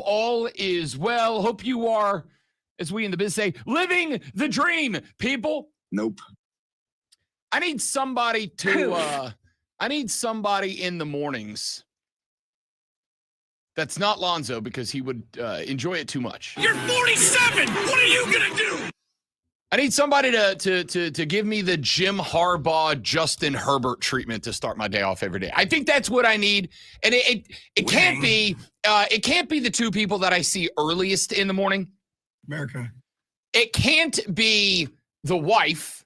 all is well. Hope you are, as we in the biz say, living the dream, people. Nope. I need somebody to, I need somebody in the mornings that's not Lonzo because he would enjoy it too much. You're 47. What are you going to do? I need somebody to give me the Jim Harbaugh, Justin Herbert treatment to start my day off every day. I think that's what I need, and it can't be the two people that I see earliest in the morning. America. It can't be the wife,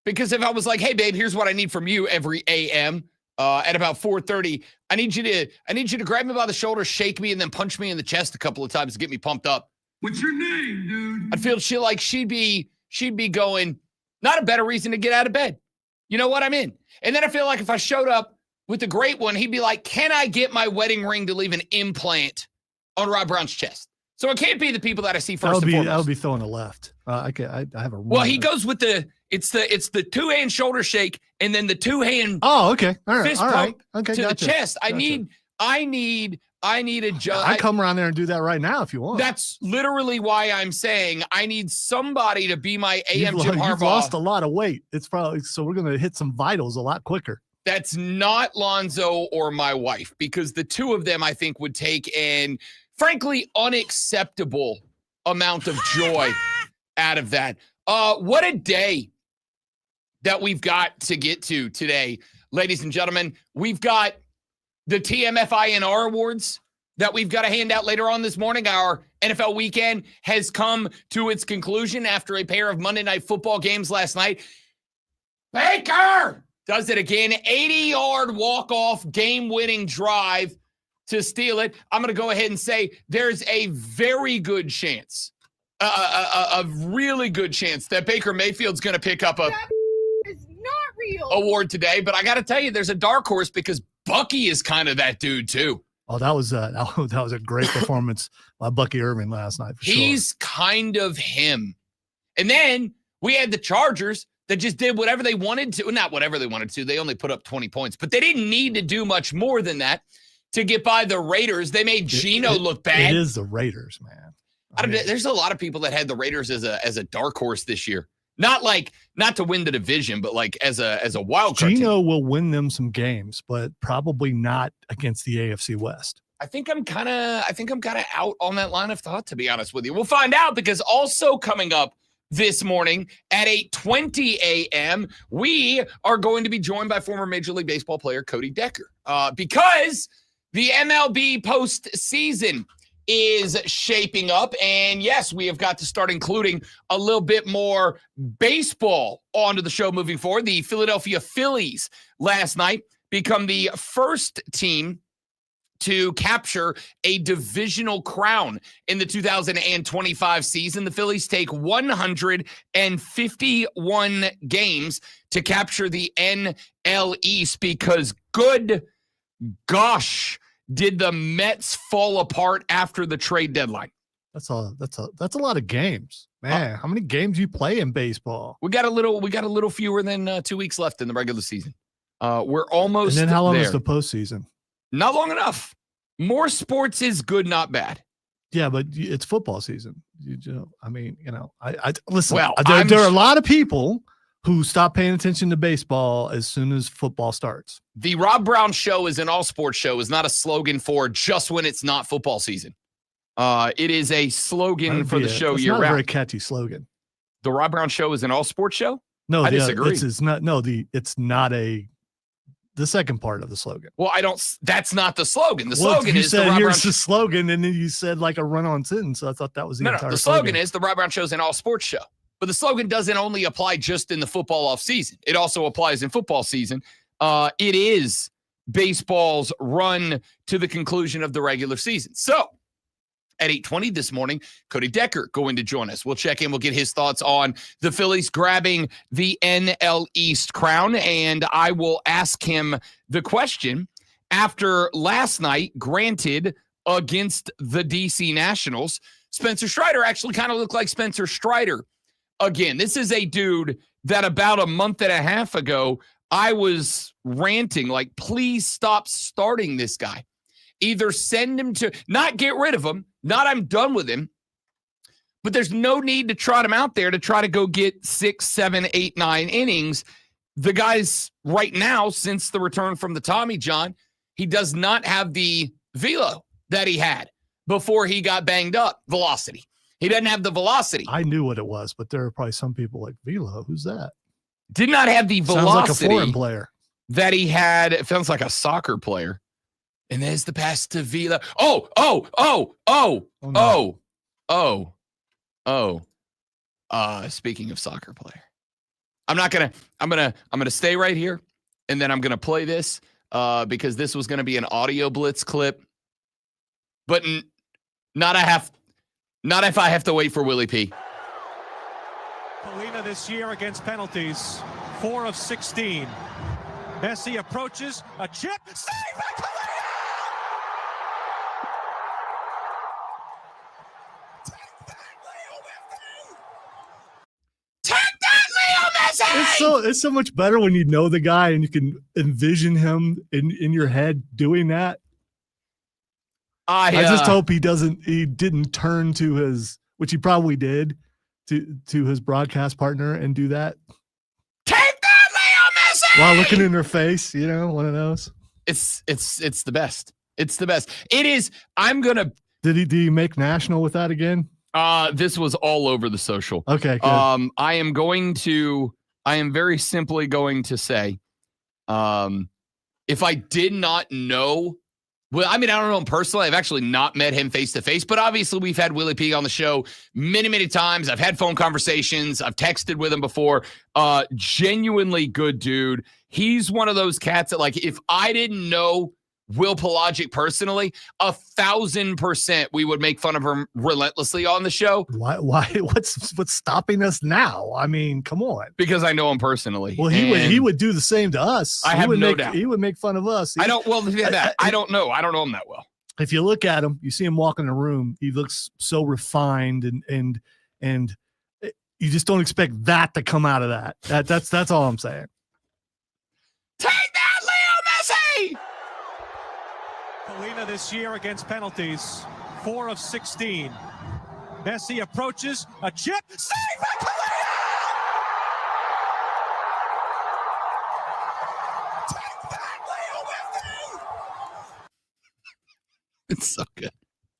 because if I was like, "Hey, babe, here's what I need from you every a.m." At about 4:30, I need you to grab me by the shoulder, shake me, and then punch me in the chest a couple of times to get me pumped up. What's your name, dude? I'd feel she'd be going, not a better reason to get out of bed. You know what I'm in. And then I feel like if I showed up with the great one, he'd be like, can I get my wedding ring to leave an implant on Rob Brown's chest? So it can't be the people that I see first and foremost. That would be throwing a left. I have a. Well, he goes with it's the 2-hand shoulder shake and then the 2-hand. Oh, okay. All right. Fist pump to the chest. I need a judge. I come around there and do that right now if you want. That's literally why I'm saying I need somebody to be my AM Jim Harbaugh. You've lost a lot of weight. It's probably so we're going to hit some vitals a lot quicker. That's not Lonzo or my wife, because the two of them I think would take an frankly unacceptable amount of joy out of that. What a day that we've got to get to today, ladies and gentlemen. We've got the TMFINR awards that we've got to hand out later on this morning. Our NFL weekend has come to its conclusion after a pair of Monday Night Football games last night. Baker does it again. 80-yard walk-off game-winning drive to steal it. I'm going to go ahead and say there's a very good chance, a really good chance that Baker Mayfield's going to pick up a award today. But I got to tell you, there's a dark horse because Bucky is kind of that dude too. Oh, that was a great performance by Bucky Irving last night. He's kind of him. And then we had the Chargers that just did whatever they wanted to. Not whatever they wanted to. They only put up 20 points, but they didn't need to do much more than that to get by the Raiders. They made Geno look bad. It is the Raiders, man. There's a lot of people that had the Raiders as a dark horse this year. Not to win the division, but like as a wild card. Geno will win them some games, but probably not against the AFC West. I think I'm kind of out on that line of thought, to be honest with you. We'll find out, because also coming up this morning at 8:20 a.m., we are going to be joined by former Major League Baseball player Cody Decker, because the MLB postseason is shaping up. And yes, we have got to start including a little bit more baseball onto the show moving forward. The Philadelphia Phillies last night become the first team to capture a divisional crown in the 2025 season. The Phillies take 151 games to capture the NL East, because good gosh, did the Mets fall apart after the trade deadline? That's a lot of games, man. How many games you play in baseball? We got a little fewer than 2 weeks left in the regular season. We're almost. And then how long there. is the postseason? Not long enough. More sports is good, not bad. Yeah, but it's football season. I listen. Well, there are a lot of people who stop paying attention to baseball as soon as football starts. The Rob Brown Show is an all-sports show, is not a slogan for just when it's not football season. It is a slogan for the show year-round. It's not a very catchy slogan. The Rob Brown Show is an all-sports show? No, I disagree. It's not the second part of the slogan. Well, that's not the slogan. The slogan is the Rob Brown Here's the slogan, and then you said like a run-on sentence. So I thought that was the entire the slogan is the Rob Brown Show is an all-sports show. But the slogan doesn't only apply just in the football offseason. It also applies in football season. It is baseball's run to the conclusion of the regular season. So at 8:20 this morning, Cody Decker going to join us. We'll check in. We'll get his thoughts on the Phillies grabbing the NL East crown. And I will ask him the question after last night, granted, against the DC Nationals. Spencer Strider actually kind of looked like Spencer Strider again. This is a dude that about a month and a half ago, I was ranting like, please stop starting this guy. Either send him to, not get rid of him, not I'm done with him, but there's no need to trot him out there to try to go get 6, 7, 8, 9 innings. The guy's right now, since the return from the Tommy John, he does not have the velo that he had before he got banged up. Velocity. He doesn't have the velocity. I knew what it was, but there are probably some people like, velo, who's that? Did not have the velocity. Sounds like a foreign player. That he had. It sounds like a soccer player. And there's the pass to Vila. Speaking of soccer player. I'm gonna stay right here, and then I'm gonna play this because this was gonna be an audio blitz clip. But not if I have to wait for Willie P. Polina this year against penalties, 4 of 16. Messi approaches, a chip, save by Polina! It's so much better when you know the guy and you can envision him in your head doing that. I just hope he didn't turn to his, which he probably did, to his broadcast partner and do that. Take that, Leo Messi! While looking in her face, one of those. It's the best. It's the best. It is. Did he make national with that again? This was all over the social. Okay. Good. I am very simply going to say, if I did not know, well, I mean, I don't know him personally. I've actually not met him face to face, but obviously we've had Willie P on the show many, many times. I've had phone conversations. I've texted with him before. Genuinely good dude. He's one of those cats that, like, if I didn't know Will Pelagic personally, 1,000% we would make fun of him relentlessly on the show. Why? What's stopping us now? I mean, come on. Because I know him personally. Well, he would do the same to us. I have no doubt. He would make fun of us. I don't know him that well. If you look at him, you see him walk in the room. He looks so refined and you just don't expect that to come out of that. That's all I'm saying. Take that, Leo Messi! Polina this year against penalties, 4 of 16. Messi approaches, a chip, save by Polina! Take that, Leo Messi! It's so good.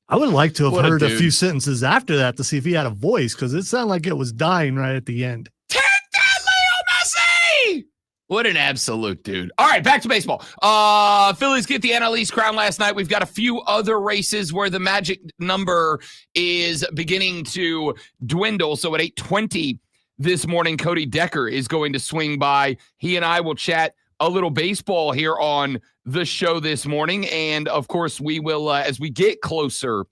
I would like to have heard a dude. few sentences after that to see if he had a voice, because it sounded like it was dying right at the end. Take that, Leo Messi! What an absolute dude. All right, back to baseball. Phillies get the NL East crown last night. We've got a few other races where the magic number is beginning to dwindle. So at 8:20 this morning, Cody Decker is going to swing by. He and I will chat a little baseball here on the show this morning. And, of course, we will, as we get closer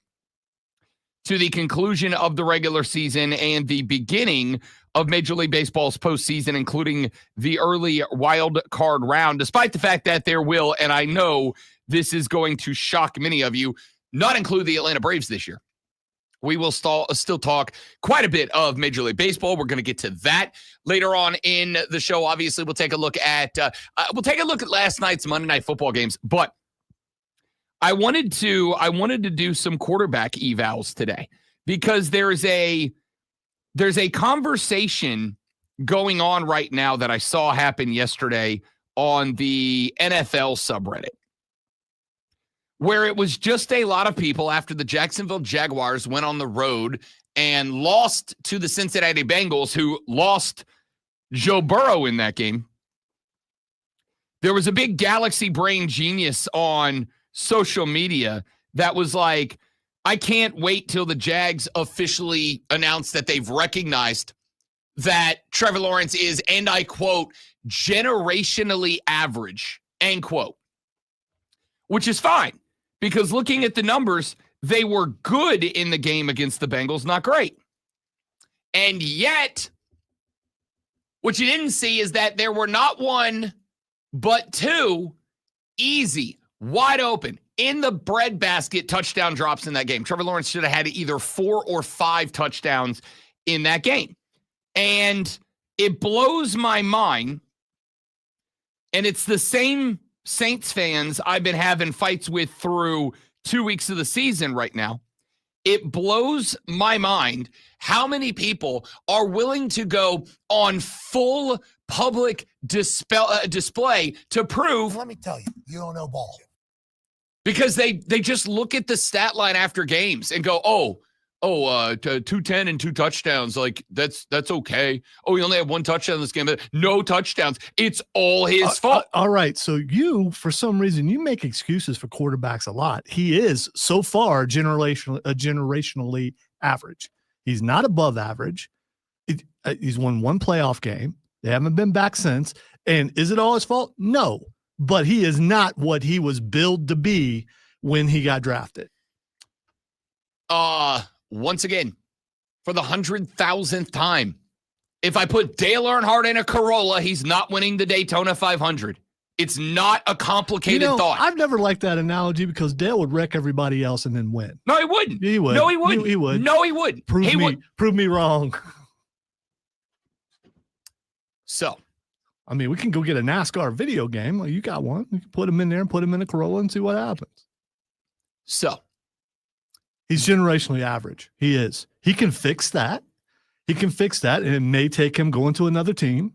to the conclusion of the regular season and the beginning of Major League Baseball's postseason, including the early wild card round, despite the fact that there will, and I know this is going to shock many of you, not include the Atlanta Braves this year. We will still talk quite a bit of Major League Baseball. We're going to get to that later on in the show. Obviously, we'll take a look at last night's Monday Night Football games, but I wanted to do some quarterback evals today because there's a conversation going on right now that I saw happen yesterday on the NFL subreddit, where it was just a lot of people after the Jacksonville Jaguars went on the road and lost to the Cincinnati Bengals, who lost Joe Burrow in that game. There was a big galaxy brain genius on social media that was like, I can't wait till the Jags officially announce that they've recognized that Trevor Lawrence is, and I quote, generationally average, end quote, which is fine because looking at the numbers, they were good in the game against the Bengals, not great. And yet, what you didn't see is that there were not one, but two easy, wide open, in the breadbasket touchdown drops in that game. Trevor Lawrence should have had either 4 or 5 touchdowns in that game. And it blows my mind. And it's the same Saints fans I've been having fights with through 2 weeks of the season right now, it blows my mind how many people are willing to go on full public display to prove. Let me tell you, you don't know ball. Because they just look at the stat line after games and go, 210 and 2 touchdowns. Like, that's okay. Oh, he only had 1 touchdown this game. No touchdowns. It's all his fault. All right. So you, for some reason, you make excuses for quarterbacks a lot. He is, so far, generationally average. He's not above average. He's won 1 playoff game. They haven't been back since. And is it all his fault? No. But he is not what he was billed to be when he got drafted. Once again, for the 100,000th time, if I put Dale Earnhardt in a Corolla, he's not winning the Daytona 500. It's not a complicated thought. I've never liked that analogy because Dale would wreck everybody else and then win. No, he wouldn't. He would. No, he wouldn't. He would. No, he wouldn't. Prove me wrong. So, I mean, we can go get a NASCAR video game. Well, you got one. We can put him in there and put him in a Corolla and see what happens. So, he's generationally average. He is. He can fix that. And it may take him going to another team.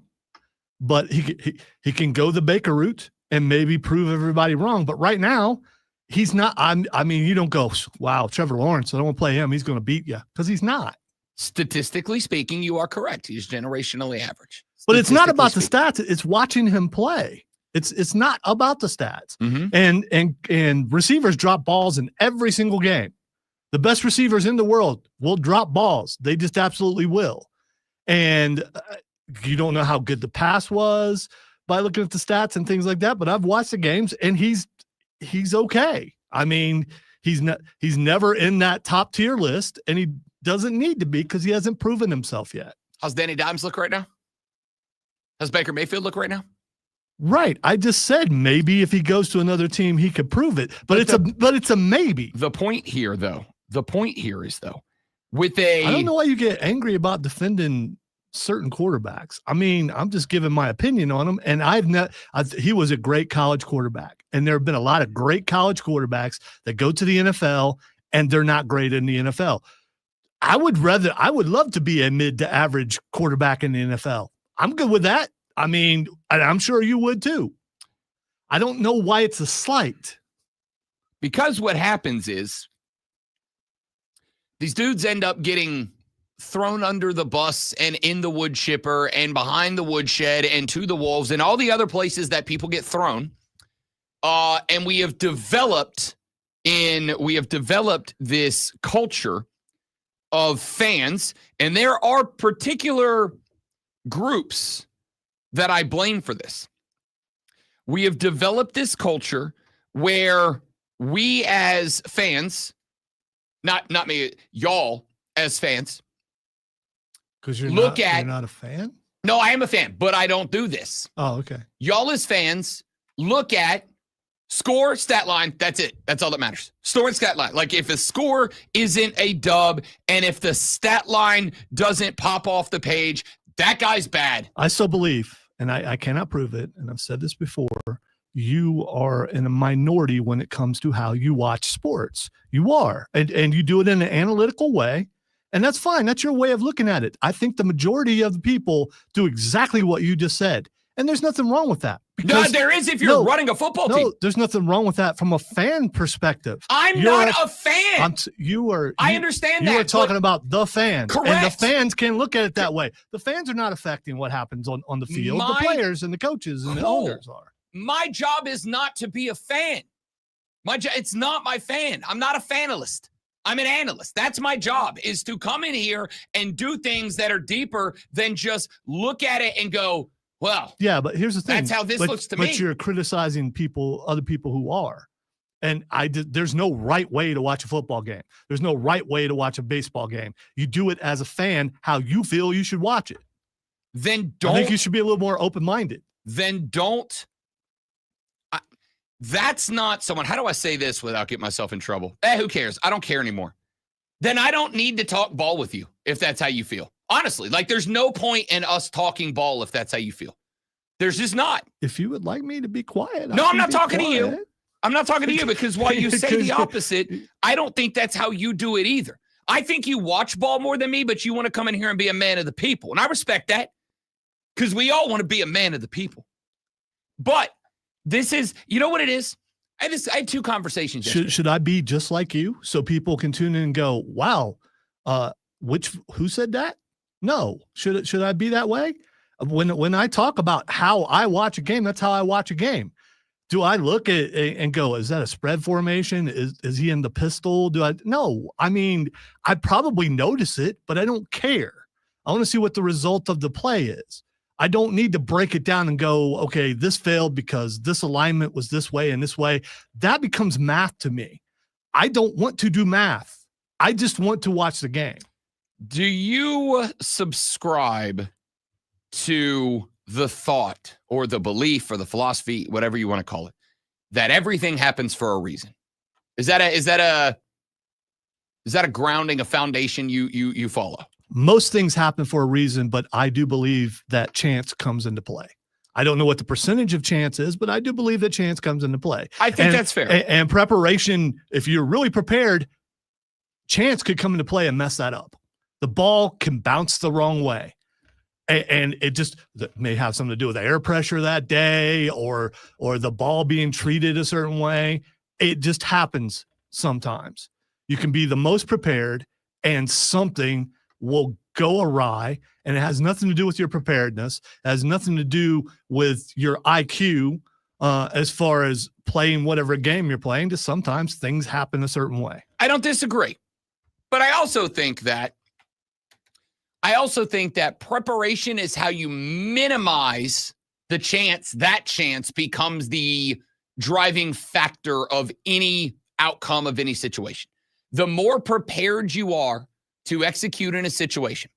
But he can go the Baker route and maybe prove everybody wrong. But right now, he's not. I mean, you don't go, wow, Trevor Lawrence, I don't want to play him. He's going to beat you, because he's not. Statistically speaking, you are correct. He's generationally average. But it's not about the stats. It's watching him play. It's not about the stats. Mm-hmm. And receivers drop balls in every single game. The best receivers in the world will drop balls. They just absolutely will. And you don't know how good the pass was by looking at the stats and things like that. But I've watched the games, and he's okay. I mean, he's never in that top tier list, and he doesn't need to be because he hasn't proven himself yet. How's Danny Dimes look right now? How's Baker Mayfield look right now? Right. I just said maybe if he goes to another team, he could prove it. But it's a maybe. The point here is with I don't know why you get angry about defending certain quarterbacks. I mean, I'm just giving my opinion on him. And he was a great college quarterback. And there have been a lot of great college quarterbacks that go to the NFL and they're not great in the NFL. I would love to be a mid to average quarterback in the NFL. I'm good with that. I mean, I'm sure you would too. I don't know why it's a slight. Because what happens is these dudes end up getting thrown under the bus and in the wood chipper and behind the woodshed and to the wolves and all the other places that people get thrown. And we have developed this culture of fans, and there are particular groups that I blame for this. We have developed this culture where we as fans, not me, y'all as fans, because you're not a fan? No, I am a fan, but I don't do this. Oh, okay. Y'all as fans look at score, stat line, that's it. That's all that matters. Score and stat line. Like if a score isn't a dub and if the stat line doesn't pop off the page, that guy's bad. I so believe, and I cannot prove it, and I've said this before, you are in a minority when it comes to how you watch sports. You are. And you do it in an analytical way, and that's fine. That's your way of looking at it. I think the majority of the people do exactly what you just said, and there's nothing wrong with that. No, there is if you're running a football team. No, there's nothing wrong with that from a fan perspective. I'm not a fan. I understand that. You are talking about the fans. Correct. And the fans can look at it that way. The fans are not affecting what happens on the field. The players and the coaches and the owners are. My job is not to be a fan. It's not my fan. I'm not a fanalist. I'm an analyst. That's my job, is to come in here and do things that are deeper than just look at it and go, well, yeah, but here's the thing. That's how this looks to me. But you're criticizing other people who are. And there's no right way to watch a football game. There's no right way to watch a baseball game. You do it as a fan how you feel you should watch it. Then I think you should be a little more open-minded. Then don't. That's not someone. How do I say this without getting myself in trouble? Who cares? I don't care anymore. Then I don't need to talk ball with you if that's how you feel. Honestly, like there's no point in us talking ball if that's how you feel. There's just not. If you would like me to be quiet. No, I'm not talking to you. I'm not talking to you because while you say the opposite, I don't think that's how you do it either. I think you watch ball more than me, but you want to come in here and be a man of the people. And I respect that because we all want to be a man of the people. But this is, you know what it is? I had 2 conversations yesterday. Should I be just like you so people can tune in and go, wow, who said that? No. Should I be that way? When I talk about how I watch a game, that's how I watch a game. Do I look at and go, is that a spread formation? Is he in the pistol? No. I mean, I probably notice it, but I don't care. I want to see what the result of the play is. I don't need to break it down and go, okay, this failed because this alignment was this way and this way. That becomes math to me. I don't want to do math. I just want to watch the game. Do you subscribe to the thought or the belief or the philosophy, whatever you want to call it, that everything happens for a reason? Is that a grounding, a foundation you follow? Most things happen for a reason, but I do believe that chance comes into play. I don't know what the percentage of chance is, but I do believe that chance comes into play. I think that's fair. And preparation, if you're really prepared, chance could come into play and mess that up. The ball can bounce the wrong way. And it just may have something to do with air pressure that day or the ball being treated a certain way. It just happens sometimes. You can be the most prepared and something will go awry, and it has nothing to do with your preparedness. It has nothing to do with your IQ as far as playing whatever game you're playing. Just sometimes things happen a certain way. I don't disagree. But I also think that preparation is how you minimize the chance. That chance becomes the driving factor of any outcome of any situation. The more prepared you are to execute in a situation,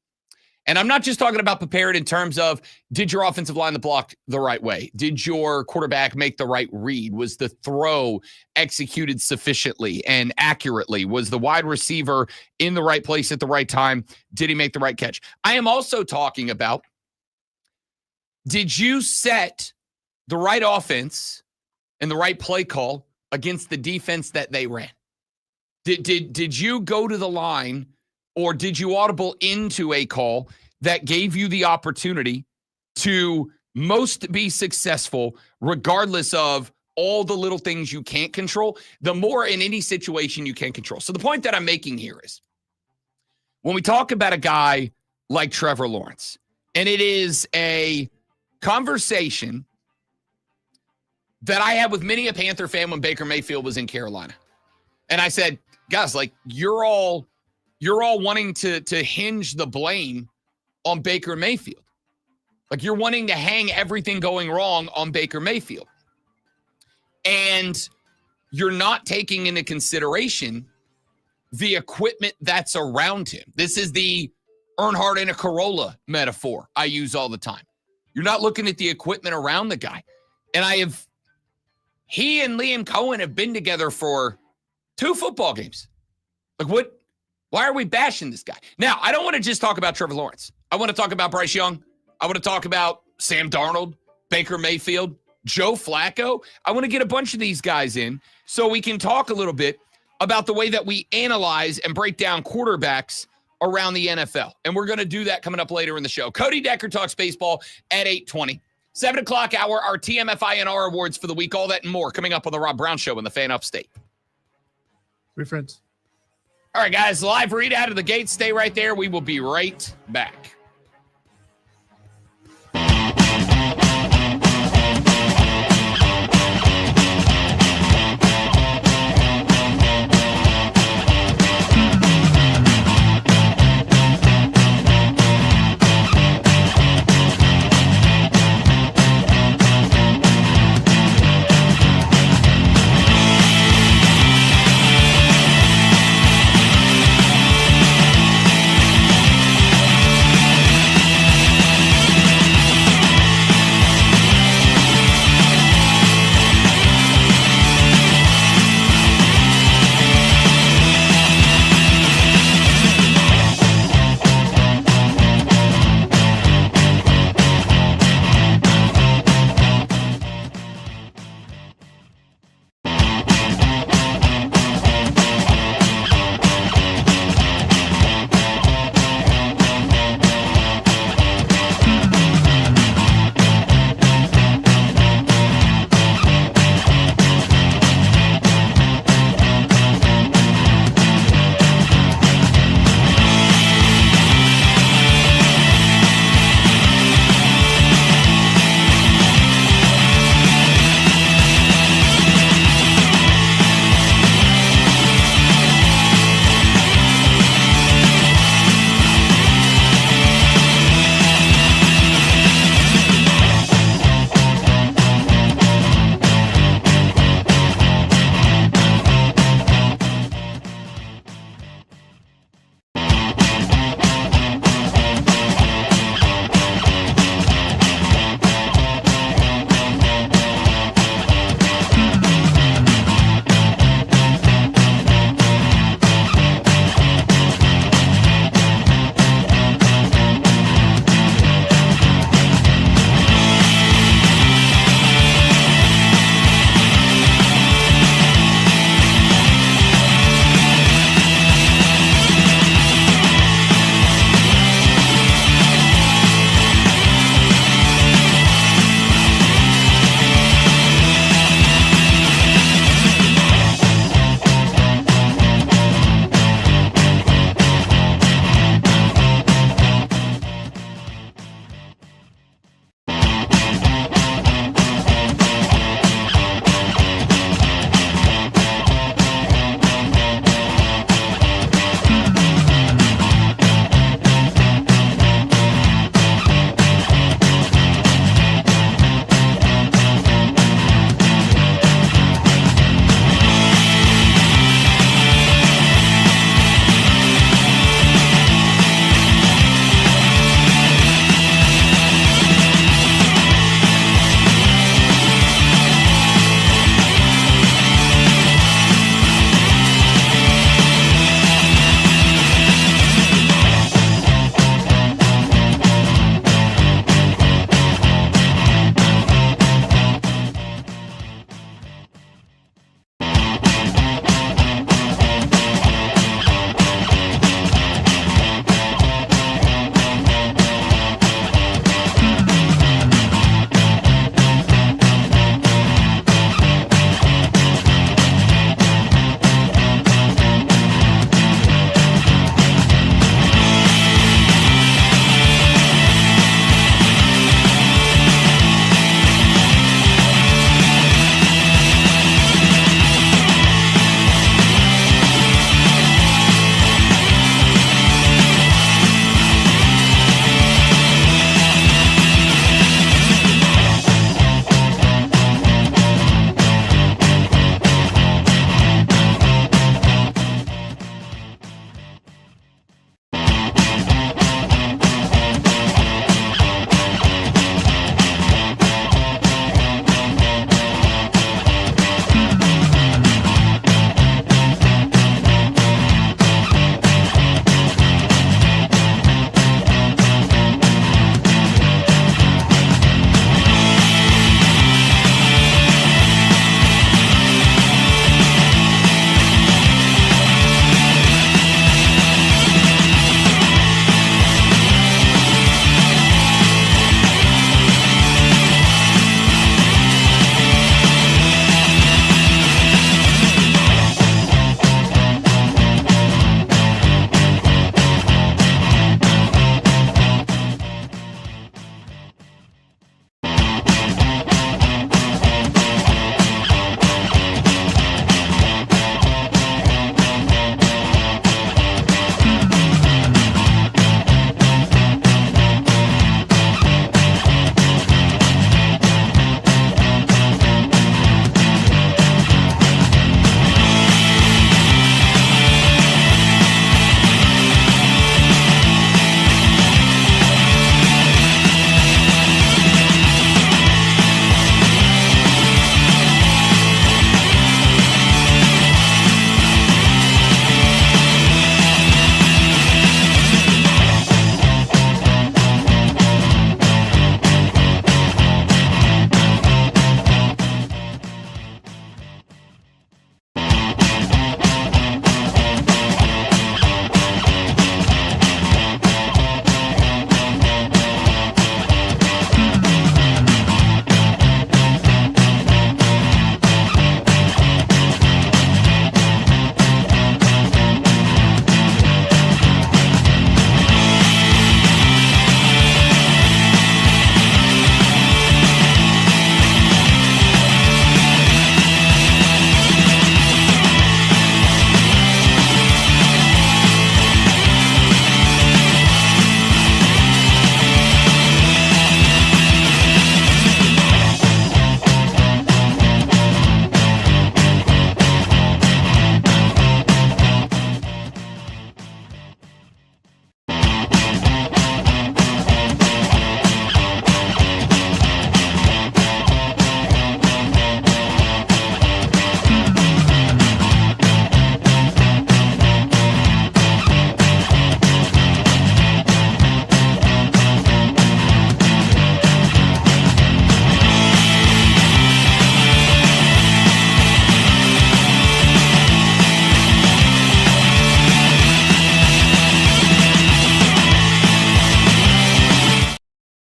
and I'm not just talking about prepared in terms of, did your offensive line block the right way? Did your quarterback make the right read? Was the throw executed sufficiently and accurately? Was the wide receiver in the right place at the right time? Did he make the right catch? I am also talking about, did you set the right offense and the right play call against the defense that they ran? Did you go to the line, or did you audible into a call that gave you the opportunity to most be successful regardless of all the little things you can't control, the more in any situation you can control? So the point that I'm making here is, when we talk about a guy like Trevor Lawrence, and it is a conversation that I had with many a Panther fan when Baker Mayfield was in Carolina. And I said, guys, like, you're all wanting to hinge the blame on Baker Mayfield. Like, you're wanting to hang everything going wrong on Baker Mayfield. And you're not taking into consideration the equipment that's around him. This is the Earnhardt in a Corolla metaphor I use all the time. You're not looking at the equipment around the guy. And he and Liam Cohen have been together for 2 football games. Like, what? Why are we bashing this guy? Now, I don't want to just talk about Trevor Lawrence. I want to talk about Bryce Young. I want to talk about Sam Darnold, Baker Mayfield, Joe Flacco. I want to get a bunch of these guys in so we can talk a little bit about the way that we analyze and break down quarterbacks around the NFL. And we're going to do that coming up later in the show. Cody Decker talks baseball at 8:20. 7 o'clock hour, our TMFINR awards for the week. All that and more coming up on the Rob Brown Show in the Fan Upstate. We're friends. All right, guys, live read out of the gate. Stay right there. We will be right back.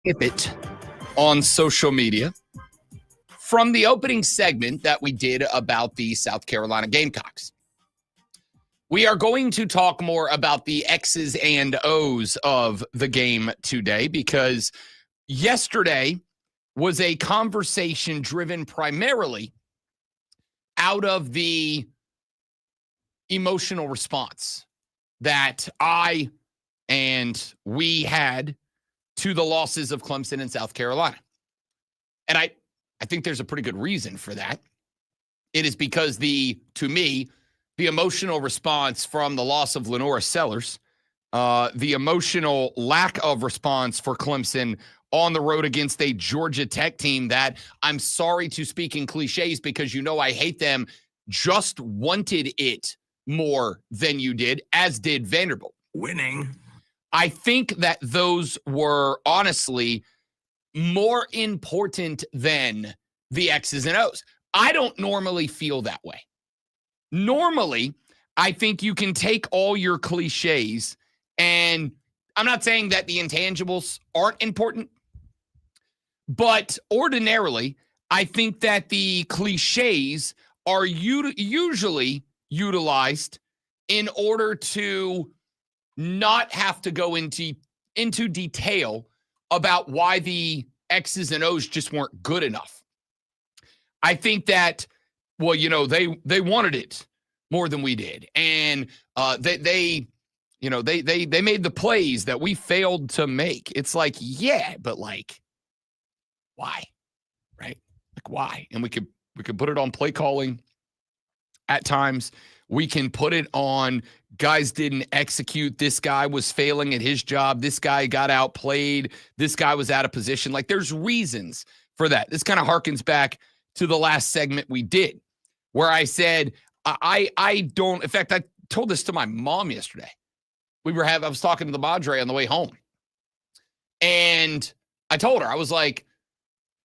snippet on social media from the opening segment that we did about the South Carolina Gamecocks. We are going to talk more about the X's and O's of the game today because yesterday was a conversation driven primarily out of the emotional response that I and we had to the losses of Clemson and South Carolina. And I think there's a pretty good reason for that. It is because to me, the emotional response from the loss of Lenora Sellers, the emotional lack of response for Clemson on the road against a Georgia Tech team that, I'm sorry to speak in cliches because you know I hate them, just wanted it more than you did, as did Vanderbilt. Winning. I think that those were honestly more important than the X's and O's. I don't normally feel that way. Normally, I think you can take all your cliches, and I'm not saying that the intangibles aren't important, but ordinarily, I think that the cliches are usually utilized in order to not have to go into detail about why the X's and O's just weren't good enough. I think that, well, you know, they wanted it more than we did. And they made the plays that we failed to make. It's like, yeah, but like, why? Right? Like, why? And we could put it on play calling at times. We can put it on guys didn't execute. This guy was failing at his job. This guy got outplayed. This guy was out of position. Like, there's reasons for that. This kind of harkens back to the last segment we did where I said, I don't, in fact, I told this to my mom yesterday. I was talking to the Madre on the way home. And I told her, I was like,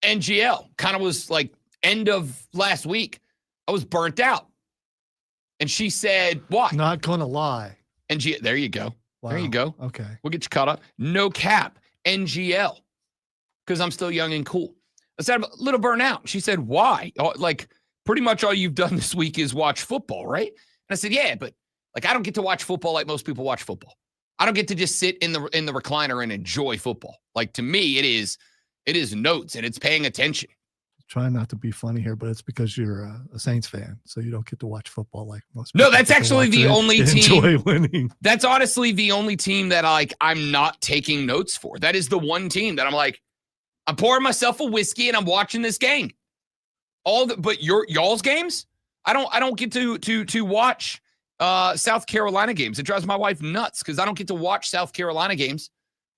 NGL kind of was like end of last week. I was burnt out. And she said, why? Not going to lie. There you go. Wow. There you go. Okay. We'll get you caught up. No cap. NGL. Because I'm still young and cool. I said, I'm a little burnt out. She said, why? Like, pretty much all you've done this week is watch football, right? And I said, yeah, but like, I don't get to watch football like most people watch football. I don't get to just sit in the recliner and enjoy football. Like, to me, it is notes and it's paying attention. Trying not to be funny here, but it's because you're a Saints fan, so you don't get to watch football like most people. No, that's actually the only team. Enjoy winning. That's honestly the only team that I'm not taking notes for. That is the one team that I'm like, I'm pouring myself a whiskey and I'm watching this game. But y'all's games, I don't get to watch South Carolina games. It drives my wife nuts because I don't get to watch South Carolina games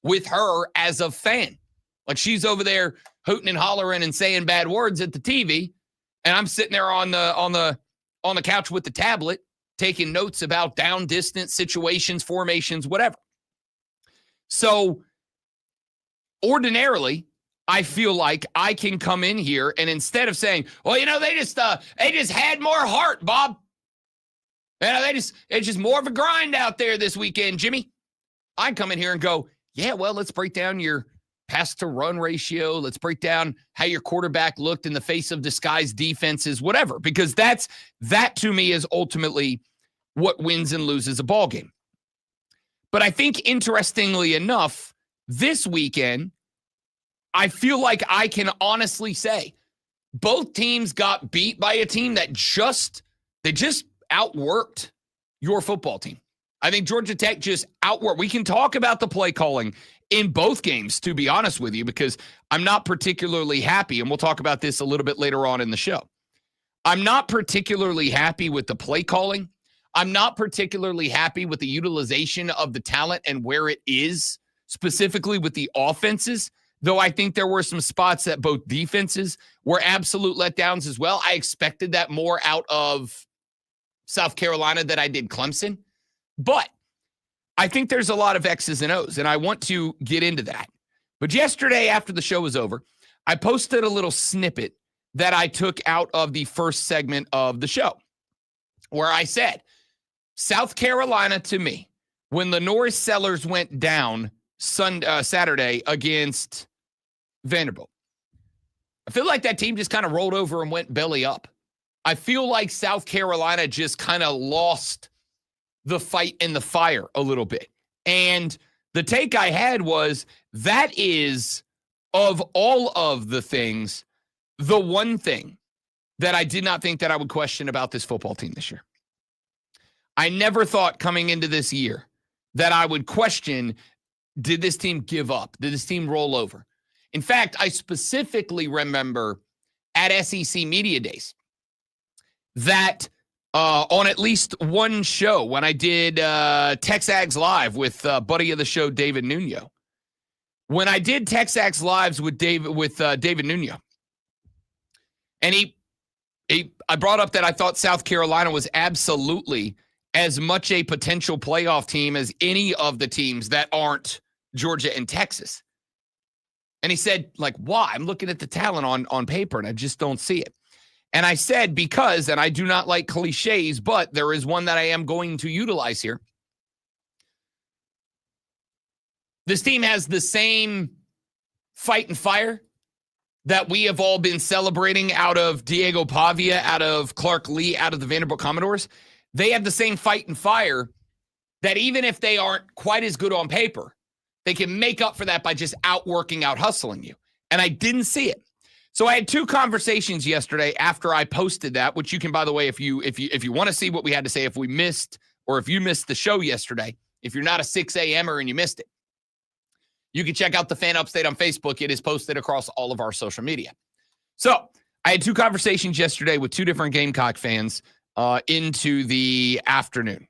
with her as a fan. Like, she's over there hooting and hollering and saying bad words at the TV, and I'm sitting there on the couch with the tablet taking notes about down distance situations, formations, whatever. So ordinarily, I feel like I can come in here and instead of saying, well, you know, they just had more heart, Bob. You know, it's just more of a grind out there this weekend, Jimmy. I come in here and go, yeah, well, let's break down your pass to run ratio. Let's break down how your quarterback looked in the face of disguised defenses, whatever, because that to me is ultimately what wins and loses a ball game. But I think, interestingly enough, this weekend, I feel like I can honestly say both teams got beat by a team that just outworked your football team. I think Georgia Tech just outworked. We can talk about the play calling in both games, to be honest with you, because I'm not particularly happy, and we'll talk about this a little bit later on in the show. I'm not particularly happy with the play calling. I'm not particularly happy with the utilization of the talent and where it is, specifically with the offenses, though I think there were some spots that both defenses were absolute letdowns as well. I expected that more out of South Carolina than I did Clemson. But I think there's a lot of X's and O's, and I want to get into that. But yesterday, after the show was over, I posted a little snippet that I took out of the first segment of the show, where I said, South Carolina, to me, when Lenora Sellers went down Saturday against Vanderbilt. I feel like that team just kind of rolled over and went belly up. I feel like South Carolina just kind of lost the fight in the fire a little bit. And the take I had was that is, of all of the things, the one thing that I did not think that I would question about this football team this year. I never thought coming into this year that I would question, did this team give up? Did this team roll over? In fact, I specifically remember at SEC Media Days that on at least one show when I did Texags Live with buddy of the show, David Nuno. When I did Texags Lives with David Nuno, and I brought up that I thought South Carolina was absolutely as much a potential playoff team as any of the teams that aren't Georgia and Texas. And he said, like, why? I'm looking at the talent on paper, and I just don't see it. And I said, because, and I do not like cliches, but there is one that I am going to utilize here. This team has the same fight and fire that we have all been celebrating out of Diego Pavia, out of Clark Lee, out of the Vanderbilt Commodores. They have the same fight and fire that even if they aren't quite as good on paper, they can make up for that by just outworking, out hustling you. And I didn't see it. So I had two conversations yesterday after I posted that, which you can, by the way, if you want to see what we had to say, if we missed, or if you missed the show yesterday, if you're not a 6 a.m.er and you missed it, you can check out the Fan Upstate on Facebook. It is posted across all of our social media. So I had two conversations yesterday with two different Gamecock fans into the afternoon.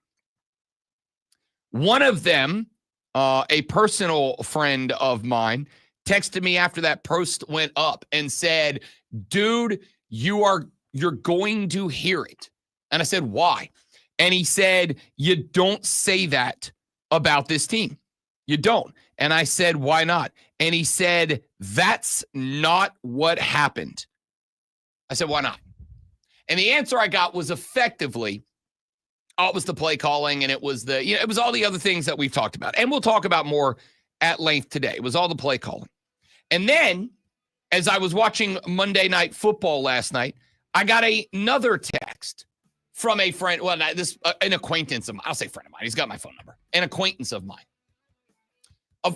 One of them, a personal friend of mine, texted me after that post went up and said, dude, you're going to hear it. And I said, why? And he said, you don't say that about this team. You don't. And I said, why not? And he said, that's not what happened. I said, why not? And the answer I got was effectively, it was the play calling, and it was it was all the other things that we've talked about. And we'll talk about more at length today. It was all the play calling. And then, as I was watching Monday Night Football last night, I got another text from a friend, an acquaintance of mine. I'll say friend of mine. He's got my phone number. An acquaintance of mine.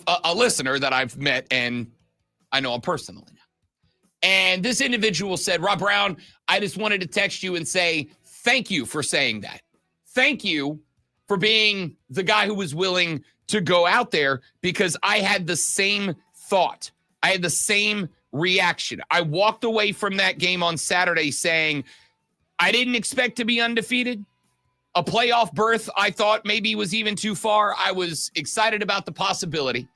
A listener that I've met, and I know him personally now. And this individual said, Rob Brown, I just wanted to text you and say, thank you for saying that. Thank you for being the guy who was willing to go out there, because I had the same thought. I had the same reaction. I walked away from that game on Saturday saying, I didn't expect to be undefeated. A playoff berth, I thought maybe was even too far. I was excited about the possibility.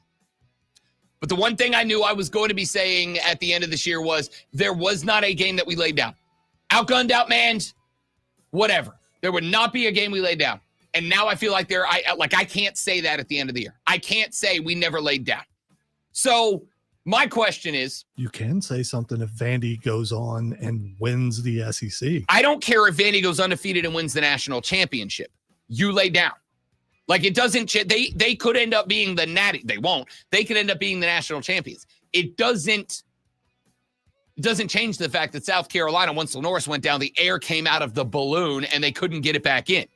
But the one thing I knew I was going to be saying at the end of this year was there was not a game that we laid down. Outgunned, outmanned, whatever. There would not be a game we laid down. And now I feel like I can't say that at the end of the year. I can't say we never laid down. So my question is, you can say something if Vandy goes on and wins the SEC. I don't care if Vandy goes undefeated and wins the national championship. You lay down. Like, it doesn't, they could end up being the natty. They won't. They could end up being the national champions. It doesn't change the fact that South Carolina, once Lenoris went down, the air came out of the balloon and they couldn't get it back in.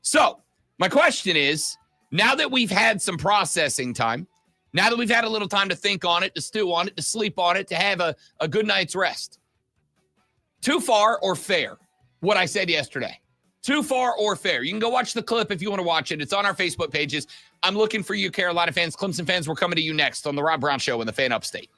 So my question is, now that we've had some processing time, now that we've had a little time to think on it, to stew on it, to sleep on it, to have a good night's rest, too far or fair, what I said yesterday? Too far or fair? You can go watch the clip if you want to watch it. It's on our Facebook pages. I'm looking for you, Carolina fans. Clemson fans, we're coming to you next on the Rob Brown Show in the Fan Upstate.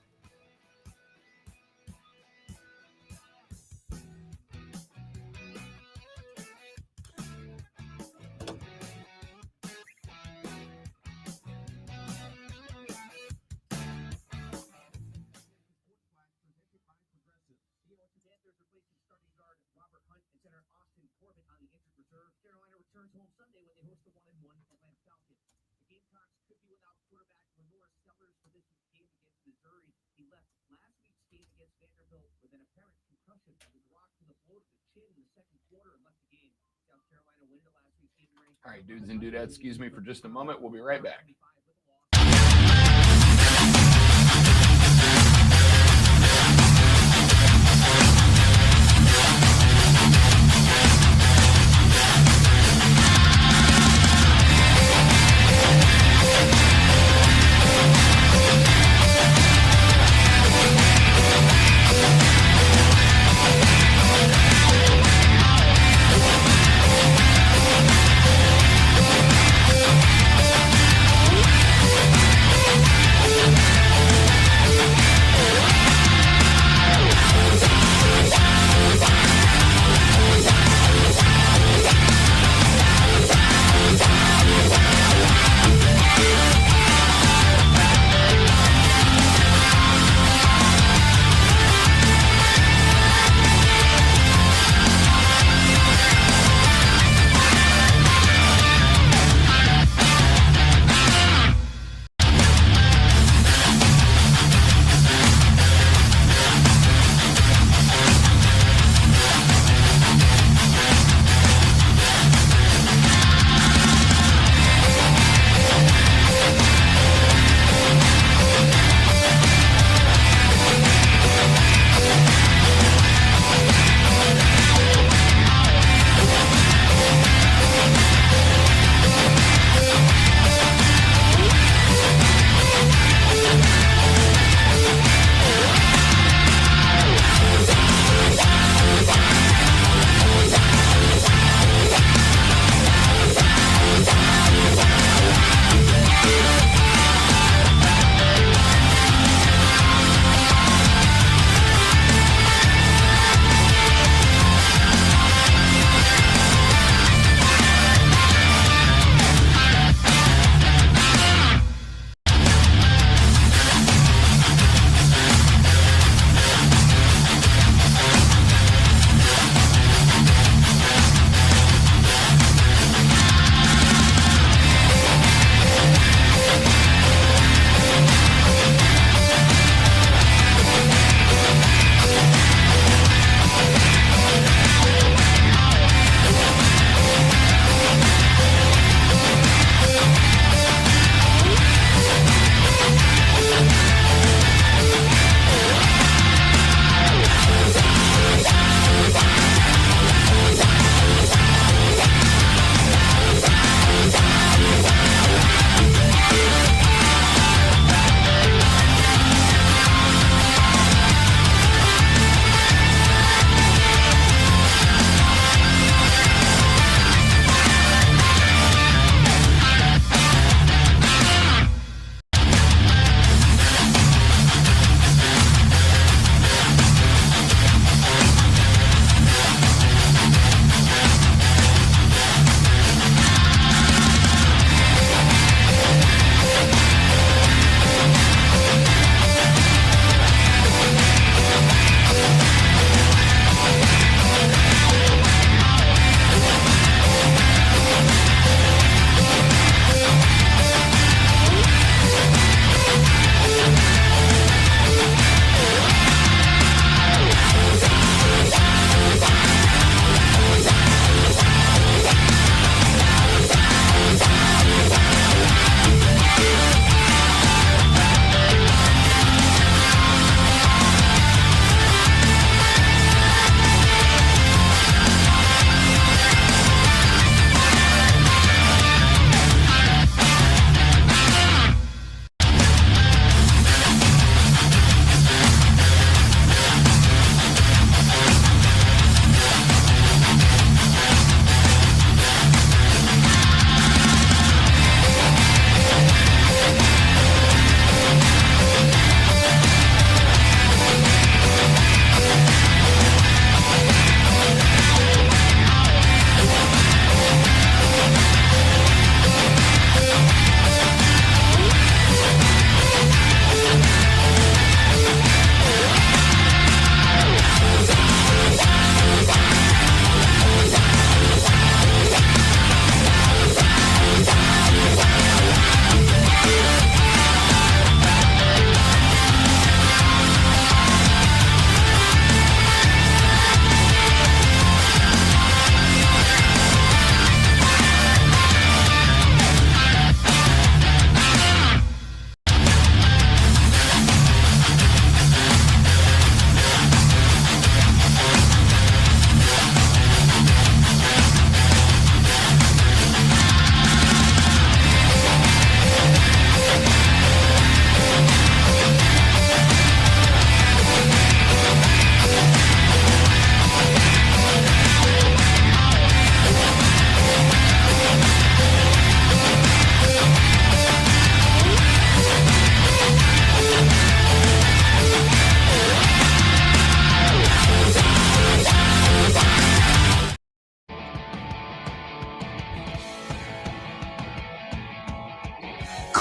Carolina returns home Sunday when they host the 1-1 Atlanta Falcons. The Gamecocks could be without quarterback Lenoris Sellers for this game against Missouri. He left last week's game against Vanderbilt with an apparent concussion. He was rocked to the floor to the chin in the second quarter and left the game. South Carolina win the last week's game. All right, dudes and dudettes, excuse me for just a moment. We'll be right back.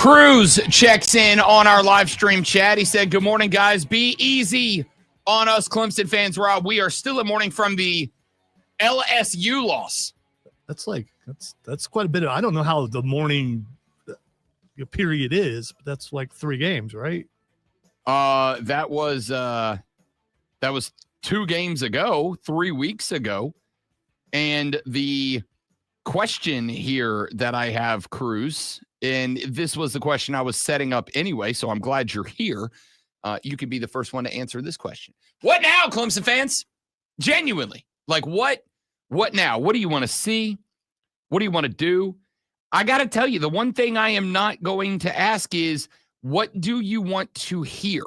Cruz checks in on our live stream chat. He said, good morning, guys. Be easy on us Clemson fans, Rob. We are still in mourning from the LSU loss. That's quite a bit I don't know how the morning period is, but that's like 3 games, right? That was 2 games ago, 3 weeks ago. And the question here that I have, Cruz, and this was the question I was setting up anyway, so I'm glad you're here. You can be the first one to answer this question. What now, Clemson fans? Genuinely. Like, what now? What do you want to see? What do you want to do? I got to tell you, the one thing I am not going to ask is, what do you want to hear?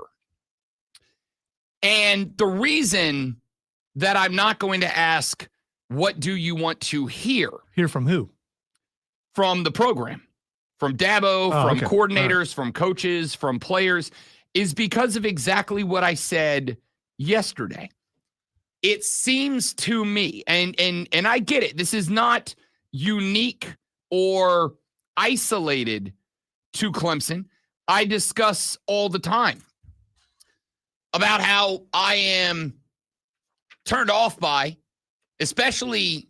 And the reason that I'm not going to ask, what do you want to hear? Hear from who? From the program, from Dabo, from coordinators, from coaches, from players, is because of exactly what I said yesterday. It seems to me, and I get it, this is not unique or isolated to Clemson. I discuss all the time about how I am turned off by, especially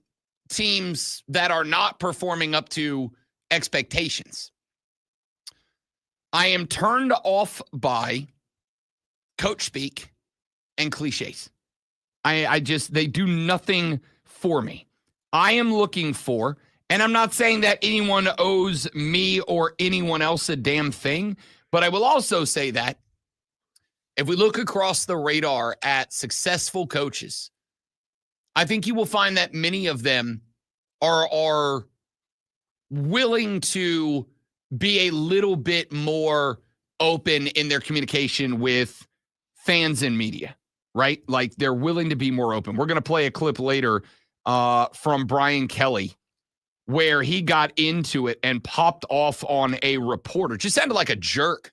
teams that are not performing up to expectations. I am turned off by coach speak and cliches. They do nothing for me. I am looking for, and I'm not saying that anyone owes me or anyone else a damn thing, but I will also say that if we look across the radar at successful coaches, I think you will find that many of them are willing to be a little bit more open in their communication with fans and media, right? Like, they're willing to be more open. We're going to play a clip later from Brian Kelly where he got into it and popped off on a reporter. Just sounded like a jerk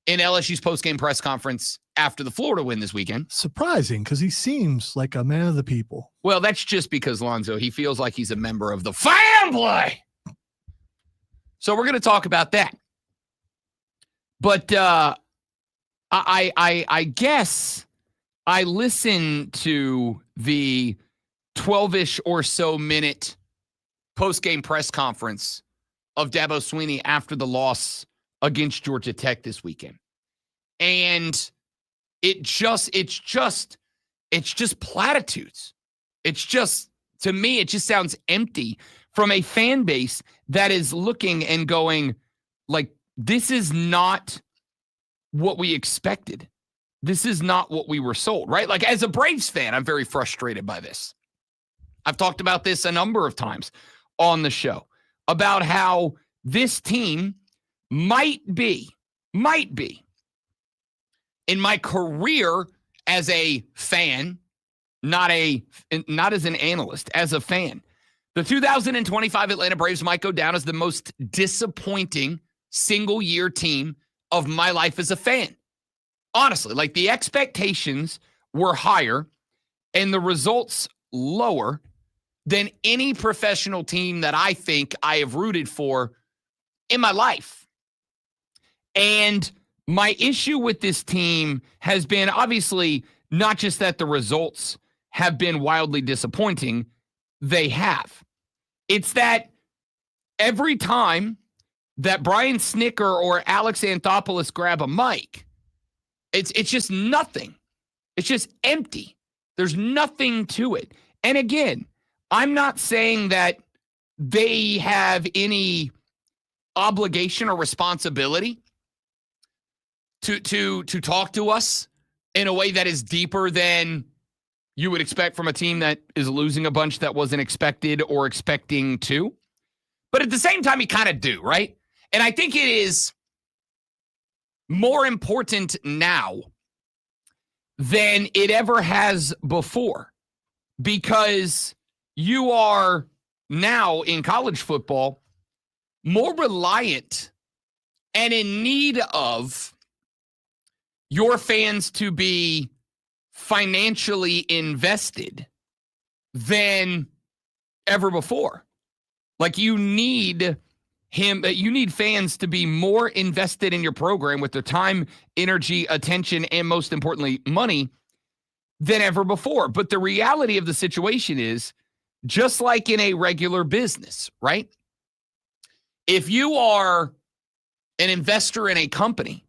in LSU's postgame press conference after the Florida win this weekend. Surprising, because he seems like a man of the people. Well, that's just because, Lonzo, he feels like he's a member of the family. So we're going to talk about that. But I guess I listened to the 12-ish or so minute post-game press conference of Dabo Swinney after the loss against Georgia Tech this weekend. And it's just platitudes. It's just, to me, it just sounds empty from a fan base that is looking and going, like, this is not what we expected. This is not what we were sold, right? Like, as a Braves fan, I'm very frustrated by this. I've talked about this a number of times on the show about how this team might be, in my career as a fan, not as an analyst, as a fan, the 2025 Atlanta Braves might go down as the most disappointing single-year team of my life as a fan. Honestly, like, the expectations were higher and the results lower than any professional team that I think I have rooted for in my life. And my issue with this team has been, obviously, not just that the results have been wildly disappointing. They have. It's that every time that Brian Snicker or Alex Anthopoulos grab a mic, it's just nothing. It's just empty. There's nothing to it. And again, I'm not saying that they have any obligation or responsibility to talk to us in a way that is deeper than you would expect from a team that is losing a bunch that wasn't expected or expecting to. But at the same time, you kind of do, right? And I think it is more important now than it ever has before, because you are now in college football more reliant and in need of your fans to be financially invested than ever before. Like, you need you need fans to be more invested in your program with their time, energy, attention, and most importantly, money than ever before. But the reality of the situation is, just like in a regular business, right? If you are an investor in a company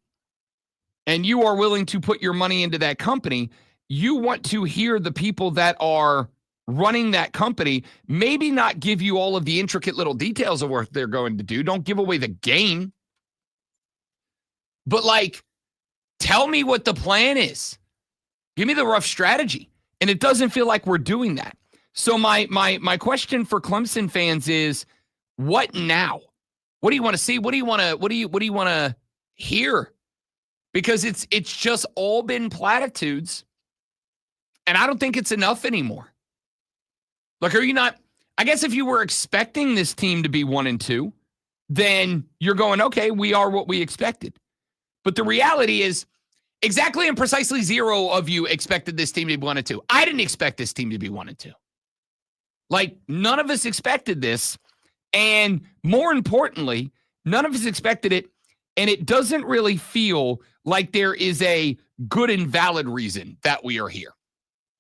and you are willing to put your money into that company, you want to hear the people that are running that company maybe not give you all of the intricate little details of what they're going to do. Don't give away the game. But tell me what the plan is. Give me the rough strategy. And it doesn't feel like we're doing that. So my question for Clemson fans is, what now? What do you want to see? What do you want to hear? Because it's just all been platitudes. And I don't think it's enough anymore. Are you not? I guess if you were expecting this team to be 1-2, then you're going, okay, we are what we expected. But the reality is, exactly and precisely 0 of you expected this team to be 1-2. I didn't expect this team to be 1-2. None of us expected this. And more importantly, none of us expected it. And it doesn't really feel like there is a good and valid reason that we are here.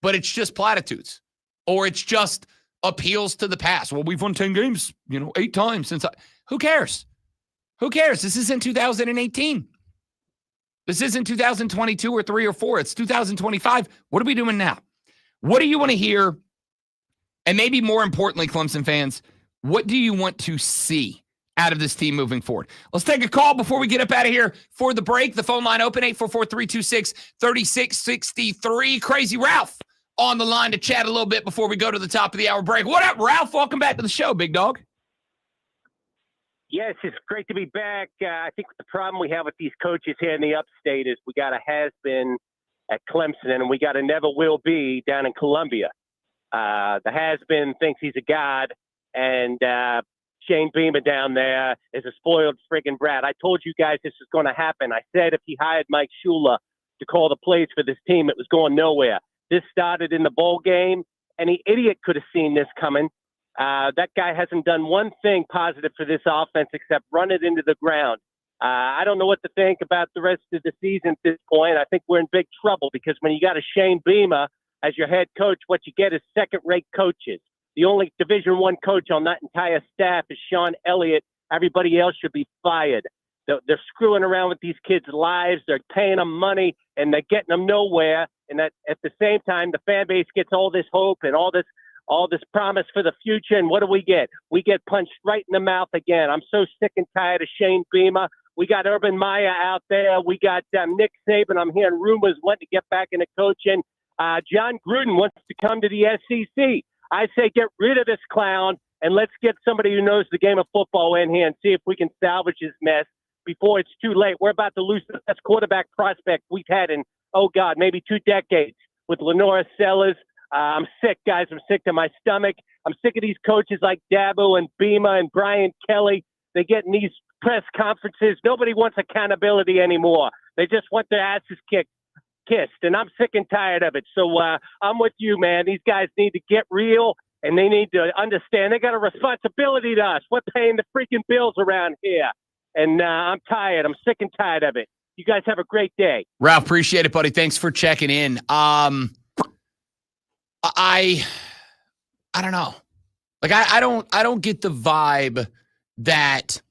But it's just platitudes. Or it's just appeals to the past. Well, we've won 10 games, 8 times since. Who cares? Who cares? This isn't 2018. This isn't 2022 or 3 or 4. It's 2025. What are we doing now? What do you want to hear? And maybe more importantly, Clemson fans, what do you want to see out of this team moving forward? Let's take a call before we get up out of here for the break. The phone line open, 844-326-3663. Crazy Ralph on the line to chat a little bit before we go to the top of the hour break. What up, Ralph? Welcome back to the show, big dog. Yes, it's great to be back. I think the problem we have with these coaches here in the upstate is we got a has-been at Clemson and we got a never will be down in Columbia. The has-been thinks he's a god, and Shane Beamer down there is a spoiled friggin' brat. I told you guys this was going to happen. I said if he hired Mike Shula to call the plays for this team, it was going nowhere. This started in the bowl game. Any idiot could have seen this coming. That guy hasn't done one thing positive for this offense except run it into the ground. I don't know what to think about the rest of the season at this point. I think we're in big trouble because when you got a Shane Beamer as your head coach, what you get is second-rate coaches. The only Division I coach on that entire staff is Sean Elliott. Everybody else should be fired. They're screwing around with these kids' lives. They're paying them money, and they're getting them nowhere. And that at the same time, the fan base gets all this hope and all this promise for the future. And what do? We get punched right in the mouth again. I'm so sick and tired of Shane Beamer. We got Urban Meyer out there. We got Nick Saban. I'm hearing rumors wanting to get back into coaching. John Gruden wants to come to the SEC. I say get rid of this clown and let's get somebody who knows the game of football in here and see if we can salvage this mess before it's too late. We're about to lose the best quarterback prospect we've had in, maybe 2 decades with Lenora Sellers. I'm sick, guys. I'm sick to my stomach. I'm sick of these coaches like Dabo and Beamer and Brian Kelly. They get in these press conferences. Nobody wants accountability anymore. They just want their asses kissed, and I'm sick and tired of it. So I'm with you, man. These guys need to get real, and they need to understand they got a responsibility to us. We're paying the freaking bills around here, and I'm tired. I'm sick and tired of it. You guys have a great day. Ralph, appreciate it, buddy. Thanks for checking in. I don't know. I don't get the vibe that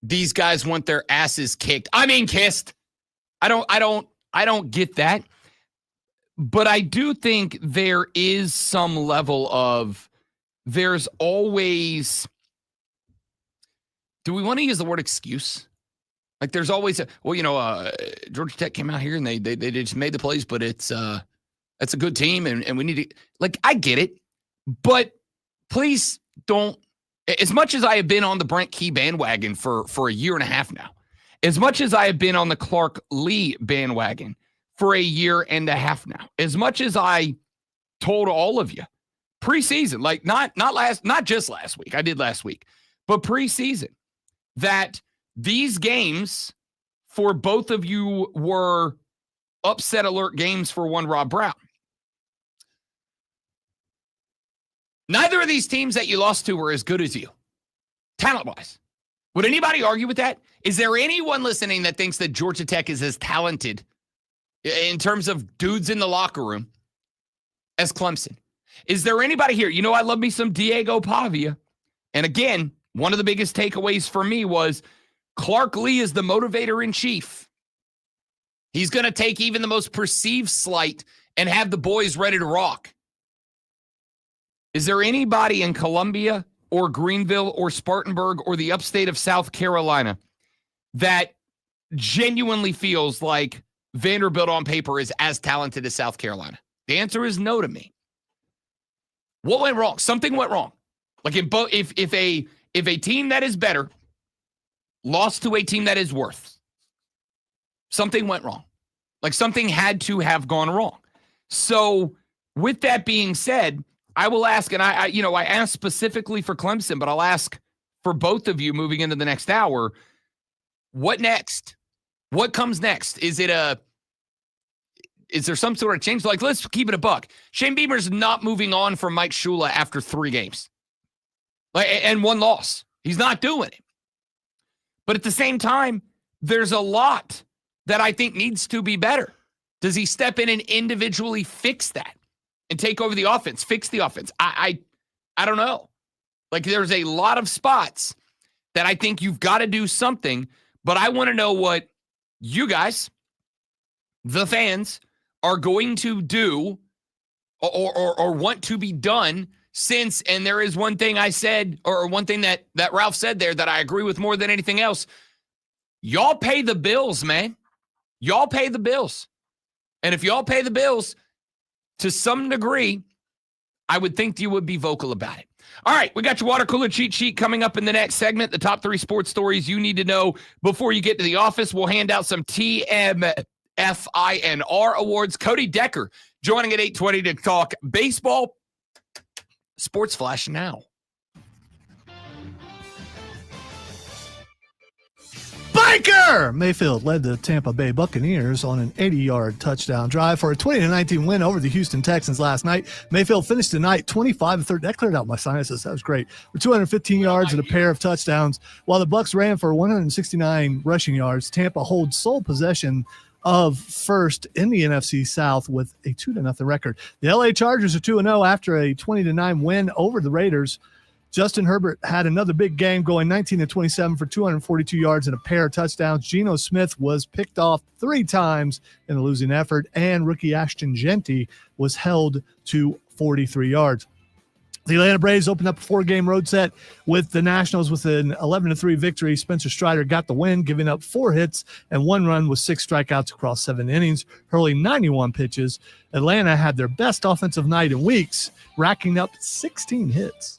these guys want their asses kicked. I mean, kissed. I don't get that. But I do think there is some level of, there's always, do we want to use the word excuse? There's always Georgia Tech came out here and they just made the plays, but it's a good team and we need to, I get it, but please don't, as much as I have been on the Brent Key bandwagon for a year and a half now, as much as I have been on the Clark Lee bandwagon for a year and a half now, as much as I told all of you preseason, not just last week, I did last week, but preseason, that these games for both of you were upset alert games for one Rob Brown. Neither of these teams that you lost to were as good as you, talent-wise. Would anybody argue with that? Is there anyone listening that thinks that Georgia Tech is as talented in terms of dudes in the locker room as Clemson? Is there anybody here? You know, I love me some Diego Pavia. And again, one of the biggest takeaways for me was Clark Lee is the motivator in chief. He's going to take even the most perceived slight and have the boys ready to rock. Is there anybody in Columbia or Greenville or Spartanburg or the upstate of South Carolina that genuinely feels like Vanderbilt on paper is as talented as South Carolina? The answer is no to me. What went wrong? Something went wrong. Like if a team that is better lost to a team that is worse, something went wrong. Like something had to have gone wrong. So with that being said, I will ask, and I asked specifically for Clemson, but I'll ask for both of you moving into the next hour, what next? What comes next? Is there some sort of change? Like, let's keep it a buck. Shane Beamer's not moving on from Mike Shula after 3 games. And 1 loss. He's not doing it. But at the same time, there's a lot that I think needs to be better. Does he step in and individually fix that and take over the offense, fix the offense? I don't know. Like, there's a lot of spots that I think you've got to do something, but I want to know what you guys, the fans, are going to do or want to be done since, and there is one thing I said, or one thing that Ralph said there that I agree with more than anything else. Y'all pay the bills, man. Y'all pay the bills. And if y'all pay the bills to some degree, I would think you would be vocal about it. All right, we got your water cooler cheat sheet coming up in the next segment. The top 3 sports stories you need to know before you get to the office. We'll hand out some TMFINR awards. Cody Decker joining at 8:20 to talk baseball. Sports Flash now. Biker! Mayfield led the Tampa Bay Buccaneers on an 80-yard touchdown drive for a 20-19 win over the Houston Texans last night. Mayfield finished the night 25-30. That cleared out my sinuses. That was great. For 215 yards and a pair of touchdowns. While the Bucs ran for 169 rushing yards, Tampa holds sole possession of first in the NFC South with a 2-0 record. The LA Chargers are 2-0 after a 20-9 win over the Raiders. Justin Herbert had another big game, going 19-27 for 242 yards and a pair of touchdowns. Geno Smith was picked off 3 times in the losing effort, and rookie Ashton Genty was held to 43 yards. The Atlanta Braves opened up a 4-game road set with the Nationals with an 11-3 victory. Spencer Strider got the win, giving up 4 hits and 1 run with 6 strikeouts across 7 innings, hurling 91 pitches. Atlanta had their best offensive night in weeks, racking up 16 hits.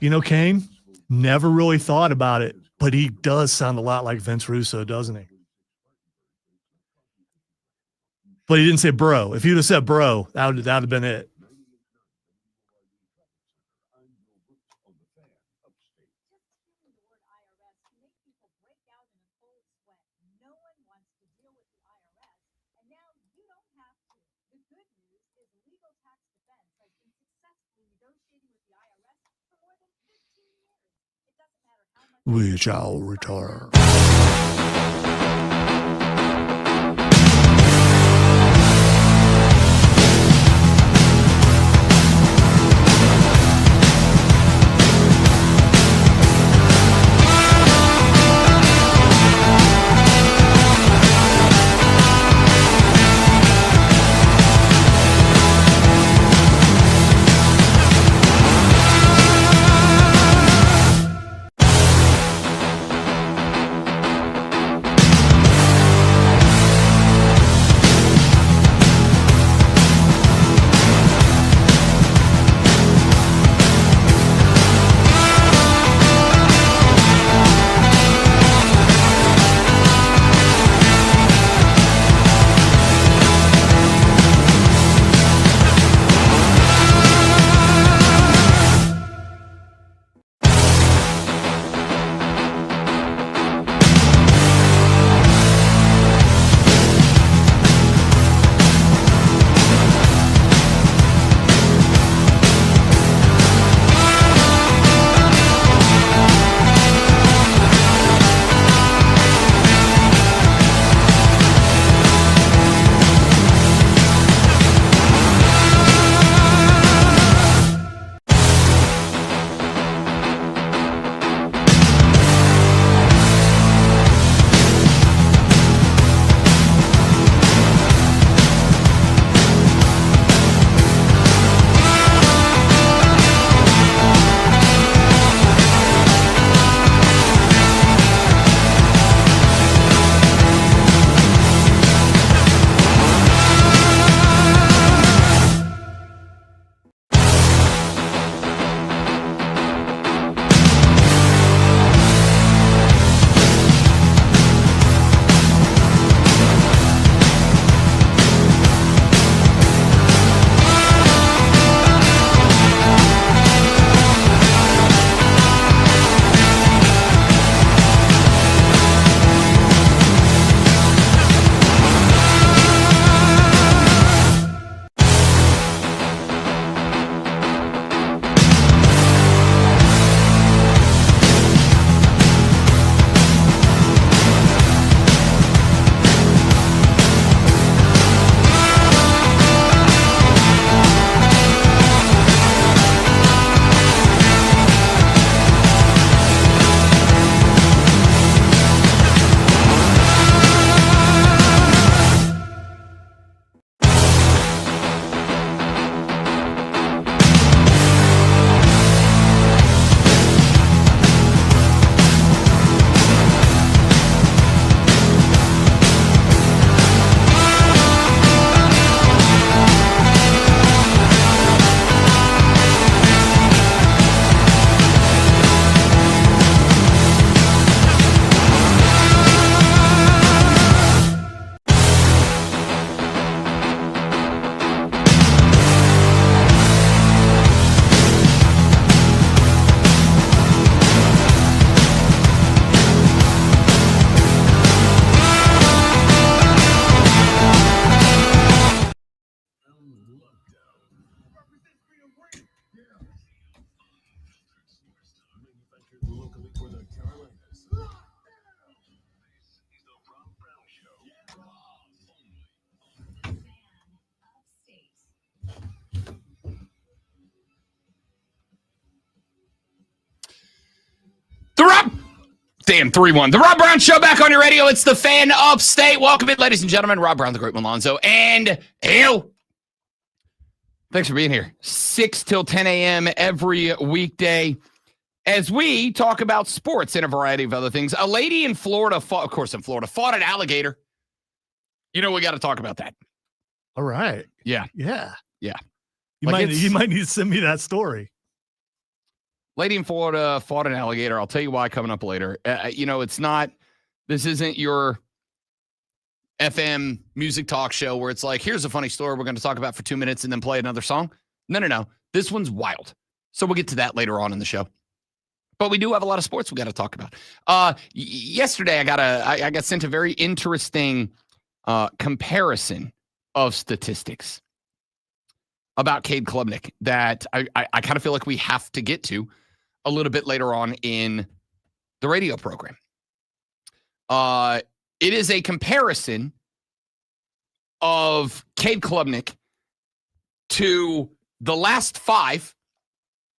You know, Kane, never really thought about it, but he does sound a lot like Vince Russo, doesn't he? But he didn't say bro. If you'd have said bro, that would have been it. We shall return. Damn, 3-1. The Rob Brown Show back on your radio. It's the Fan Upstate. Welcome in, ladies and gentlemen. Rob Brown, the Great Malonzo, and Hale. Thanks for being here. 6 till 10 a.m. every weekday as we talk about sports and a variety of other things. A lady in Florida, fought an alligator. You know, we got to talk about that. All right. Yeah. Yeah. Yeah. You might need to send me that story. Lady in Florida fought an alligator. I'll tell you why coming up later. This isn't your FM music talk show where it's like, here's a funny story we're going to talk about for 2 minutes and then play another song. No. This one's wild. So we'll get to that later on in the show. But we do have a lot of sports we got to talk about. Yesterday, I got sent a very interesting comparison of statistics about Cade Klubnik that I kind of feel like we have to get to a little bit later on in the radio program. It is a comparison of Cade Klubnik to the last 5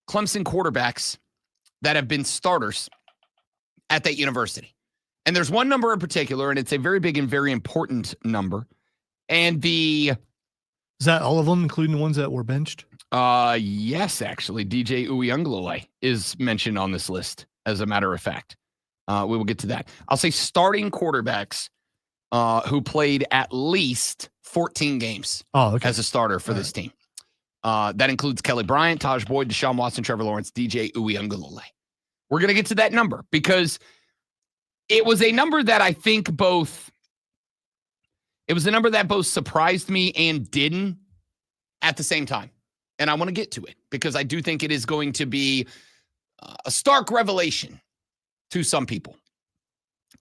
Clemson quarterbacks that have been starters at that university. And there's one number in particular, and it's a very big and very important number. And is that all of them, including the ones that were benched? Yes, actually. DJ Uiagalelei is mentioned on this list, as a matter of fact. We will get to that. I'll say starting quarterbacks who played at least 14 games as a starter for this team. That includes Kelly Bryant, Taj Boyd, Deshaun Watson, Trevor Lawrence, DJ Uiagalelei. We're going to get to that number because it was a number that I think both surprised me and didn't at the same time. And I want to get to it because I do think it is going to be a stark revelation to some people.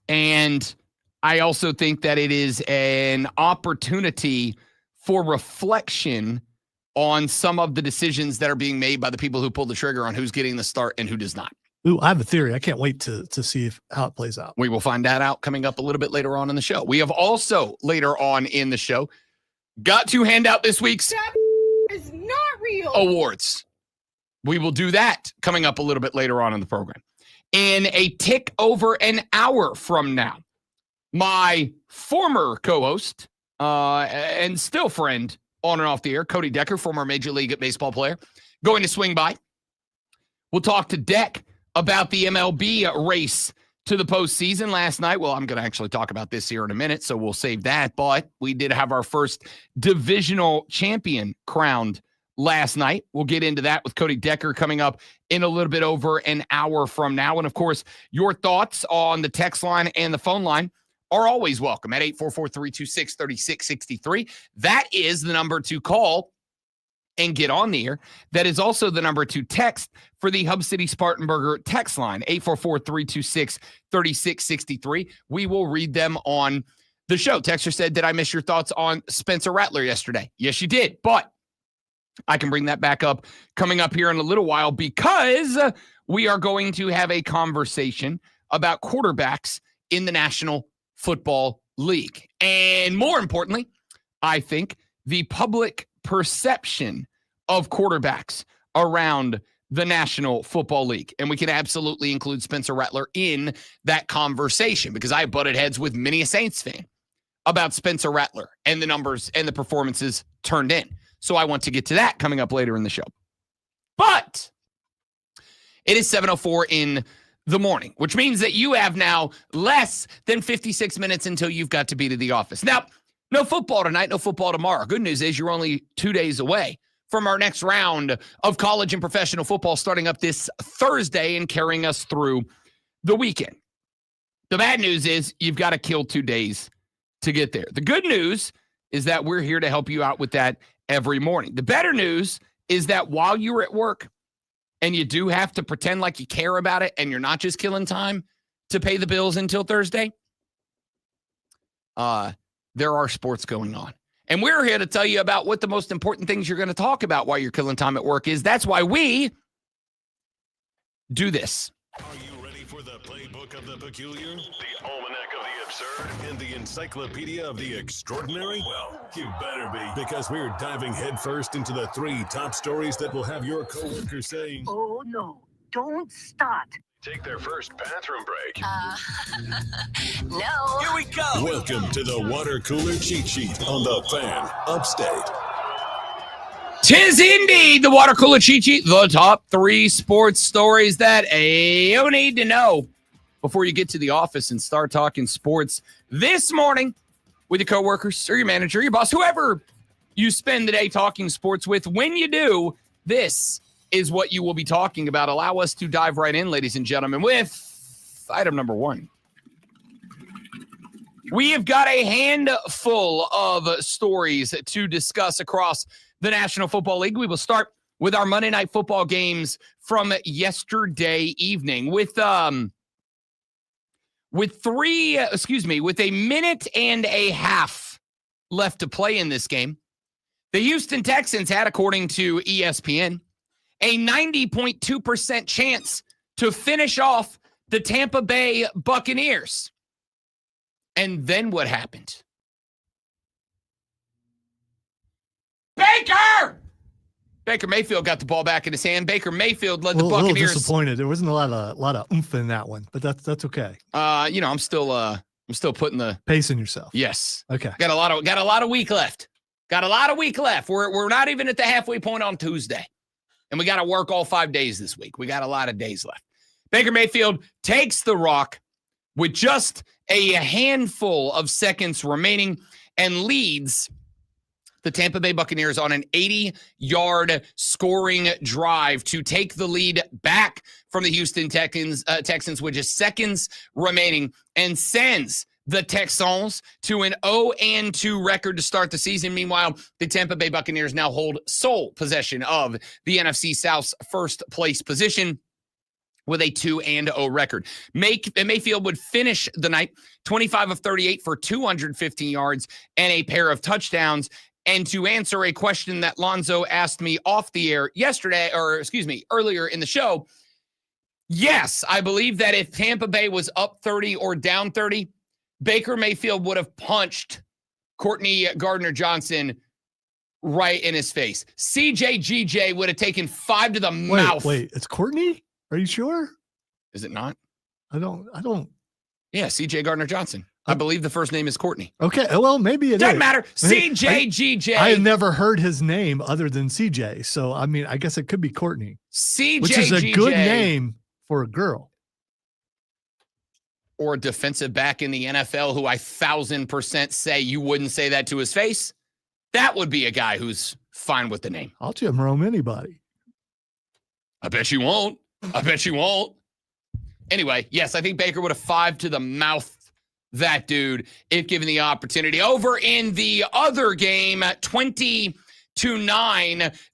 And I also think that it is an opportunity for reflection on some of the decisions that are being made by the people who pulled the trigger on who's getting the start and who does not. Ooh, I have a theory. I can't wait to see how it plays out. We will find that out coming up a little bit later on in the show. We have also later on in the show got to hand out this week's is not real awards. We will do that coming up a little bit later on in the program. In a tick over an hour from now, my former co-host and still friend on and off the air, Cody Decker, former Major League Baseball player, going to swing by. We'll talk to Deck about the MLB race to the postseason last night. Well, I'm going to actually talk about this here in a minute, so we'll save that. But we did have our first divisional champion crowned last night. We'll get into that with Cody Decker coming up in a little bit over an hour from now. And, of course, your thoughts on the text line and the phone line are always welcome at 844-326-3663. That is the number to call and get on the air. That is also the number to text for the Hub City Spartanburger text line, 844-326-3663. We will read them on the show. Texter said, did I miss your thoughts on Spencer Rattler yesterday? Yes, you did. But I can bring that back up coming up here in a little while because we are going to have a conversation about quarterbacks in the National Football League. And more importantly, I think the public perception of quarterbacks around the National Football League. And we can absolutely include Spencer Rattler in that conversation because I butted heads with many a Saints fan about Spencer Rattler and the numbers and the performances turned in. So I want to get to that coming up later in the show. But it is 7:04 in the morning, which means that you have now less than 56 minutes until you've got to be to the office. Now, no football tonight, no football tomorrow. Good news is you're only 2 days away from our next round of college and professional football starting up this Thursday and carrying us through the weekend. The bad news is you've got to kill 2 days to get there. The good news is that we're here to help you out with that every morning. The better news is that while you're at work and you do have to pretend like you care about it and you're not just killing time to pay the bills until Thursday, there are sports going on. And we're here to tell you about what the most important things you're going to talk about while you're killing time at work is. That's why we do this. Are you ready for the playbook of the peculiar, the almanac of the absurd, and the encyclopedia of the extraordinary? Well, you better be, because we're diving headfirst into the 3 top stories that will have your coworkers saying, oh no, don't start. Take their first bathroom break. No. Here we go. Welcome to the water cooler cheat sheet on the Fan Upstate. Tis indeed the water cooler cheat sheet, the top 3 sports stories that you need to know before you get to the office and start talking sports this morning with your coworkers or your manager, your boss, whoever you spend the day talking sports with. When you do, this is what you will be talking about. Allow us to dive right in, ladies and gentlemen, with item number 1. We have got a handful of stories to discuss across the National Football League. We will start with our Monday Night Football games from yesterday evening with a minute and a half left to play in this game. The Houston Texans had, according to ESPN, a 90.2% chance to finish off the Tampa Bay Buccaneers. And then what happened? Baker Mayfield got the ball back in his hand. Baker Mayfield led the Buccaneers. A little disappointed. There wasn't a lot of oomph in that one, but that's okay. I'm still putting the pacing yourself. Yes. Okay. Got a lot of week left. We're not even at the halfway point on Tuesday. And we got to work all 5 days this week. We got a lot of days left. Baker Mayfield takes the rock with just a handful of seconds remaining and leads the Tampa Bay Buccaneers on an 80-yard scoring drive to take the lead back from the Houston Texans with just seconds remaining, and sends the Texans to an 0-2 record to start the season. Meanwhile, the Tampa Bay Buccaneers now hold sole possession of the NFC South's first place position with a 2-0 record. Mayfield would finish the night 25 of 38 for 215 yards and a pair of touchdowns. And to answer a question that Lonzo asked me off the air earlier in the show, yes, I believe that if Tampa Bay was up 30 or down 30, Baker Mayfield would have punched Courtney Gardner-Johnson right in his face. CJGJ would have taken 5 to the mouth. Wait, it's Courtney? Are you sure? Is it not? I don't. Yeah, CJ Gardner-Johnson. I believe the first name is Courtney. Okay, well, maybe it doesn't matter. CJGJ. I have never heard his name other than CJ, so I mean, I guess it could be Courtney. CJGJ. Which is a good name for a girl. Or a defensive back in the NFL who 1,000% say you wouldn't say that to his face. That would be a guy who's fine with the name. I'll Jim Rome anybody. I bet you won't. Anyway, yes, I think Baker would have 5 to the mouth that dude if given the opportunity. Over in the other game, 20-9,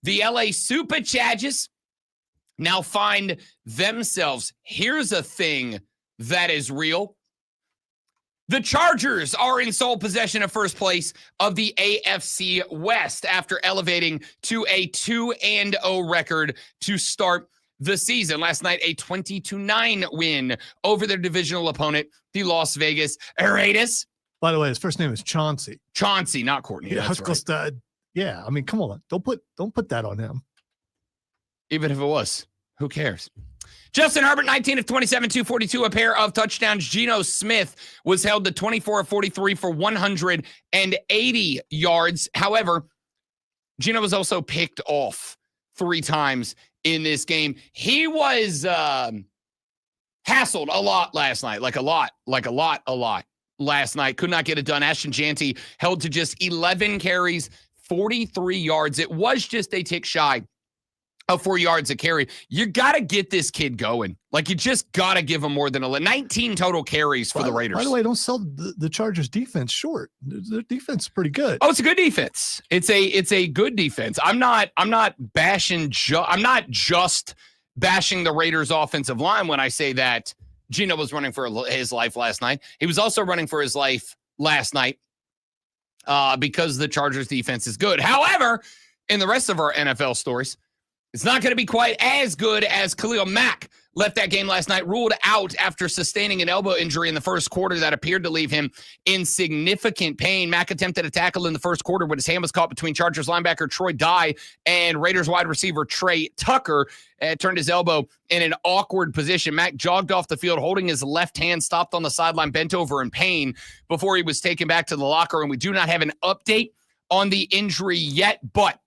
the LA Super Chargers now find themselves. Here's a thing that is real. The Chargers are in sole possession of first place of the AFC West after elevating to a 2-0 record to start the season. Last night, a 20-9 win over their divisional opponent, the Las Vegas Raiders. By the way, his first name is Chauncey. Chauncey, not Courtney. Yeah, that's right. Yeah, I mean, come on. Don't put that on him. Even if it was, who cares? Justin Herbert, 19 of 27, 242, a pair of touchdowns. Geno Smith was held to 24 of 43 for 180 yards. However, Geno was also picked off 3 times in this game. He was hassled a lot last night, like a lot last night. Could not get it done. Ashton Janty held to just 11 carries, 43 yards. It was just a tick shy of 4 yards a carry. You got to get this kid going. Like, you just got to give him more than 19 total carries for the Raiders. By the way, don't sell the Chargers defense short. Their defense is pretty good. Oh, it's a good defense. It's a good defense. I'm not bashing. I'm not just bashing the Raiders offensive line when I say that Geno was running for his life last night. He was also running for his life last night because the Chargers defense is good. However, in the rest of our NFL stories, it's not going to be quite as good as Khalil Mack left that game last night, ruled out after sustaining an elbow injury in the first quarter that appeared to leave him in significant pain. Mack attempted a tackle in the first quarter, but his hand was caught between Chargers linebacker Troy Dye and Raiders wide receiver Trey Tucker. Turned his elbow in an awkward position. Mack jogged off the field holding his left hand, stopped on the sideline, bent over in pain before he was taken back to the locker room. We do not have an update on the injury yet, but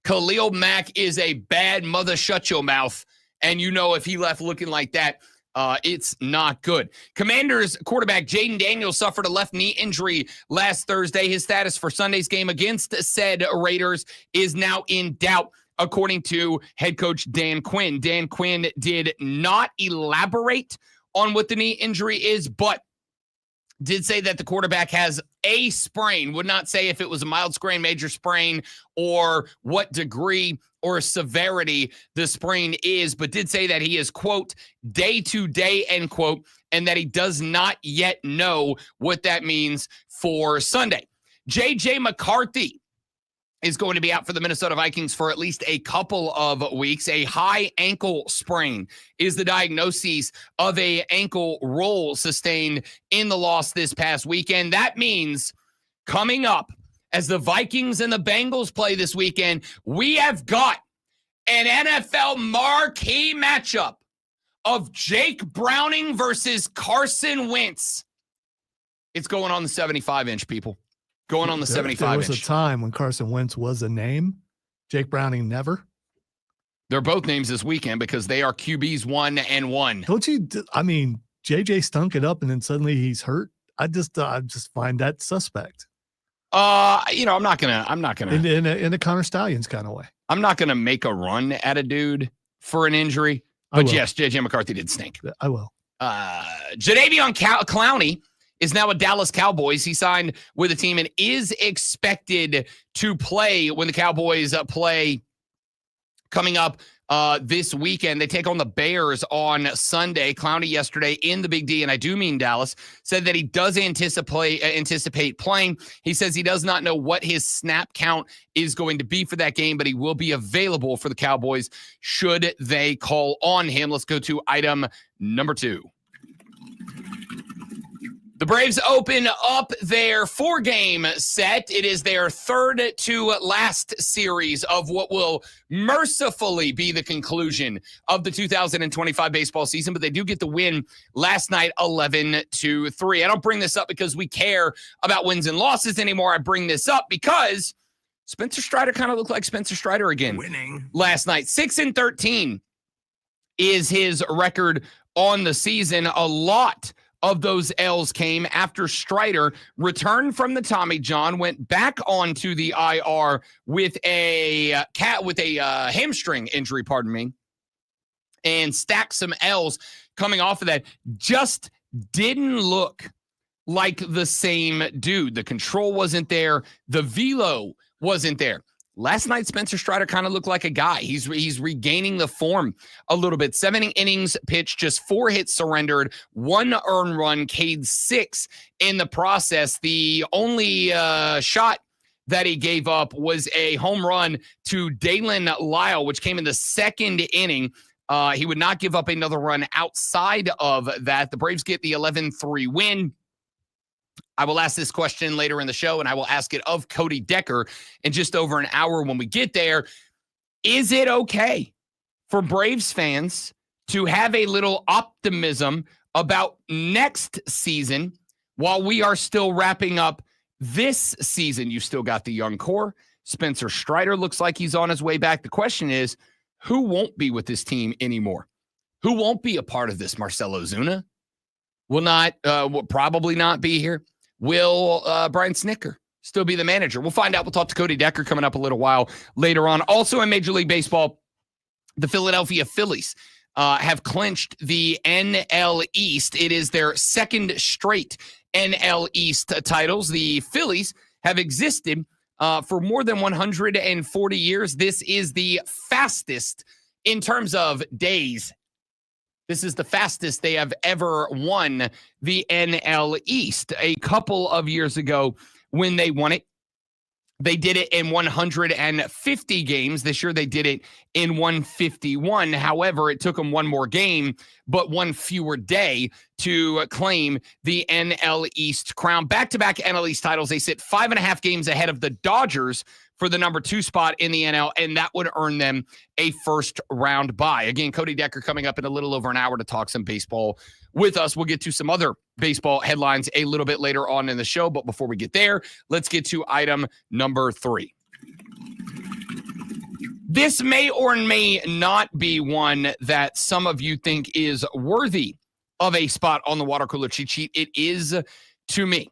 Khalil Mack is a bad mother shut your mouth. And you know if he left looking like that, it's not good. Commanders quarterback Jaden Daniels suffered a left knee injury last Thursday. His status for Sunday's game against said Raiders is now in doubt, according to head coach Dan Quinn. Dan Quinn did not elaborate on what the knee injury is, but did say that the quarterback has a sprain, would not say if it was a mild sprain, major sprain, or what degree or severity the sprain is, but did say that he is, quote, day to day, end quote, and that he does not yet know what that means for Sunday. J.J. McCarthy is going to be out for the Minnesota Vikings for at least a couple of weeks. A high ankle sprain is the diagnosis of a ankle roll sustained in the loss this past weekend. That means coming up as the Vikings and the Bengals play this weekend, we have got an NFL marquee matchup of Jake Browning versus Carson Wentz. It's going on the 75-inch, people. Going on the 75-inch. There was a time when Carson Wentz was a name. Jake Browning never. They're both names this weekend because they are QBs 1 and 1. Don't you? I mean, JJ stunk it up and then suddenly he's hurt. I just find that suspect. I'm not gonna in a Connor Stallions kind of way. I'm not gonna make a run at a dude for an injury. But yes, JJ McCarthy did stink. I will. Jadeveon Clowney is now a Dallas Cowboys. He signed with the team and is expected to play when the Cowboys play coming up this weekend. They take on the Bears on Sunday. Clowney yesterday in the Big D, and I do mean Dallas, said that he does anticipate playing. He says he does not know what his snap count is going to be for that game, but he will be available for the Cowboys should they call on him. Let's go to item number 2. The Braves open up their 4-game set. It is their third to last series of what will mercifully be the conclusion of the 2025 baseball season, but they do get the win last night 11-3. I don't bring this up because we care about wins and losses anymore. I bring this up because Spencer Strider kind of looked like Spencer Strider again. Winning Last night. 6-13 is his record on the season. A lot of those L's came after Strider returned from the Tommy John, went back onto the IR with a hamstring injury, and stacked some L's coming off of that. Just didn't look like the same dude. The control wasn't there. The velo wasn't there. Last night, Spencer Strider kind of looked like a guy. He's regaining the form a little bit. 7 innings pitched, just 4 hits surrendered, 1 earned run, K'd 6 in the process. The only shot that he gave up was a home run to Dalen Lyle, which came in the 2nd inning. He would not give up another run outside of that. The Braves get the 11-3 win. I will ask this question later in the show, and I will ask it of Cody Decker in just over an hour when we get there. Is it okay for Braves fans to have a little optimism about next season while we are still wrapping up this season? You still got the young core. Spencer Strider looks like he's on his way back. The question is, who won't be with this team anymore? Who won't be a part of this? Marcell Ozuna will probably not be here. Will Brian Snitker still be the manager? We'll find out. We'll talk to Cody Decker coming up a little while later on. Also in Major League Baseball, the Philadelphia Phillies have clinched the NL East. It is their 2nd straight NL East titles. The Phillies have existed for more than 140 years. This is the fastest in terms of days. This is the fastest they have ever won the NL East. A couple of years ago when they won it, They did it in 150 games. This year they did it in 151. However, it took them one more game, but one fewer day to claim the NL East crown. Back-to-back NL East titles. They sit 5.5 games ahead of the Dodgers for the number 2 spot in the NL, and that would earn them a first-round bye. Again, Cody Decker coming up in a little over an hour to talk some baseball with us. We'll get to some other baseball headlines a little bit later on in the show, but before we get there, let's get to item number 3. This may or may not be one that some of you think is worthy of a spot on the water cooler cheat sheet. It is to me.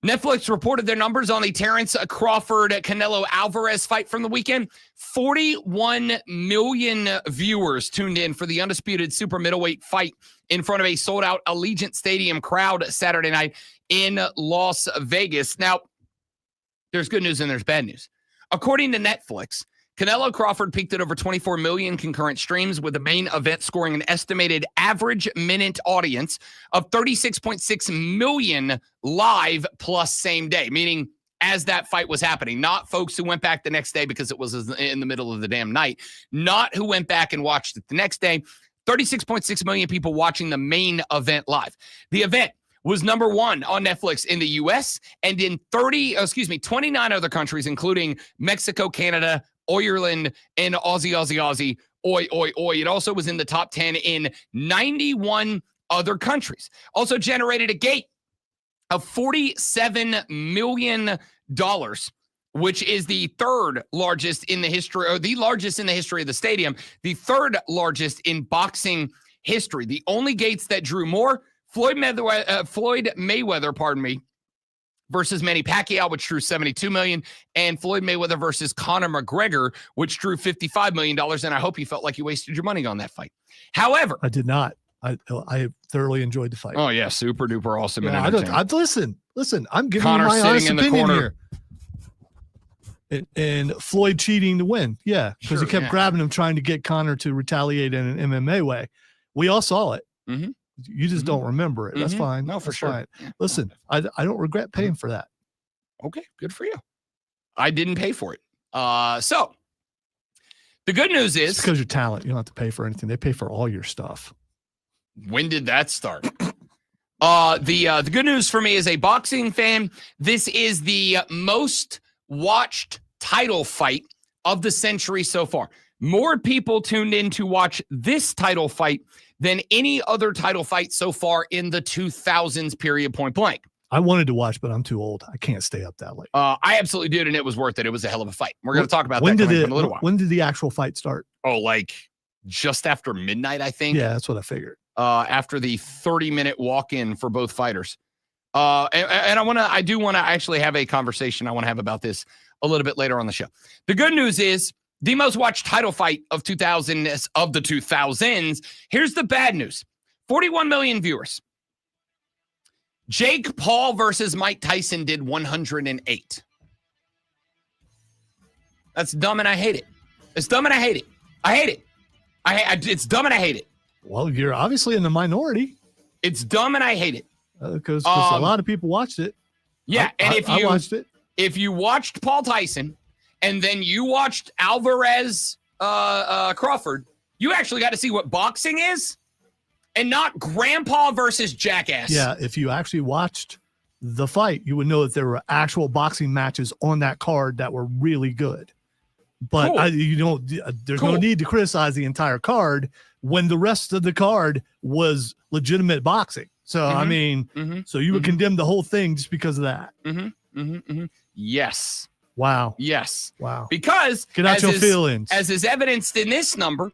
Netflix reported their numbers on the Terrence Crawford-Canelo Alvarez fight from the weekend. 41 million viewers tuned in for the undisputed super middleweight fight in front of a sold-out Allegiant Stadium crowd Saturday night in Las Vegas. Now, there's good news and there's bad news. According to Netflix, Canelo Crawford peaked at over 24 million concurrent streams, with the main event scoring an estimated average minute audience of 36.6 million live plus same day, meaning as that fight was happening, not folks who went back the next day because it was in the middle of the damn night, not who went back and watched it the next day. 36.6 million people watching the main event live. The event was number 1 on Netflix in the U.S. and in 29 other countries, including Mexico, Canada, Ireland, and Aussie, oi. It also was in the top 10 in 91 other countries. Also generated a gate of $47 million, which is the third largest in the history, or the largest in the history of the stadium, the third largest in boxing history. The only gates that drew more, Floyd Mayweather, versus Manny Pacquiao, which drew $72 million, and Floyd Mayweather versus Conor McGregor, which drew $55 million. And I hope you felt like you wasted your money on that fight. However, I did not. I thoroughly enjoyed the fight. Oh yeah, super duper awesome. Yeah, listen. I'm giving Conor you my honest sitting in the opinion corner here. And Floyd cheating to win. Yeah, because he kept grabbing him, trying to get Conor to retaliate in an MMA way. We all saw it. Mm-hmm. You just don't remember it. That's fine. No, for That's sure. Fine. Listen, I don't regret paying for that. Okay, good for you. I didn't pay for it. So the good news is, it's because you're talent. You don't have to pay for anything. They pay for all your stuff. When did that start? The good news for me as a boxing fan, this is the most watched title fight of the century so far. More people tuned in to watch this title fight than any other title fight so far in the 2000s period, point blank. I wanted to watch, but I'm too old. I can't stay up that late. I absolutely did, and it was worth it. It was a hell of a fight. We're going to talk about that in a little while. When did the actual fight start? Oh, like just after midnight, I think. Yeah, that's what I figured. After the 30-minute walk-in for both fighters. And I do want to actually have a conversation I want to have about this a little bit later on the show. The good news is the most watched title fight of the 2000s. Here's the bad news. 41 million viewers. Jake Paul versus Mike Tyson did 108. That's dumb and I hate it. It's dumb and I hate it. I hate it. It's dumb and I hate it. Well, you're obviously in the minority. It's dumb and I hate it. Because a lot of people watched it. Yeah, I watched it. If you watched Paul Tyson and then you watched Alvarez Crawford, you actually got to see what boxing is and not grandpa versus jackass. Yeah, if you actually watched the fight, you would know that there were actual boxing matches on that card that were really good. But cool. There's no need to criticize the entire card when the rest of the card was legitimate boxing. So, I mean, so you would condemn the whole thing just because of that. Yes. Wow. Yes. Wow. Because get out your feelings. As is evidenced in this number,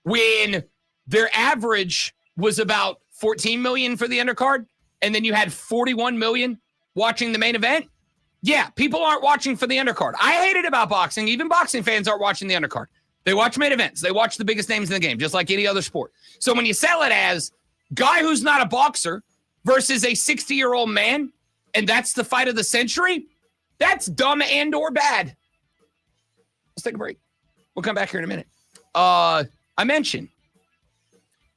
when their average was about 14 million for the undercard, and then you had 41 million watching the main event. Yeah, people aren't watching for the undercard. I hate it about boxing. Even boxing fans aren't watching the undercard. They watch main events. They watch the biggest names in the game, just like any other sport. So when you sell it as guy who's not a boxer versus a 60-year-old man, and that's the fight of the century, that's dumb and or bad. Let's take a break. We'll come back here in a minute. I mentioned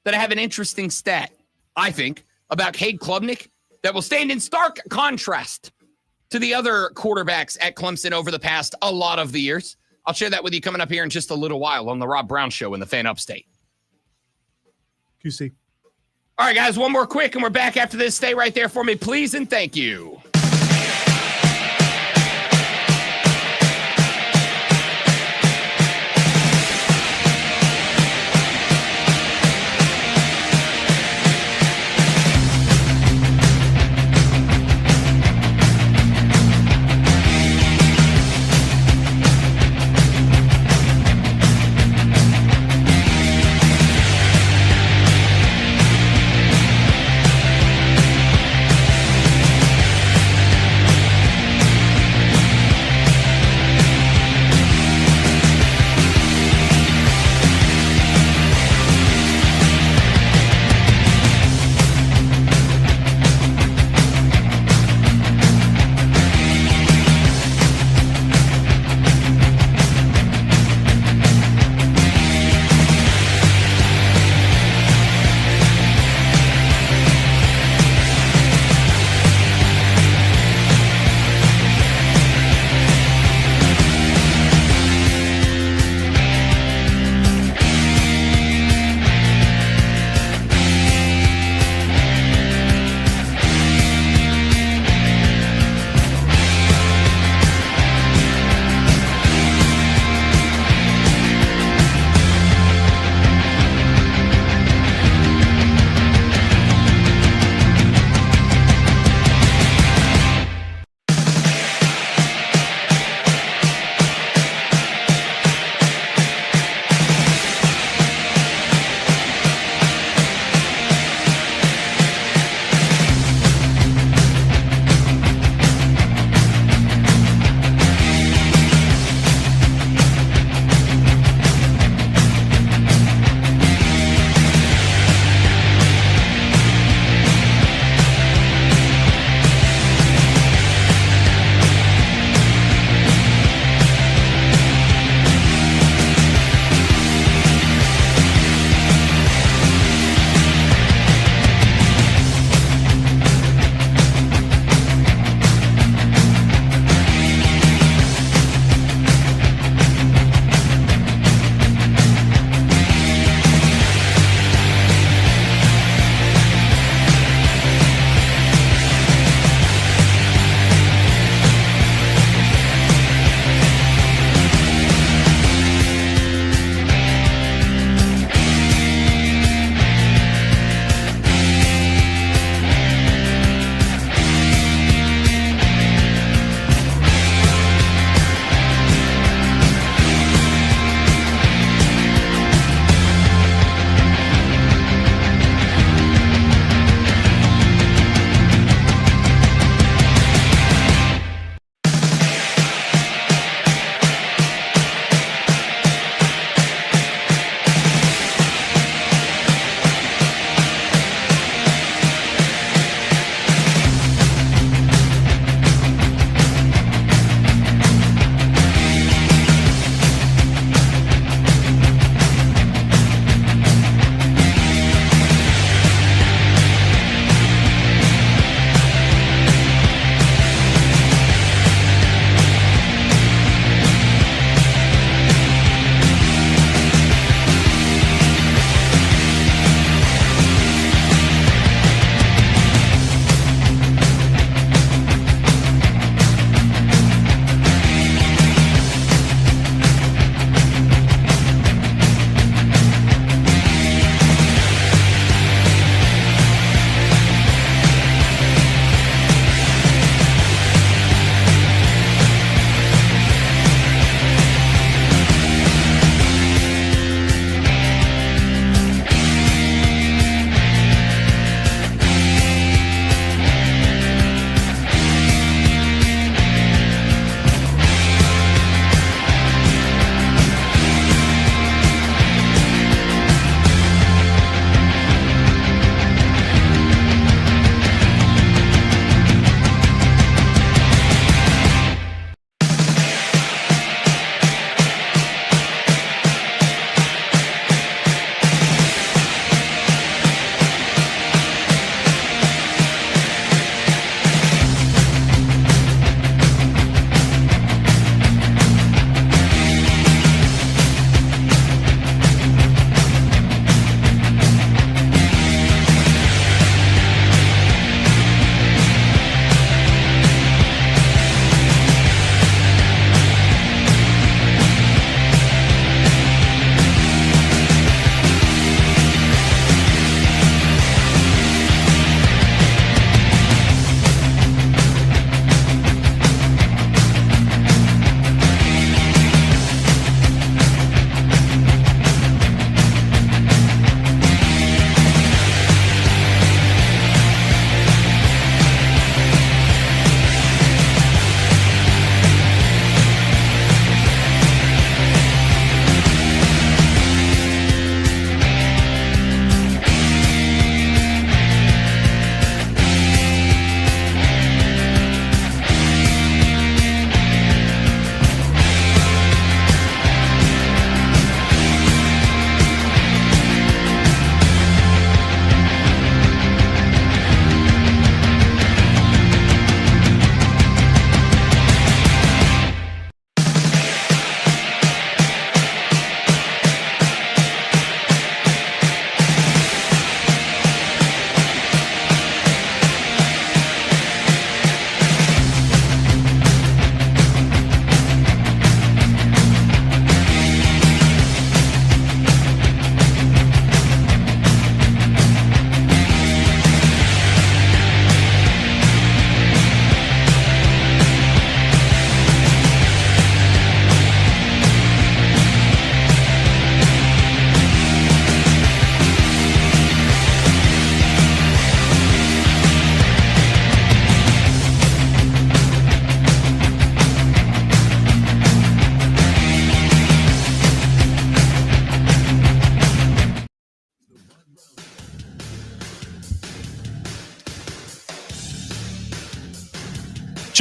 that I have an interesting stat, I think, about Cade Klubnik that will stand in stark contrast to the other quarterbacks at Clemson over the past a lot of the years. I'll share that with you coming up here in just a little while on the Rob Brown Show in the Fan Upstate. QC. All right, guys, one more quick, and we're back after this. Stay right there for me, please, and thank you.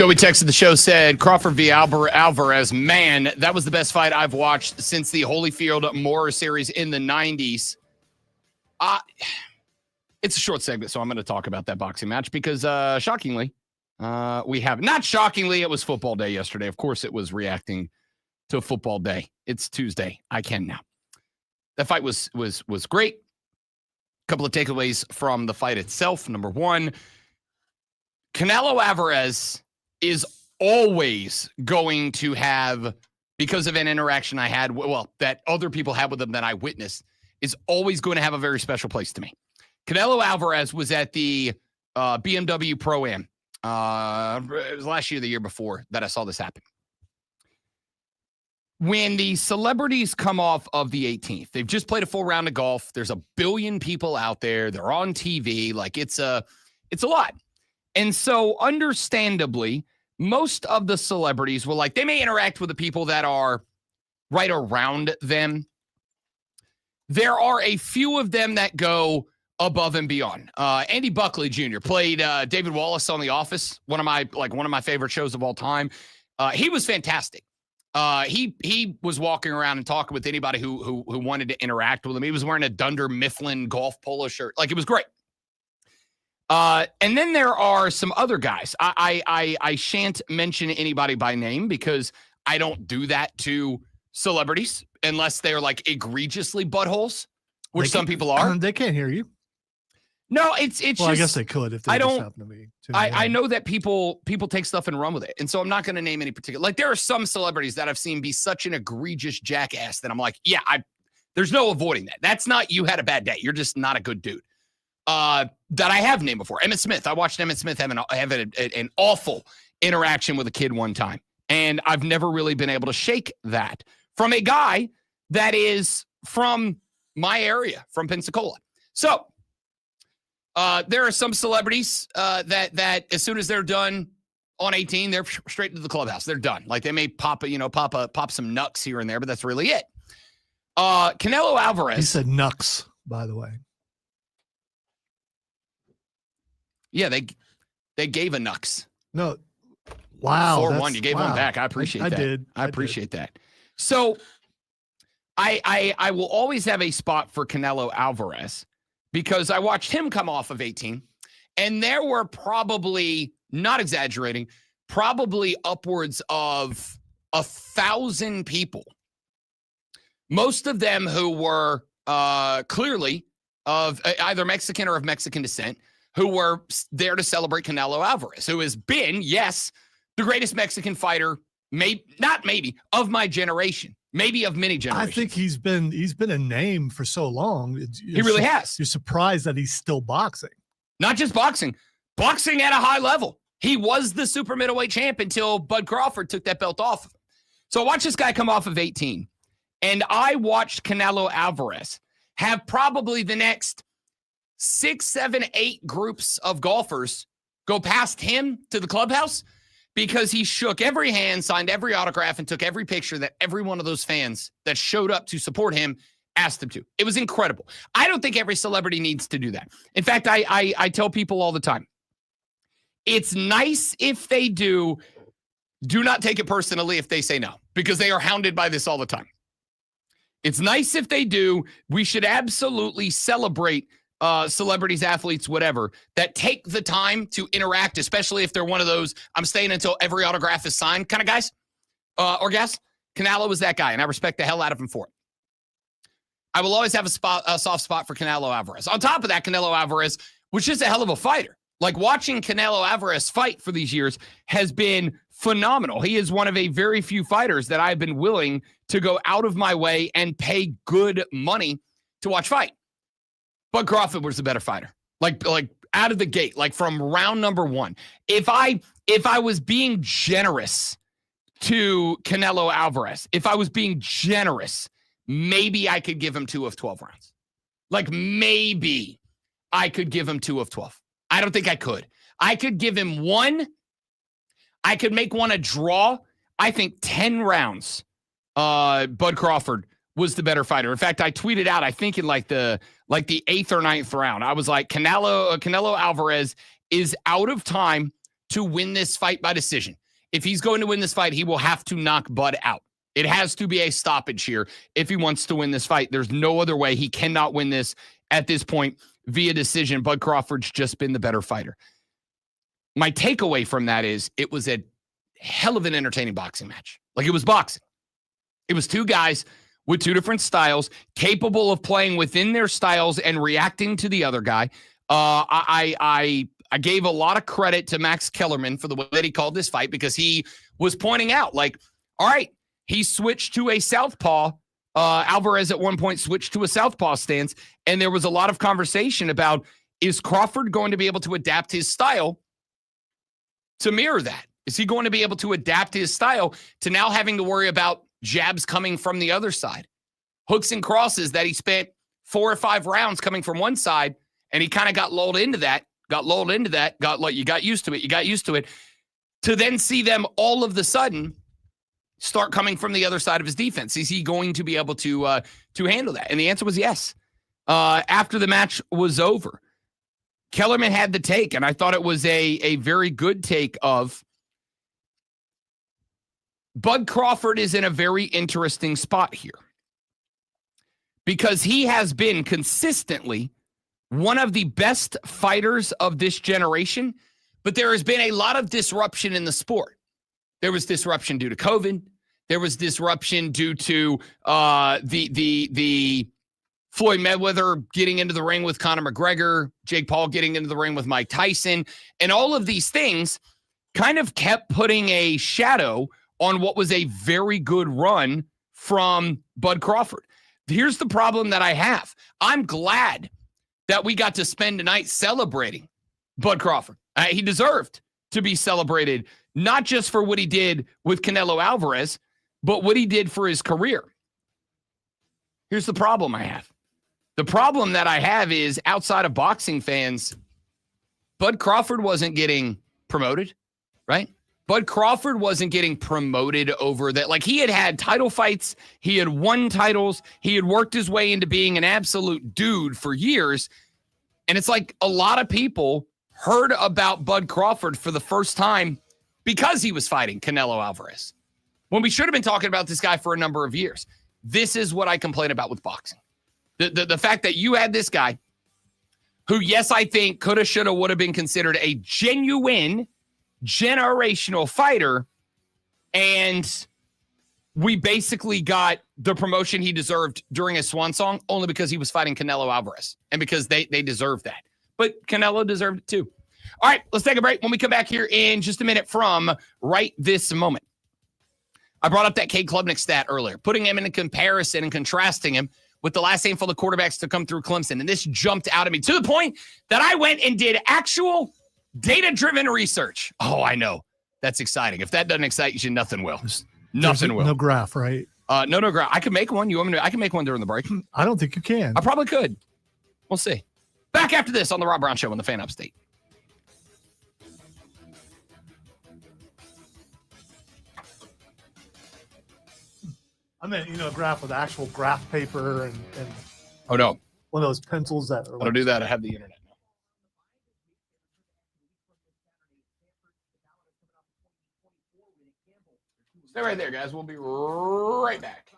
Joey texted the show, said Crawford v. Alvarez. Man, that was the best fight I've watched since the Holyfield-Moorer series in the 90s. It's a short segment, so I'm going to talk about that boxing match because, shockingly, we have. Not shockingly, it was football day yesterday. Of course, it was reacting to a football day. It's Tuesday. I can now. That fight was great. A couple of takeaways from the fight itself. Number one, Canelo Alvarez is always going to have, because of an interaction I had, that other people had with him that I witnessed, is always going to have a very special place to me. Canelo Alvarez was at the BMW Pro-Am. It was last year, the year before, that I saw this happen. When the celebrities come off of the 18th, they've just played a full round of golf. There's a billion people out there. They're on TV. Like, it's a lot. And so, understandably, most of the celebrities will, they may interact with the people that are right around them. There are a few of them that go above and beyond. Andy Buckley Jr. played David Wallace on The Office, one of my favorite shows of all time. He was fantastic. He was walking around and talking with anybody who wanted to interact with him. He was wearing a Dunder Mifflin golf polo shirt. It was great. And then there are some other guys. I shan't mention anybody by name because I don't do that to celebrities unless they're egregiously buttholes, which some people are. They can't hear you. No, it's well, just, I guess they could if they just happen to be. I know that people take stuff and run with it. And so I'm not going to name any particular. There are some celebrities that I've seen be such an egregious jackass that I'm like, yeah, there's no avoiding that. That's not you had a bad day. You're just not a good dude. That I have named before. Emmitt Smith. I watched Emmitt Smith have an awful interaction with a kid one time. And I've never really been able to shake that from a guy that is from my area, from Pensacola. So there are some celebrities that as soon as they're done on 18, they're straight into the clubhouse. They're done. They may pop some nucks here and there, but that's really it. Canelo Alvarez. He said nucks, by the way. Yeah, they gave a nucks. No. Wow. 4-1. You gave one back. I appreciate that. I did. I appreciate that. So I will always have a spot for Canelo Alvarez because I watched him come off of 18, and there were probably, not exaggerating, probably upwards of 1,000 people. Most of them who were clearly of either Mexican or of Mexican descent, who were there to celebrate Canelo Alvarez, who has been, yes, the greatest Mexican fighter, of my generation, maybe of many generations. I think he's been a name for so long. He really has. You're surprised that he's still boxing. Not just boxing at a high level. He was the super middleweight champ until Bud Crawford took that belt off of him. So I watched this guy come off of 18, and I watched Canelo Alvarez have probably the next 6, 7, 8 groups of golfers go past him to the clubhouse because he shook every hand, signed every autograph, and took every picture that every one of those fans that showed up to support him asked him to. It was incredible. I don't think every celebrity needs to do that. In fact, I tell people all the time, it's nice if they do. Do not take it personally if they say no, because they are hounded by this all the time. It's nice if they do. We should absolutely celebrate celebrities, athletes, whatever, that take the time to interact, especially if they're one of those I'm staying until every autograph is signed kind of guys or gals. Canelo was that guy, and I respect the hell out of him for it. I will always have a soft spot for Canelo Alvarez. On top of that, Canelo Alvarez was just a hell of a fighter. Watching Canelo Alvarez fight for these years has been phenomenal. He is one of a very few fighters that I've been willing to go out of my way and pay good money to watch fight. Bud Crawford was the better fighter. Like out of the gate, from round number 1. If I was being generous to Canelo Alvarez, if I was being generous, maybe I could give him 2 of 12 rounds. Maybe I could give him 2 of 12. I don't think I could. I could give him 1. I could make 1 a draw. I think 10 rounds. Bud Crawford was the better fighter. In fact, I tweeted out, I think in the 8th or 9th round, I was like, Canelo Alvarez is out of time to win this fight by decision. If he's going to win this fight, he will have to knock Bud out. It has to be a stoppage here if he wants to win this fight. There's no other way. He cannot win this at this point via decision. Bud Crawford's just been the better fighter. My takeaway from that is it was a hell of an entertaining boxing match. Like, it was boxing. It was two guys with two different styles, capable of playing within their styles and reacting to the other guy. I gave a lot of credit to Max Kellerman for the way that he called this fight, because he was pointing out, like, all right, he switched to a southpaw. Alvarez at one point switched to a southpaw stance, and there was a lot of conversation about, is Crawford going to be able to adapt his style to mirror that? Is he going to be able to adapt his style to now having to worry about jabs coming from the other side, hooks and crosses that he spent 4 or 5 rounds coming from one side, and he kind of got lulled into that, you got used to it, to then see them all of the sudden start coming from the other side of his defense. Is he going to be able to handle that? And the answer was yes. After the match was over, Kellerman had the take, and I thought it was a very good take of, Bud Crawford is in a very interesting spot here, because he has been consistently one of the best fighters of this generation, but there has been a lot of disruption in the sport. There was disruption due to COVID. There was disruption due to the Floyd Mayweather getting into the ring with Conor McGregor, Jake Paul getting into the ring with Mike Tyson, and all of these things kind of kept putting a shadow on what was a very good run from Bud Crawford. Here's the problem that I have. I'm glad that we got to spend a night celebrating Bud Crawford. He deserved to be celebrated, not just for what he did with Canelo Alvarez, but what he did for his career. Here's the problem I have. The problem that I have is, outside of boxing fans, Bud Crawford wasn't getting promoted, right? Bud Crawford wasn't getting promoted over that. Like, he had title fights. He had won titles. He had worked his way into being an absolute dude for years. And it's like a lot of people heard about Bud Crawford for the first time because he was fighting Canelo Alvarez, when we should have been talking about this guy for a number of years. This is what I complain about with boxing. The fact that you had this guy who, yes, I think coulda, shoulda, would have been considered a genuine generational fighter, and we basically got the promotion he deserved during his swan song only because he was fighting Canelo Alvarez, and because they deserved that. But Canelo deserved it too. All right, let's take a break. When we come back here in just a minute from right this moment, I brought up that Cade Klubnik stat earlier, putting him in a comparison and contrasting him with the last handful of quarterbacks to come through Clemson. And this jumped out at me to the point that I went and did actual data-driven research. Oh, I know. That's exciting. If that doesn't excite you, nothing will. Nothing will. No graph, right? No graph. I could make one. You want me to? I can make one during the break. I don't think you can. I probably could. We'll see. Back after this on the Rob Brown Show on the Fan Upstate. I meant, a graph with actual graph paper and Oh, no. one of those pencils that are I don't do that. I have the internet now. Stay right there, guys. We'll be right back.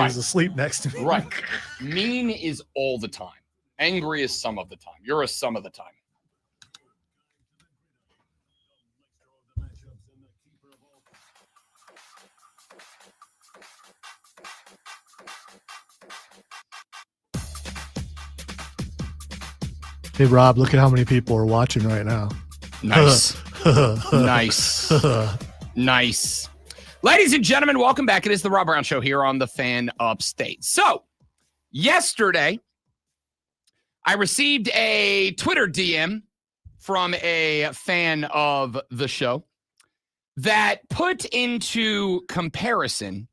he's asleep next to me. Right. Mean is all the time. Angry is some of the time. You're a some of the time. Hey, Rob, look at how many people are watching right now. Nice. Nice. Nice. Ladies and gentlemen, welcome back. It is the Rob Brown Show here on the Fan Upstate. So, yesterday, I received a Twitter DM from a fan of the show that put into comparison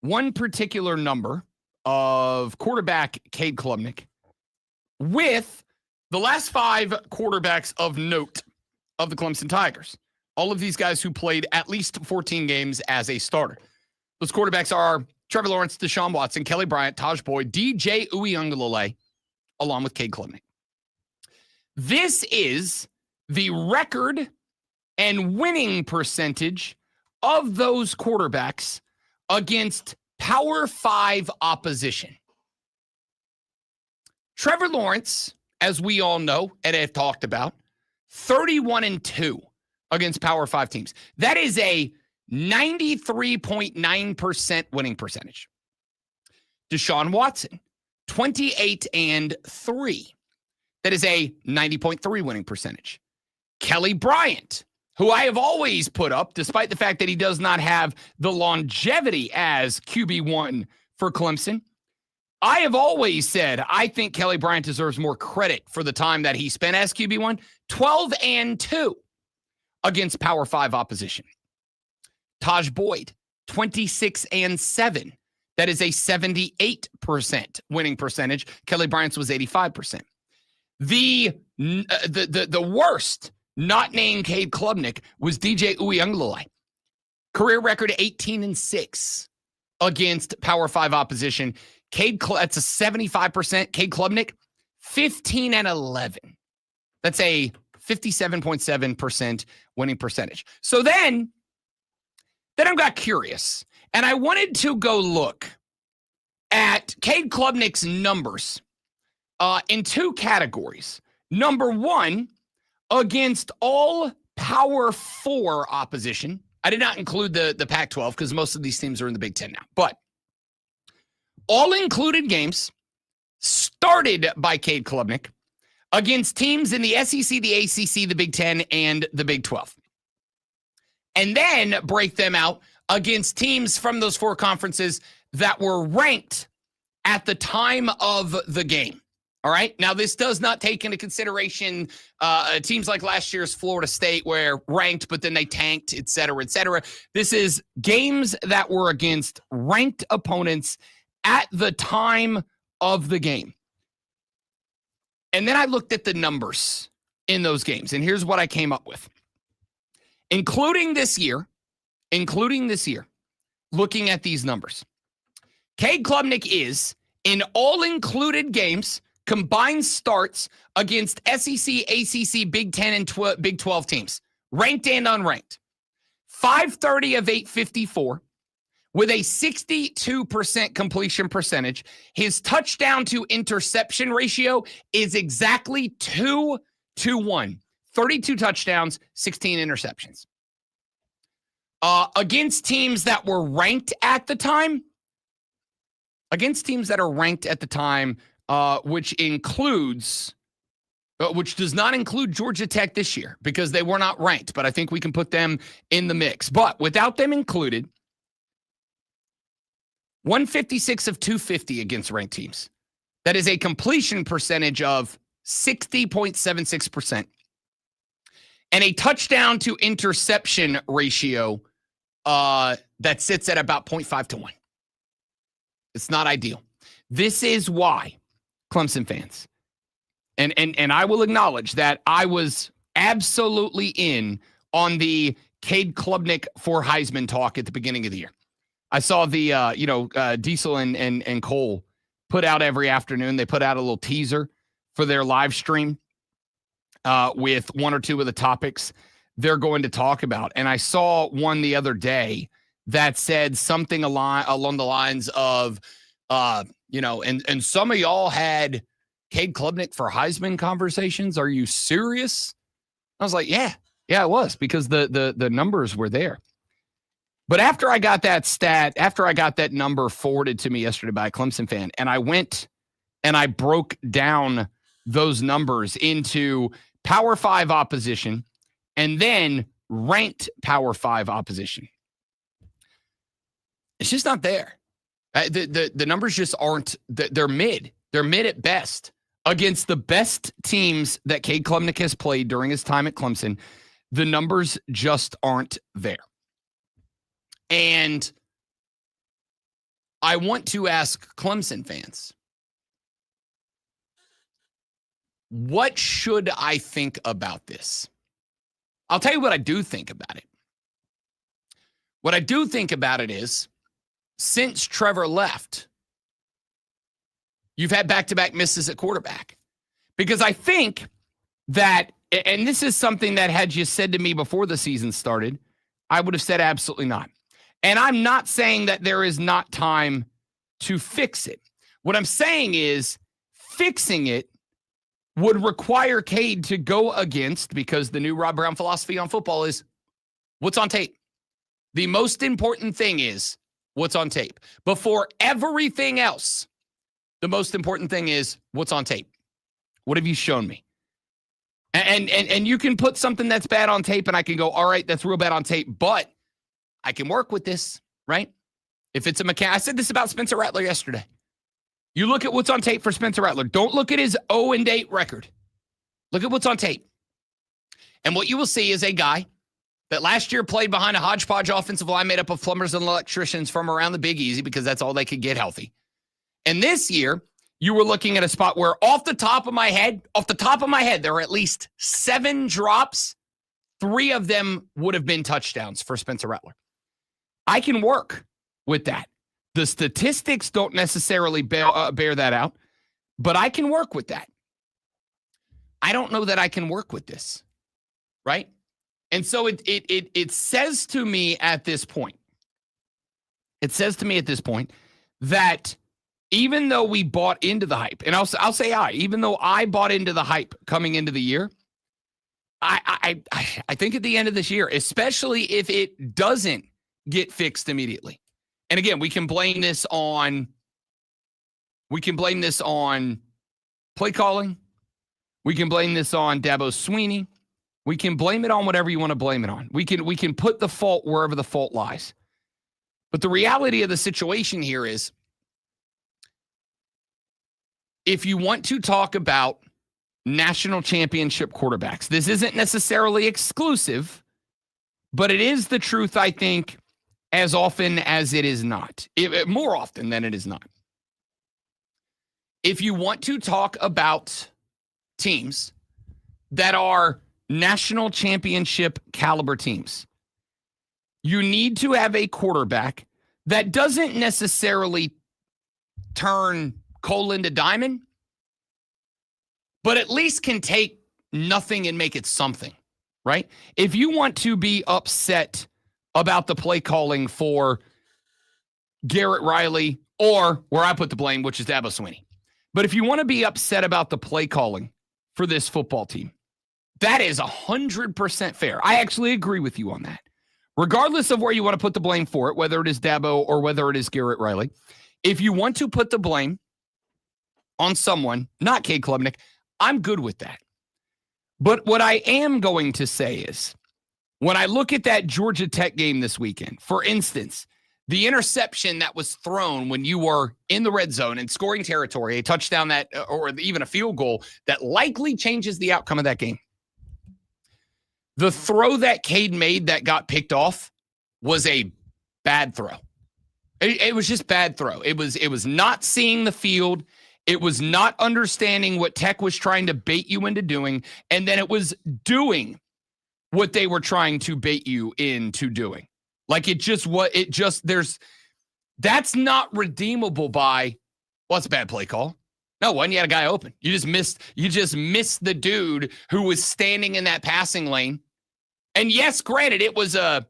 one particular number of quarterback Cade Klubnik with the last 5 quarterbacks of note of the Clemson Tigers. All of these guys who played at least 14 games as a starter. Those quarterbacks are Trevor Lawrence, Deshaun Watson, Kelly Bryant, Taj Boyd, DJ Uiagalelei, along with Cade Klubnik. This is the record and winning percentage of those quarterbacks against Power 5 opposition. Trevor Lawrence, as we all know and have talked about, 31-2 against Power 5 teams. That is a 93.9% winning percentage. Deshaun Watson, 28-3. That is a 90.3 winning percentage. Kelly Bryant, who I have always put up, despite the fact that he does not have the longevity as QB1 for Clemson, I have always said I think Kelly Bryant deserves more credit for the time that he spent as QB1. 12-2 against Power 5 opposition. Taj Boyd, 26-7. That is a 78% winning percentage. Kelly Bryant's was 85%. The worst not named Cade Klubnik was DJ Uiagalelei. Career record 18-6 against Power 5 opposition. That's a 75%. Cade Klubnik, 15-11. That's a 57.7% winning percentage. So then I got curious, and I wanted to go look at Cade Klubnik's numbers in 2 categories. Number 1, against all Power 4 opposition. I did not include the Pac-12 because most of these teams are in the Big Ten now. But all included games started by Cade Klubnik against teams in the SEC, the ACC, the Big Ten, and the Big 12. And then break them out against teams from those 4 conferences that were ranked at the time of the game. All right. Now, this does not take into consideration teams like last year's Florida State where ranked, but then they tanked, et cetera, et cetera. This is games that were against ranked opponents at the time of the game. And then I looked at the numbers in those games, and here's what I came up with. Including this year, looking at these numbers. Cade Klubnik is, in all included games, combined starts against SEC, ACC, Big 10, and Big 12 teams, ranked and unranked. 530 of 854 with a 62% completion percentage. His touchdown to interception ratio is exactly 2-1. 32 touchdowns, 16 interceptions. Against teams that were ranked at the time, which does not include Georgia Tech this year because they were not ranked, but I think we can put them in the mix. But without them included, 156 of 250 against ranked teams. That is a completion percentage of 60.76%. And a touchdown to interception ratio that sits at about 0.5-1. It's not ideal. This is why, Clemson fans, and I will acknowledge that I was absolutely in on the Cade Klubnik for Heisman talk at the beginning of the year. I saw the, Diesel and Cole put out every afternoon. They put out a little teaser for their live stream with 1 or 2 of the topics they're going to talk about. And I saw one the other day that said something along the lines of, and some of y'all had Cade Klubnik for Heisman conversations. Are you serious? I was like, yeah, it was, because the numbers were there. But after I got that number forwarded to me yesterday by a Clemson fan, and I went and I broke down those numbers into Power 5 opposition and then ranked Power 5 opposition, it's just not there. The numbers just aren't. They're mid. They're mid at best against the best teams that Cade Klubnik has played during his time at Clemson. The numbers just aren't there. And I want to ask Clemson fans, what should I think about this? I'll tell you what I do think about it. What I do think about it is, since Trevor left, you've had back-to-back misses at quarterback. Because I think that, and this is something that had you said to me before the season started, I would have said absolutely not. And I'm not saying that there is not time to fix it. What I'm saying is fixing it would require Cade to go against, because the new Rob Brown philosophy on football is what's on tape. The most important thing is what's on tape. Before everything else, the most important thing is what's on tape. What have you shown me? And you can put something that's bad on tape, and I can go, all right, that's real bad on tape, but I can work with this, right? If it's a mechanic, I said this about Spencer Rattler yesterday. You look at what's on tape for Spencer Rattler. Don't look at his 0-8 record. Look at what's on tape. And what you will see is a guy that last year played behind a hodgepodge offensive line made up of plumbers and electricians from around the Big Easy, because that's all they could get healthy. And this year, you were looking at a spot where off the top of my head, there are at least 7 drops. 3 of them would have been touchdowns for Spencer Rattler. I can work with that. The statistics don't necessarily bear that out, but I can work with that. I don't know that I can work with this, right? And so it says to me at this point, that even though we bought into the hype, and I'll say even though I bought into the hype coming into the year, I think at the end of this year, especially if it doesn't get fixed immediately. And again, we can blame this on play calling. We can blame this on Dabo Swinney. We can blame it on whatever you want to blame it on. We can put the fault wherever the fault lies. But the reality of the situation here is, if you want to talk about national championship quarterbacks, this isn't necessarily exclusive, but it is the truth, I think, as often as it is not. More often than it is not. If you want to talk about teams that are national championship caliber teams, you need to have a quarterback that doesn't necessarily turn coal into diamond, but at least can take nothing and make it something, right? If you want to be upset about the play calling for Garrett Riley, or where I put the blame, which is Dabo Swinney, but if you want to be upset about the play calling for this football team, that is 100% fair. I actually agree with you on that. Regardless of where you want to put the blame for it, whether it is Dabo or whether it is Garrett Riley, if you want to put the blame on someone, not Cade Klubnik, I'm good with that. But what I am going to say is, when I look at that Georgia Tech game this weekend, for instance, the interception that was thrown when you were in the red zone and scoring territory, a touchdown that, or even a field goal that likely changes the outcome of that game. The throw that Cade made that got picked off was a bad throw. It was just bad throw. It was not seeing the field. It was not understanding what Tech was trying to bait you into doing. And then it was doing what they were trying to bait you into doing. Like that's not redeemable by, well, it's a bad play call. No, when you had a guy open, you just missed the dude who was standing in that passing lane. And yes, granted, it was a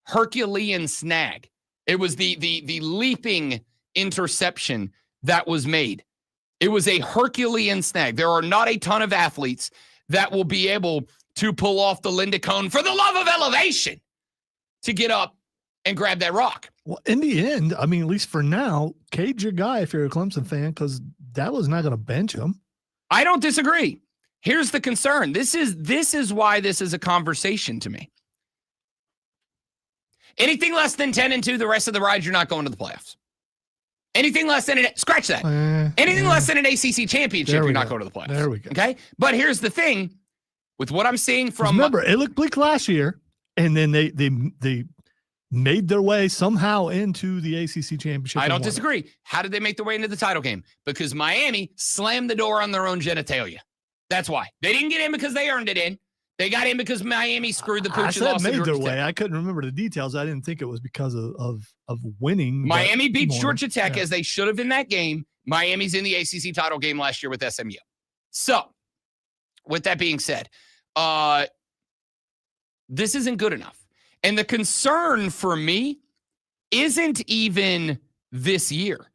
Herculean snag. It was the leaping interception that was made. It was a Herculean snag. There are not a ton of athletes that will be able to pull off the Linda Cone for the love of elevation to get up and grab that rock. Well, in the end, I mean, at least for now, Cade's your guy if you're a Clemson fan, because Dabo's not going to bench him. I don't disagree. Here's the concern. This is why this is a conversation to me. Anything less than 10-2 the rest of the ride, you're not going to the playoffs. Anything less than scratch that. Anything less than an ACC championship, you're not going to the playoffs. There we go. Okay? But here's the thing. With what I'm seeing from... Remember, it looked bleak last year, and then they made their way somehow into the ACC championship. I don't disagree. How did they make their way into the title game? Because Miami slammed the door on their own genitalia. That's why. They didn't get in because they earned it in. They got in because Miami screwed the pooch and lost made their way. Tech. I couldn't remember the details. I didn't think it was because of winning. Miami beat Georgia Tech as they should have in that game. Miami's in the ACC title game last year with SMU. So, with that being said, this isn't good enough. And the concern for me isn't even this year.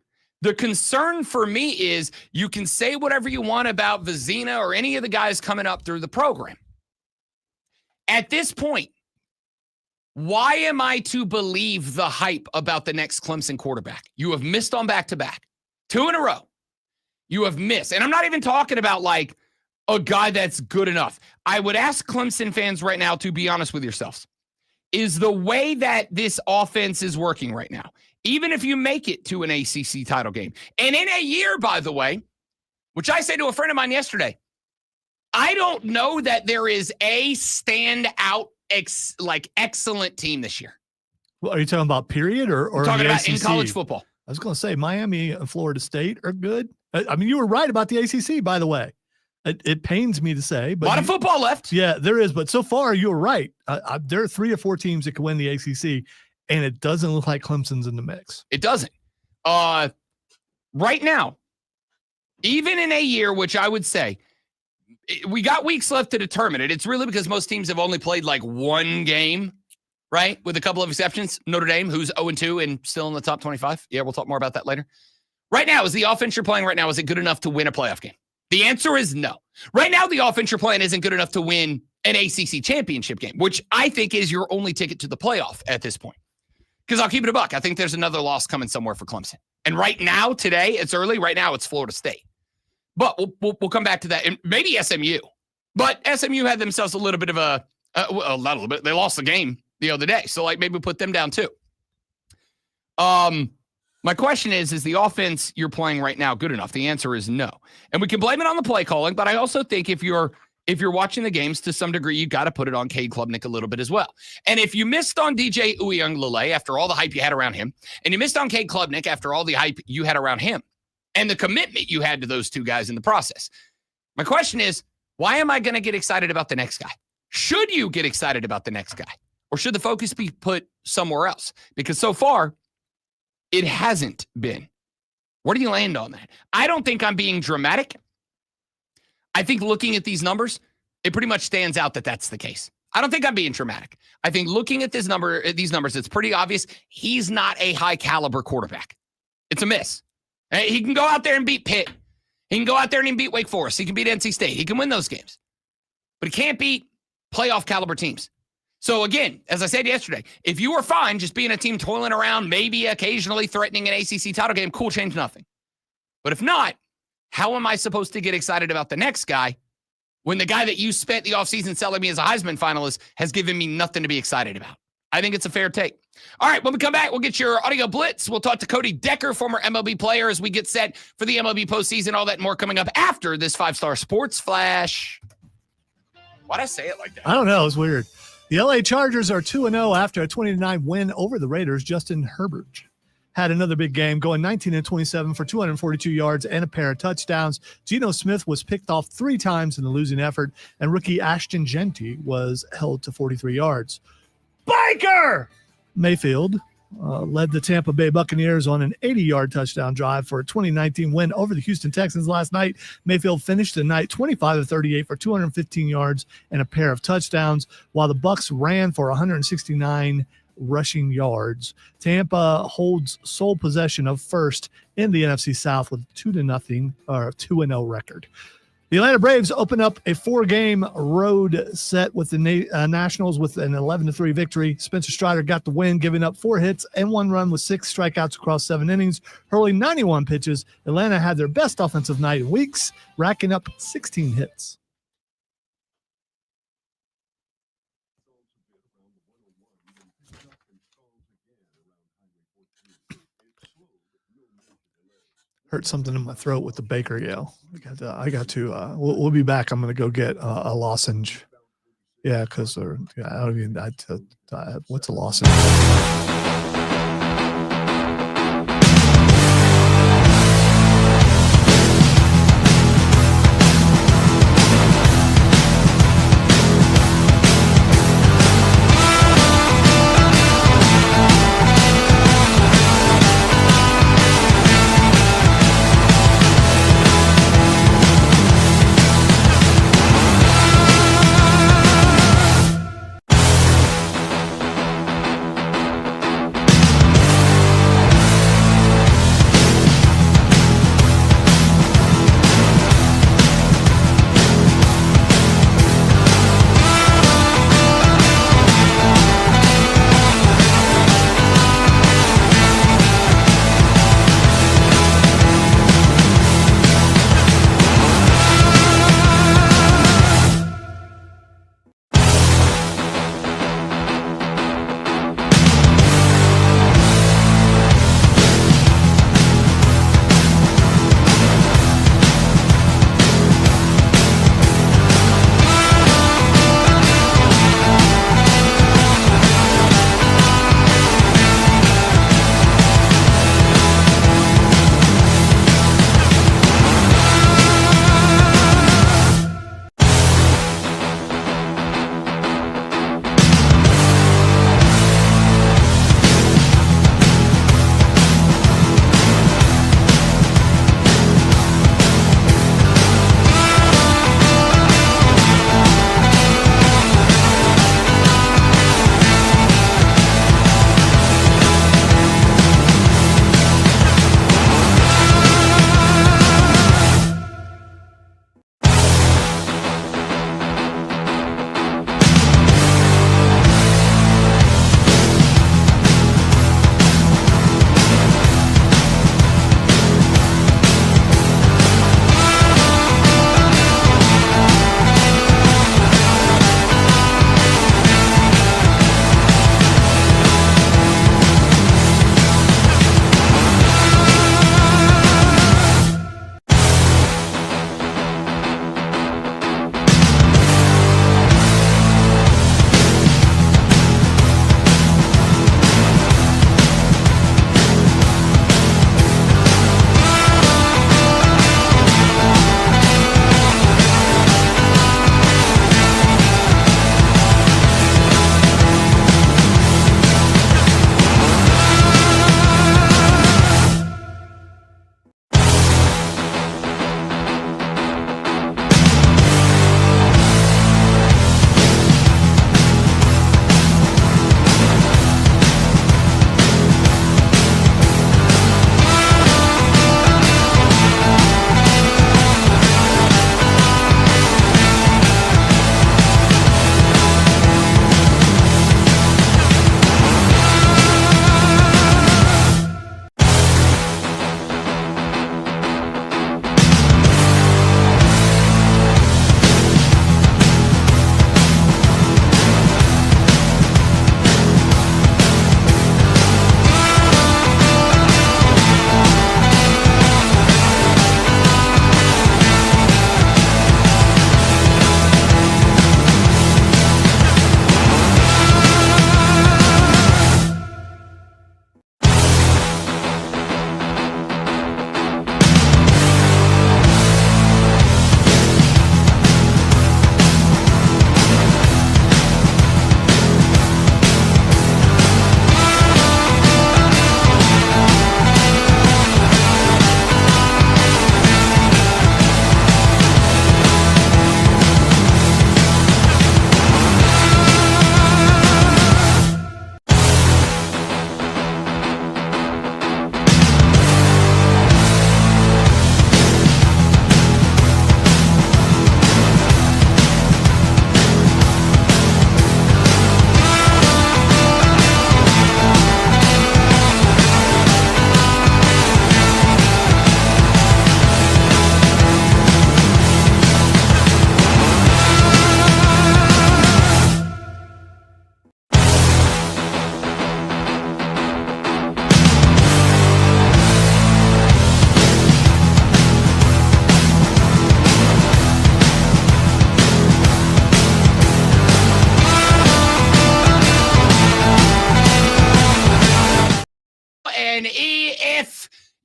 The concern for me is you can say whatever you want about Vizina or any of the guys coming up through the program. At this point, why am I to believe the hype about the next Clemson quarterback? You have missed on back-to-back. 2 in a row. You have missed. And I'm not even talking about like a guy that's good enough. I would ask Clemson fans right now to be honest with yourselves. Is the way that this offense is working right now, even if you make it to an ACC title game, and in a year, by the way, which I said to a friend of mine yesterday, I don't know that there is a standout excellent team this year. Well, are you talking about period or talking about ACC? in college football? I was going to say Miami and Florida State are good. I mean, you were right about the ACC, by the way. It pains me to say, but a lot of football left. Yeah, there is. But so far, you were right. There are 3 or 4 teams that can win the ACC, and it doesn't look like Clemson's in the mix. It doesn't. Right now, even in a year, which I would say, we got weeks left to determine it. It's really because most teams have only played like 1 game, right? With a couple of exceptions. Notre Dame, who's 0-2 and still in the top 25. Yeah, we'll talk more about that later. Right now, is the offense you're playing right now, is it good enough to win a playoff game? The answer is no. Right now, the offense you're playing isn't good enough to win an ACC championship game, which I think is your only ticket to the playoff at this point. Because I'll keep it a buck. I think there's another loss coming somewhere for Clemson. And right now, today, it's early. Right now, it's Florida State. But we'll come back to that. And maybe SMU. But SMU had themselves a little bit of not a little bit. They lost the game the other day. So, maybe we put them down too. My question is the offense you're playing right now good enough? The answer is no. And we can blame it on the play calling, but I also think if you're watching the games to some degree, you got to put it on Cade Klubnik a little bit as well. And if you missed on DJ Uiagalelei after all the hype you had around him, and you missed on Cade Klubnik after all the hype you had around him, and the commitment you had to those 2 guys in the process, my question is, why am I going to get excited about the next guy? Should you get excited about the next guy? Or should the focus be put somewhere else? Because so far, it hasn't been. Where do you land on that? I don't think I'm being dramatic. I think looking at these numbers, it pretty much stands out that that's the case. I don't think I'm being dramatic. I think looking at these numbers, it's pretty obvious he's not a high caliber quarterback. It's a miss. He can go out there and beat Pitt. He can go out there and beat Wake Forest. He can beat NC State. He can win those games. But he can't beat playoff caliber teams. So again, as I said yesterday, if you are fine just being a team toiling around, maybe occasionally threatening an ACC title game, cool, change nothing. But if not, how am I supposed to get excited about the next guy when the guy that you spent the offseason selling me as a Heisman finalist has given me nothing to be excited about? I think it's a fair take. All right, when we come back, we'll get your audio blitz. We'll talk to Cody Decker, former MLB player, as we get set for the MLB postseason. All that and more coming up after this 5-star sports flash. Why'd I say it like that? I don't know. It's weird. The LA Chargers are 2-0 after a 20-9 win over the Raiders. Justin Herbert had another big game, going 19-27 for 242 yards and a pair of touchdowns. Geno Smith was picked off 3 times in the losing effort, and rookie Ashton Genty was held to 43 yards. Biker Mayfield led the Tampa Bay Buccaneers on an 80-yard touchdown drive for a 2019 win over the Houston Texans last night. Mayfield finished the night 25-38 for 215 yards and a pair of touchdowns, while the Bucs ran for 169 rushing yards. Tampa holds sole possession of first in the NFC South with 2-0 record. The Atlanta Braves open up a 4-game road set with the Nationals with an 11-3 victory. Spencer Strider got the win, giving up 4 hits and 1 run with 6 strikeouts across 7 innings, hurling 91 pitches. Atlanta had their best offensive night in weeks, racking up 16 hits. Hurt something in my throat with the Baker yell. I got to. We'll be back. I'm going to go get a lozenge. Yeah, because I don't even. What's a lozenge?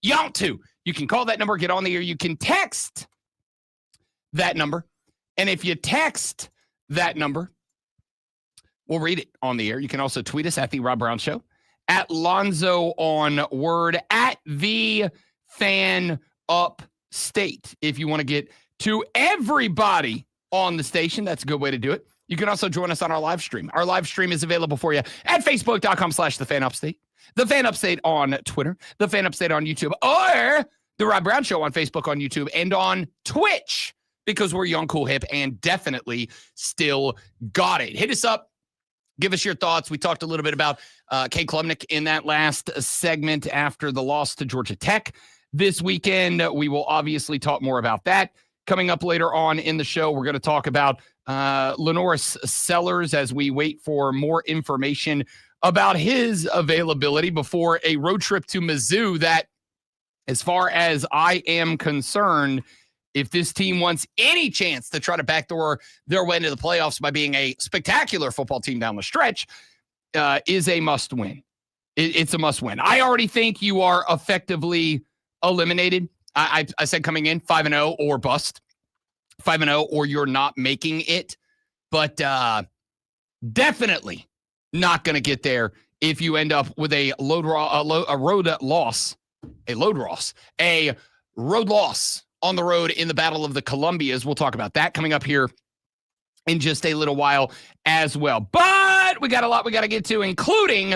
you want to. You can call that number, get on the air. You can text that number. And if you text that number, we'll read it on the air. You can also tweet us at The Rob Brown Show, at Lonzo on Word, at The Fan Upstate. If you want to get to everybody on the station, that's a good way to do it. You can also join us on our live stream. Our live stream is available for you at facebook.com/thefanupstate, The Fan Upstate on Twitter, The Fan Upstate on YouTube, or The Rob Brown Show on Facebook, on YouTube, and on Twitch, because we're young, cool, hip, and definitely still got it. Hit us up. Give us your thoughts. We talked a little bit about Kay Klubnik in that last segment after the loss to Georgia Tech this weekend. We will obviously talk more about that. Coming up later on in the show, we're going to talk about Lenoris Sellers as we wait for more information about his availability before a road trip to Mizzou that, as far as I am concerned, if this team wants any chance to try to backdoor their way into the playoffs by being a spectacular football team down the stretch, is a must-win. It's a must-win. I already think you are effectively eliminated. I said coming in 5-0 or bust. 5-0 or you're not making it. But definitely not going to get there if you end up with a road loss on the road in the Battle of the Columbias. We'll talk about that coming up here in just a little while as well. But we got a lot we got to get to, including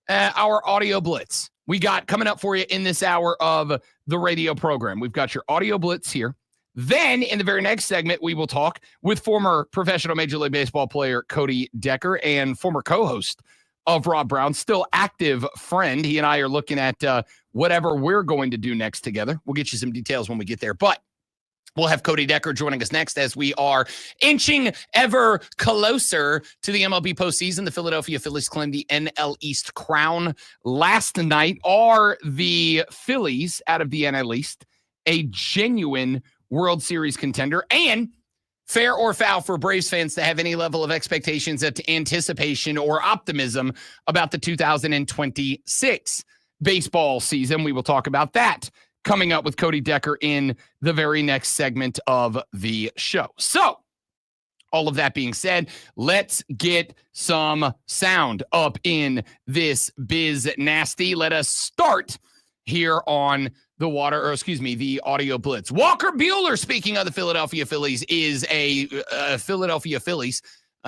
our audio blitz. We got coming up for you in this hour of the radio program. We've got your audio blitz here. Then in the very next segment, we will talk with former professional Major League Baseball player Cody Decker and former co-host of Rob Brown, still active friend. He and I are looking at whatever we're going to do next together. We'll get you some details when we get there. But we'll have Cody Decker joining us next as we are inching ever closer to the MLB postseason. The Philadelphia Phillies claimed the NL East crown last night. Are the Phillies, out of the NL East, a genuine World Series contender? And fair or foul for Braves fans to have any level of expectations, anticipation, or optimism about the 2026 baseball season? We will talk about that coming up with Cody Decker in the very next segment of the show. So, all of that being said, let's get some sound up in this biz nasty. Let us start here on the audio blitz. Walker Buehler, speaking of the Philadelphia Phillies, is a Philadelphia Phillies.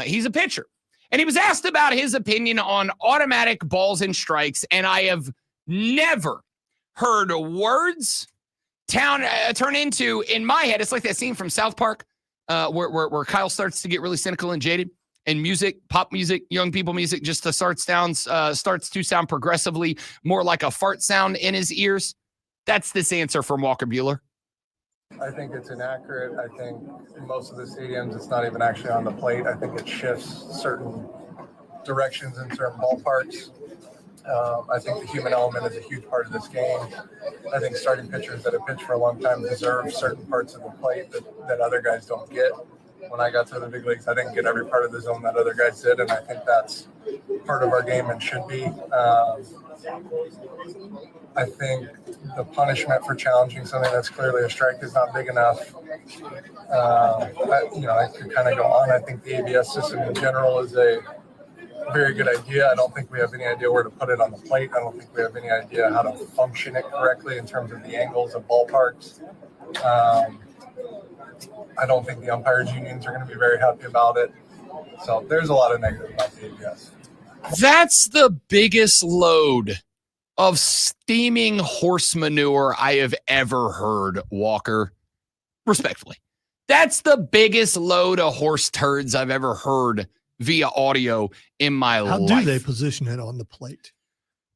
He's a pitcher. And he was asked about his opinion on automatic balls and strikes, and I have never heard words turn into, in my head, it's like that scene from South Park where Kyle starts to get really cynical and jaded, and music, pop music, young people music, just starts to sound progressively more like a fart sound in his ears. That's this answer from Walker Buehler. I think it's inaccurate. I think in most of the stadiums, it's not even actually on the plate. I think it shifts certain directions in certain ballparks. I think the human element is a huge part of this game. I think starting pitchers that have pitched for a long time deserve certain parts of the plate that other guys don't get. When I got to the big leagues, I didn't get every part of the zone that other guys did, and I think that's part of our game and should be. I think the punishment for challenging something that's clearly a strike is not big enough. I could kind of go on. I think the ABS system in general is a very good idea. I don't think we have any idea where to put it on the plate. I don't think we have any idea how to function it correctly in terms of the angles of ballparks. I don't think the umpires unions are going to be very happy about it. So there's a lot of negative about the ABS. That's the biggest load of steaming horse manure I have ever heard, Walker. Respectfully. That's the biggest load of horse turds I've ever heard via audio in my life. How do they position it on the plate?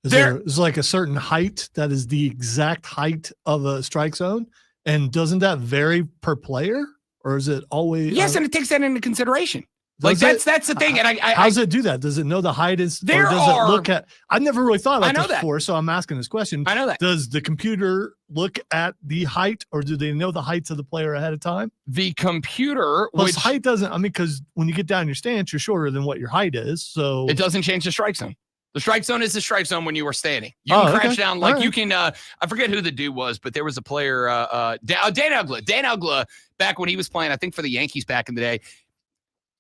Is like a certain height that is the exact height of a strike zone? And doesn't that vary per player? Or is it always? Yes, and it takes that into consideration. Like that's the thing. And how does it do that? Does it know the height is? Or does it look at? I've never really thought about this before, so I'm asking this question. I know that. Does the computer look at the height, or do they know the heights of the player ahead of time? The computer, plus height doesn't. I mean, because when you get down your stance, you're shorter than what your height is, so it doesn't change the strike zone. The strike zone is the strike zone when you are standing. You can crash down like you can. I forget who the dude was, but there was a player, Dan Uggla. Dan Uggla, back when he was playing, I think for the Yankees back in the day.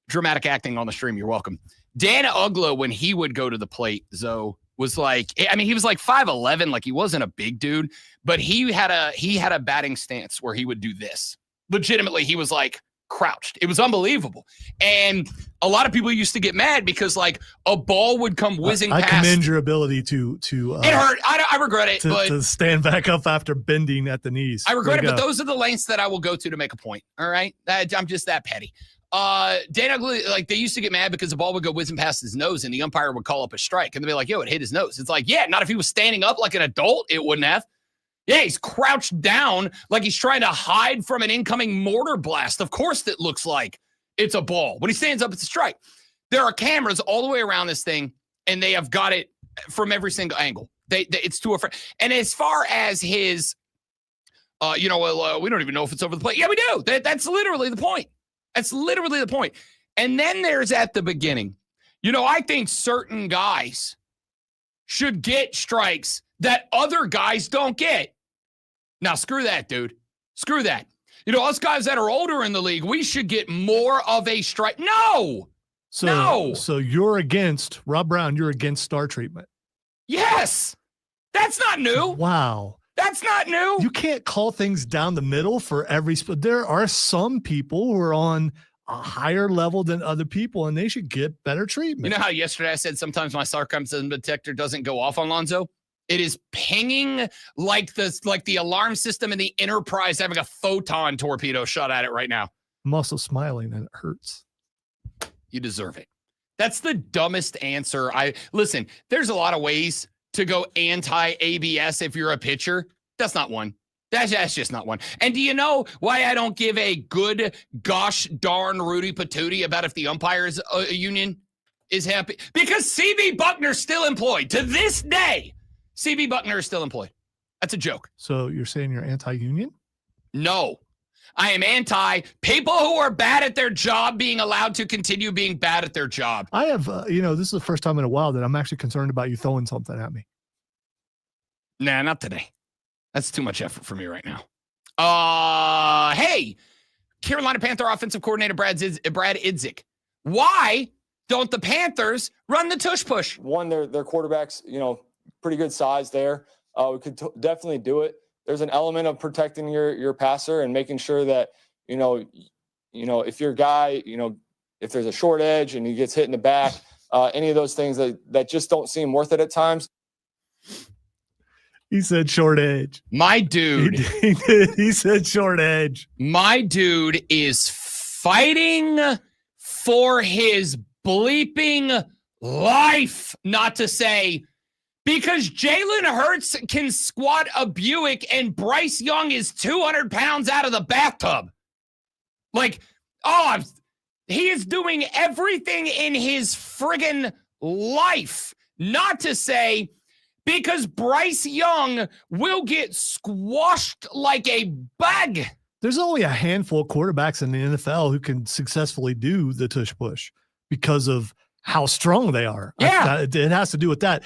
Dramatic acting on the stream. You're welcome. Dan Uggla, when he would go to the plate, Zoe, was like, I mean, he was like 5'11", like he wasn't a big dude, but he had a batting stance where he would do this. Legitimately, he was like crouched. It was unbelievable. And a lot of people used to get mad because like a ball would come whizzing past. I commend your ability to it hurt. I regret it, but to stand back up after bending at the knees. I regret it, but those are the lengths that I will go to make a point. All right. I'm just that petty. Dan Uggla, like they used to get mad because the ball would go whizzing past his nose and the umpire would call up a strike and they'd be like, yo, it hit his nose. It's like, yeah, not if he was standing up like an adult, it wouldn't have. Yeah, he's crouched down like he's trying to hide from an incoming mortar blast. Of course it looks like it's a ball. When he stands up, it's a strike. There are cameras all the way around this thing, and they have got it from every single angle. It's to a friend. And as far as his, we don't even know if it's over the plate. Yeah, we do. That's literally the point. That's literally the point. And then there's at the beginning. I think certain guys should get strikes that other guys don't get. Now, screw that, dude. Screw that. Us guys that are older in the league, we should get more of a strike. No. So you're against, Rob Brown, you're against star treatment. Yes. That's not new. Wow. That's not new. You can't call things down the middle for every sport. There are some people who are on a higher level than other people, and they should get better treatment. You know how yesterday I said sometimes my sarcasm detector doesn't go off on Lonzo? It is pinging like the alarm system in the Enterprise having a photon torpedo shot at it right now. I'm also smiling and it hurts. You deserve it. That's the dumbest answer. Listen, there's a lot of ways to go anti-ABS if you're a pitcher. That's not one. That's just not one. And do you know why I don't give a good gosh darn Rudy Patootie about if the umpires union is happy? Because C.B. Buckner's still employed. To this day, C.B. Buckner is still employed. That's a joke. So you're saying you're anti-union? No. I am anti people who are bad at their job being allowed to continue being bad at their job. I have, this is the first time in a while that I'm actually concerned about you throwing something at me. Nah, not today. That's too much effort for me right now. Hey, Carolina Panther offensive coordinator Brad Idzik. Why don't the Panthers run the tush push? One, their quarterbacks, pretty good size there. We could definitely do it. There's an element of protecting your passer and making sure that, if your guy, if there's a short edge and he gets hit in the back, any of those things that just don't seem worth it at times. He said short edge. My dude. He did. He said short edge. My dude is fighting for his bleeping life, not to say, because Jalen Hurts can squat a Buick and Bryce Young is 200 pounds out of the bathtub. He is doing everything in his friggin' life, not to say, because Bryce Young will get squashed like a bug. There's only a handful of quarterbacks in the NFL who can successfully do the tush push because of how strong they are. Yeah. It has to do with that.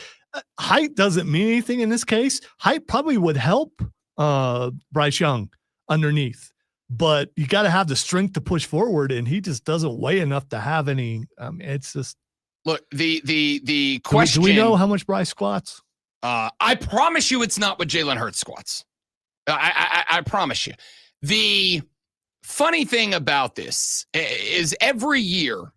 Height doesn't mean anything in this case. Height probably would help Bryce Young underneath, but you got to have the strength to push forward, and he just doesn't weigh enough to have any. It's just look the question. Do we know how much Bryce squats? I promise you, it's not what Jalen Hurts squats. I promise you. The funny thing about this is every year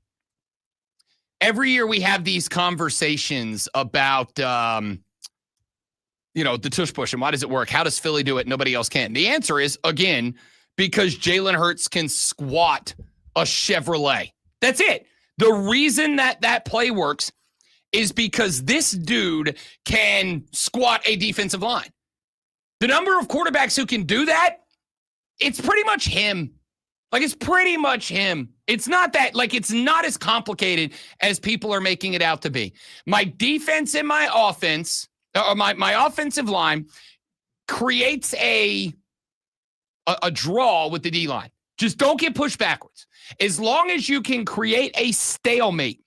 we have these conversations about, the tush push and why does it work? How does Philly do it? Nobody else can. The answer is, again, because Jalen Hurts can squat a Chevrolet. That's it. The reason that play works is because this dude can squat a defensive line. The number of quarterbacks who can do that, it's pretty much him. It's pretty much him. It's not that, it's not as complicated as people are making it out to be. My defense and my offense, or my offensive line creates a draw with the D-line. Just don't get pushed backwards. As long as you can create a stalemate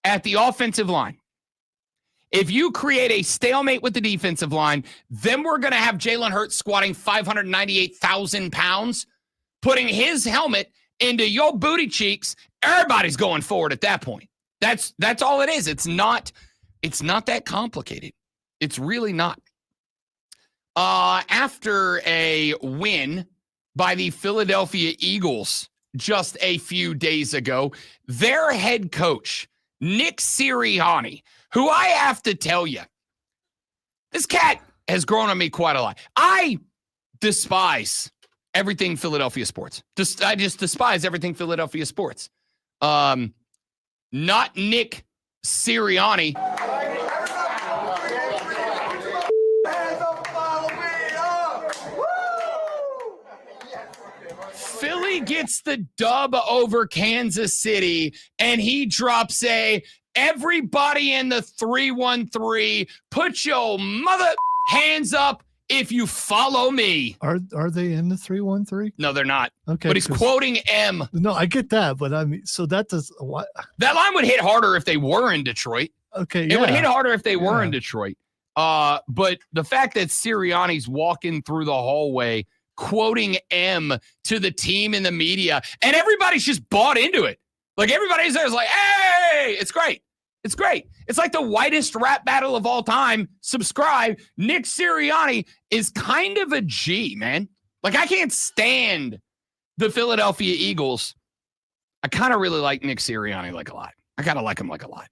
at the offensive line, If you create a stalemate with the defensive line, then we're going to have Jalen Hurts squatting 598,000 pounds, putting his helmet into your booty cheeks. Everybody's going forward at that point. That's all it is. It's not that complicated. It's really not. After a win by the Philadelphia Eagles just a few days ago, their head coach, Nick Sirianni, who I have to tell you, this cat has grown on me quite a lot. I despise everything Philadelphia sports. I just despise everything Philadelphia sports. Not Nick Sirianni. Philly gets the dub over Kansas City, and he drops everybody in the 313, put your mother hands up if you follow me. Are they in the 313? No, they're not. Okay. But he's quoting M. No, I get that, but I mean, so that does what? That line would hit harder if they were in Detroit. Okay. It would hit harder if they were in Detroit. But the fact that Sirianni's walking through the hallway quoting M to the team in the media, and everybody's just bought into it. Like, everybody's there is like, hey, it's great. It's great. It's like the whitest rap battle of all time. Subscribe. Nick Sirianni is kind of a G, man. Like, I can't stand the Philadelphia Eagles. I kind of really like Nick Sirianni like a lot. I kind of like him like a lot.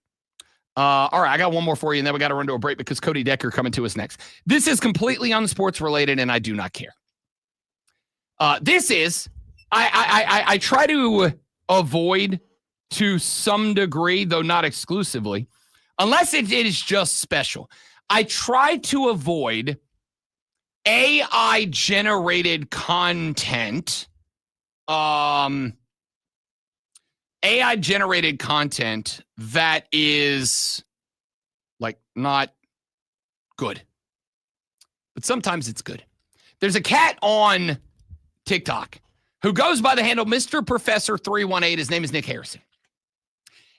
All right, I got one more for you, and then we got to run to a break because Cody Decker coming to us next. This is completely unsports related, and I do not care. This is, I try to avoid to some degree, though not exclusively, unless it is just special. I try to avoid AI-generated content. AI-generated content that is, like, not good. But sometimes it's good. There's a cat on TikTok who goes by the handle Mr. Professor 318. His name is Nick Harrison.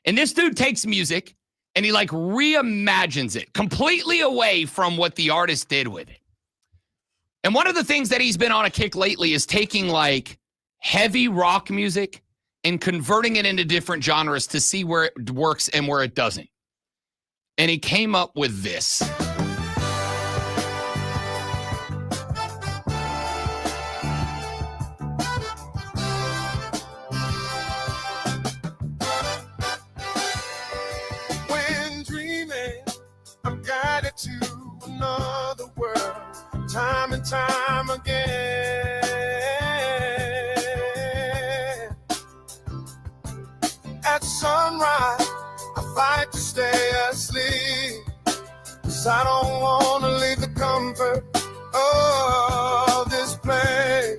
And this dude takes music and he like reimagines it completely away from what the artist did with it. And one of the things that he's been on a kick lately is taking like heavy rock music and converting it into different genres to see where it works and where it doesn't. And he came up with this. To another world, time and time again. At sunrise, I fight to stay asleep, 'cause I don't want to leave the comfort of this place.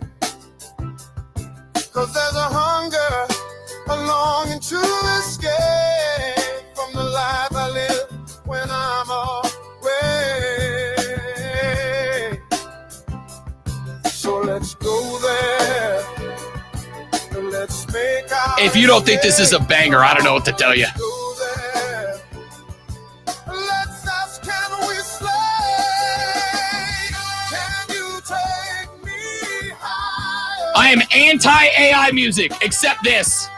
'Cause there's a hunger, a longing to escape from the life I live when I'm away. So let's go there. Let's make our If you don't think this is a banger, I don't know what to tell you. Let's ask, can we slay? Can you take me higher? I am anti-AI music, except this.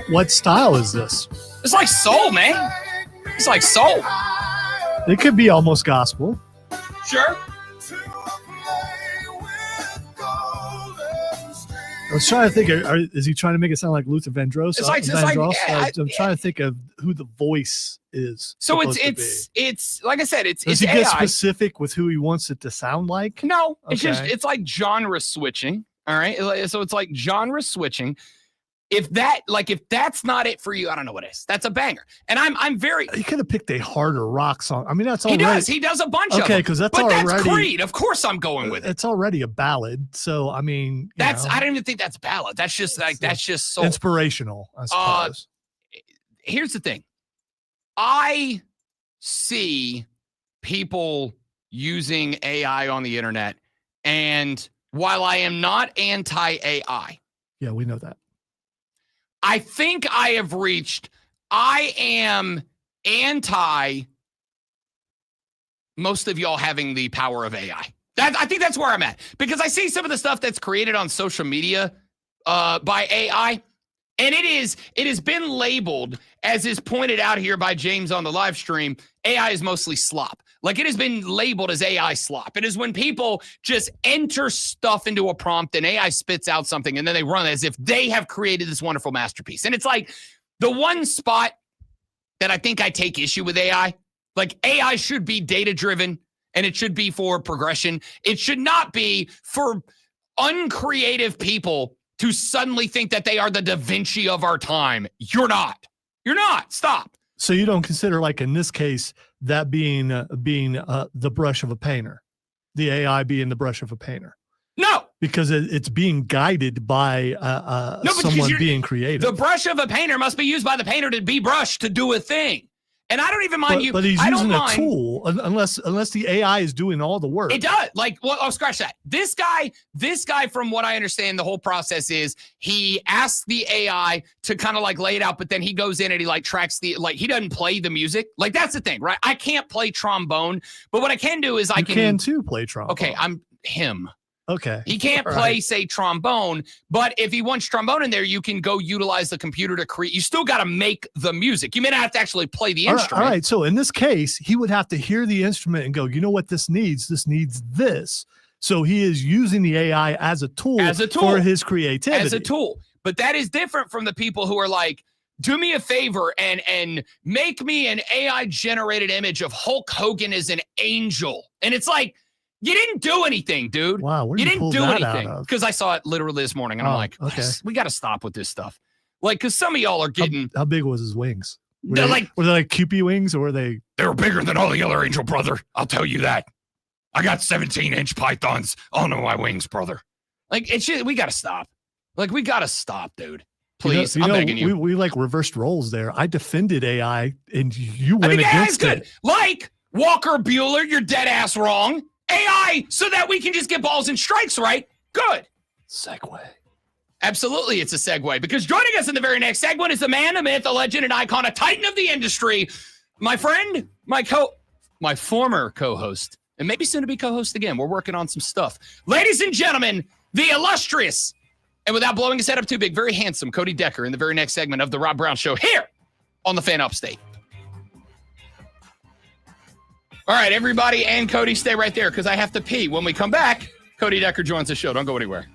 What style is this? It's like soul, man. It's like soul. It could be almost gospel. Sure. I was trying to think, is he trying to make it sound like Luther Vandross? It's like yeah, I'm trying to think of who the voice is. So it's like I said, it's Does he AI. get specific with who he wants it to sound like? No, it's Okay. just it's like genre switching. All right, so it's like genre switching. If that's not it for you, I don't know what is. That's a banger. And I'm very. He could have picked a harder rock song. I mean, that's He already. He does a bunch of them. Okay, because that's but already. That's Creed. Of course, I'm going with it. It's already a ballad, so I mean, I don't even think that's ballad. That's just soul. Inspirational, I suppose. Here's the thing. I see people using AI on the internet, and while I am not anti-AI, yeah, we know that. I think I have reached, I am anti most of y'all having the power of AI. I think that's where I'm at, because I see some of the stuff that's created on social media by AI, and it has been labeled, as is pointed out here by James on the live stream, AI is mostly slop. Like, it has been labeled as AI slop. It is when people just enter stuff into a prompt and AI spits out something and then they run as if they have created this wonderful masterpiece. And it's like the one spot that I think I take issue with AI, like AI should be data-driven and it should be for progression. It should not be for uncreative people to suddenly think that they are the Da Vinci of our time. You're not. You're not. Stop. So you don't consider, like in this case, that being the brush of a painter, the AI being the brush of a painter? No, because it's being guided by someone being creative. The brush of a painter must be used by the painter to be brushed to do a thing. And I don't even mind But he's using a tool, unless the AI is doing all the work. It does. Like, well, I'll scratch that. This guy, from what I understand, the whole process is he asks the AI to kind of like lay it out, but then he goes in and he like tracks he doesn't play the music. Like, that's the thing, right? I can't play trombone, but what I can do is I can too play trombone. Okay, I'm him. Okay. He can't play, say, trombone, but if he wants trombone in there, you can go utilize the computer to create. You still got to make the music. You may not have to actually play the instrument. All right. So in this case, he would have to hear the instrument and go, you know what this needs? This needs this. So he is using the AI as a tool for his creativity. As a tool. But that is different from the people who are like, do me a favor and make me an AI-generated image of Hulk Hogan as an angel. And it's like, you didn't do anything, dude. Wow, you didn't do anything. Because I saw it literally this morning, and I'm like, okay, we got to stop with this stuff. Like, because some of y'all are getting. How big was his wings? Were They're they like Cupid wings, or were they? They were bigger than all the other angel, brother. I'll tell you that. I got 17-inch pythons on my wings, brother. Like, it's just, we got to stop. Like, we got to stop, dude. Please, I'm begging you. We like reversed roles there. I defended AI, and you went against it. Like Walker Bueller, you're dead ass wrong. AI, so that we can just get balls and strikes right. Good. Segue. Absolutely, it's a segue, because joining us in the very next segment is the man, a myth, a legend, an icon, a titan of the industry, my friend, my former co-host, and maybe soon to be co-host again. We're working on some stuff. Ladies and gentlemen, the illustrious, and without blowing his head up too big, very handsome Cody Decker in the very next segment of the Rob Brown Show here on the Fan Upstate. All right, everybody and Cody, stay right there because I have to pee. When we come back, Cody Decker joins the show. Don't go anywhere.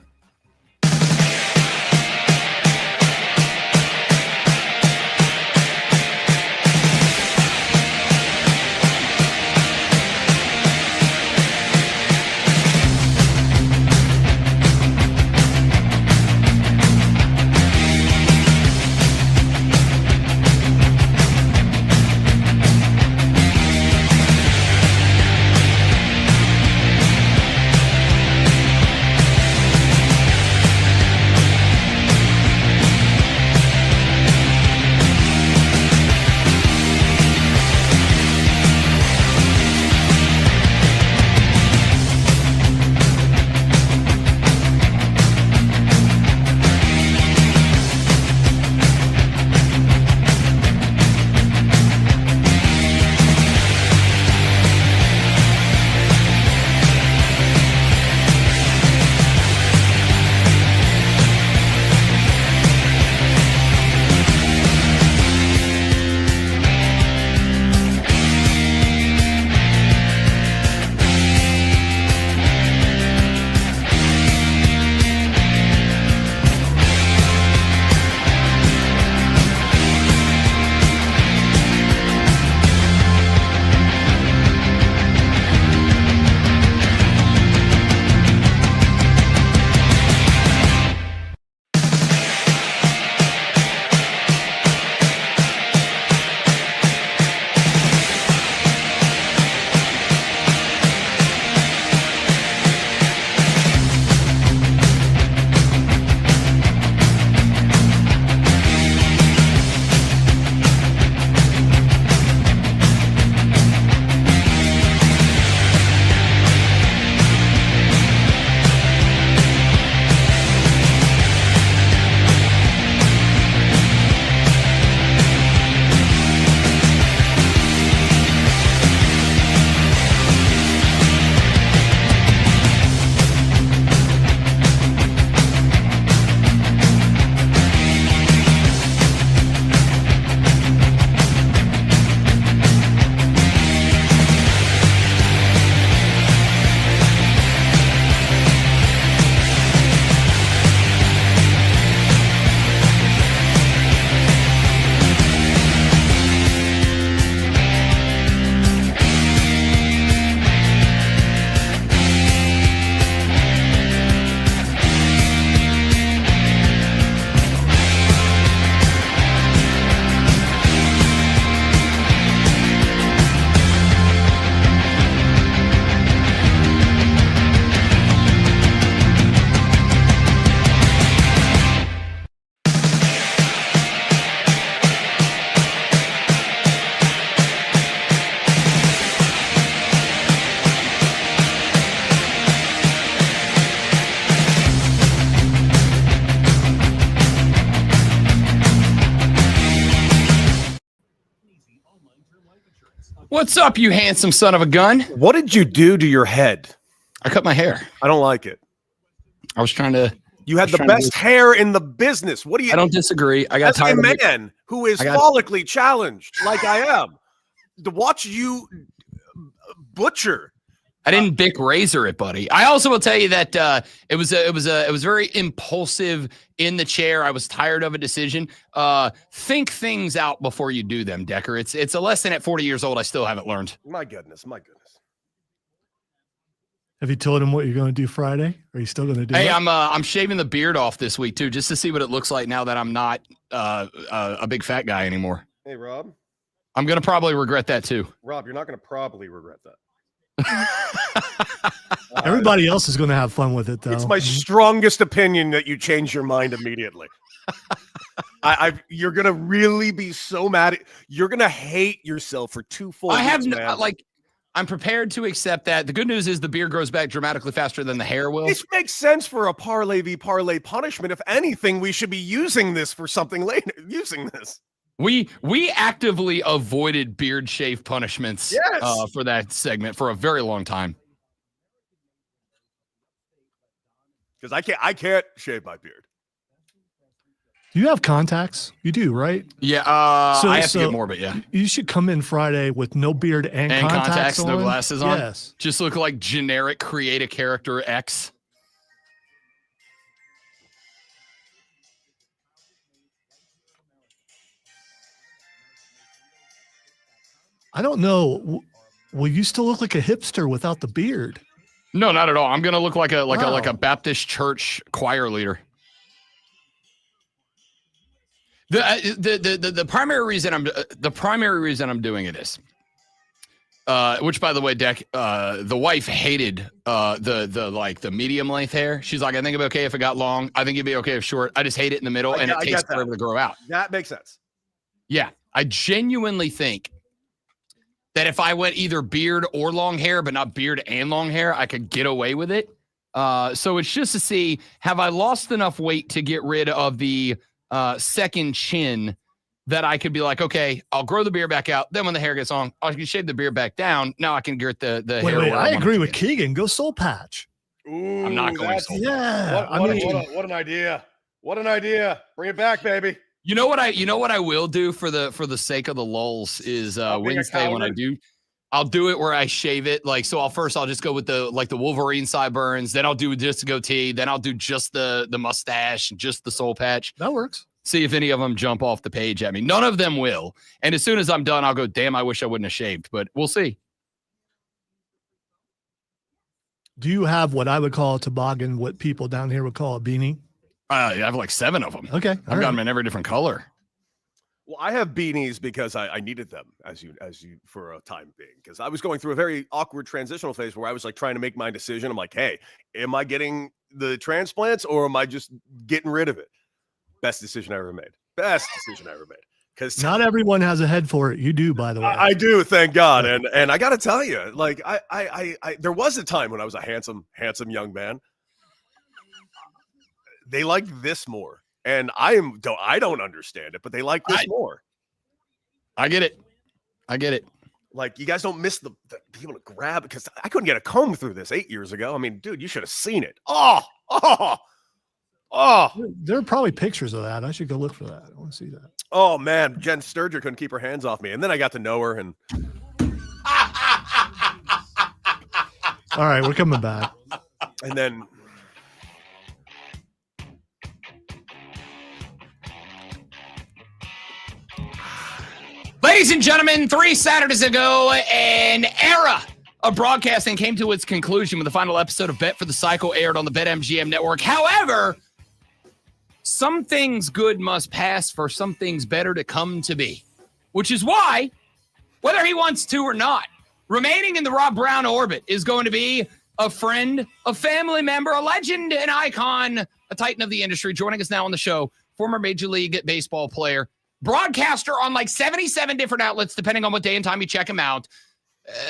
What's up, you handsome son of a gun? What did you do to your head? I cut my hair. I don't like it. I was trying to. You had the best hair in the business. What do you? I don't disagree. I got as tired a of it. man who is follically challenged, like I am, to watch you butcher. I didn't Bic razor it, buddy. I also will tell you that it was very impulsive in the chair. I was tired of a decision. Think things out before you do them, Decker. It's a lesson at 40 years old I still haven't learned. My goodness. Have you told him what you're going to do Friday? Are you still going to do it? Hey, I'm shaving the beard off this week too, just to see what it looks like now that I'm not a big fat guy anymore. Hey, Rob. I'm gonna probably regret that too. Rob, you're not going to probably regret that. Everybody else is going to have fun with it, though. It's my strongest opinion that you change your mind immediately. You're gonna really be so mad. You're gonna hate yourself for 2 full I have weeks, no, man. like. I'm prepared to accept that. The good news is the beard grows back dramatically faster than the hair will. This makes sense for a parlay v parlay punishment. If anything, we should be using this for something later. Using this. We actively avoided beard shave punishments for that segment for a very long time. Because I can't shave my beard. Do you have contacts? You do, right? Yeah, I have to get more, but yeah. You should come in Friday with no beard and contacts on. No glasses on. Yes. Just look like generic create a character X. I don't know. Will you still look like a hipster without the beard? No, not at all. I'm gonna look like a Baptist church choir leader. The primary reason I'm doing it is, which by the way, Deck, the wife hated the medium length hair. She's like, I think it'd be okay if it got long. I think it'd be okay if short. I just hate it in the middle, and it takes forever to grow out. That makes sense. Yeah, I genuinely think that if I went either beard or long hair, but not beard and long hair, I could get away with it. So it's just to see, have I lost enough weight to get rid of the second chin that I could be like, okay, I'll grow the beard back out. Then when the hair gets long, I can shave the beard back down. Now I can get the hair. Wait, I agree with Keegan. Go soul patch. Ooh, I'm not going soul patch. Yeah. What an idea. What an idea. Bring it back, baby. You know what I will do for the sake of the lulls is Wednesday when I'll do it where I shave it. Like, so I'll just go with the Wolverine sideburns. Then I'll do just the goatee. Then I'll do just the mustache, just the soul patch. That works. See if any of them jump off the page at me. None of them will. And as soon as I'm done, I'll go, damn, I wish I wouldn't have shaved, but we'll see. Do you have what I would call a toboggan, what people down here would call a beanie? I have like 7 of them. Okay. I've got them in every different color. Well, I have beanies because I needed them as you for a time being, because I was going through a very awkward transitional phase where I was like trying to make my decision. I'm like, hey, am I getting the transplants or am I just getting rid of it? Best decision I ever made. Because not everyone has a head for it. You do, by the way. I do, thank God. And I got to tell you, like I there was a time when I was a handsome young man. They like this more. And I don't understand it, but they like this more. I get it. Like, you guys don't miss the people to grab it, because I couldn't get a comb through this 8 years ago. I mean, dude, you should have seen it. Oh. There are probably pictures of that. I should go look for that. I want to see that. Oh man, Jen Sturger couldn't keep her hands off me, and then I got to know her. And all right, we're coming back. And then. Ladies and gentlemen, 3 Saturdays ago, an era of broadcasting came to its conclusion when the final episode of Bet for the Cycle aired on the BetMGM network. However, some things good must pass for some things better to come to be, which is why, whether he wants to or not, remaining in the Rob Brown orbit is going to be a friend, a family member, a legend, an icon, a titan of the industry. Joining us now on the show, former Major League Baseball player, broadcaster on like 77 different outlets, depending on what day and time you check him out.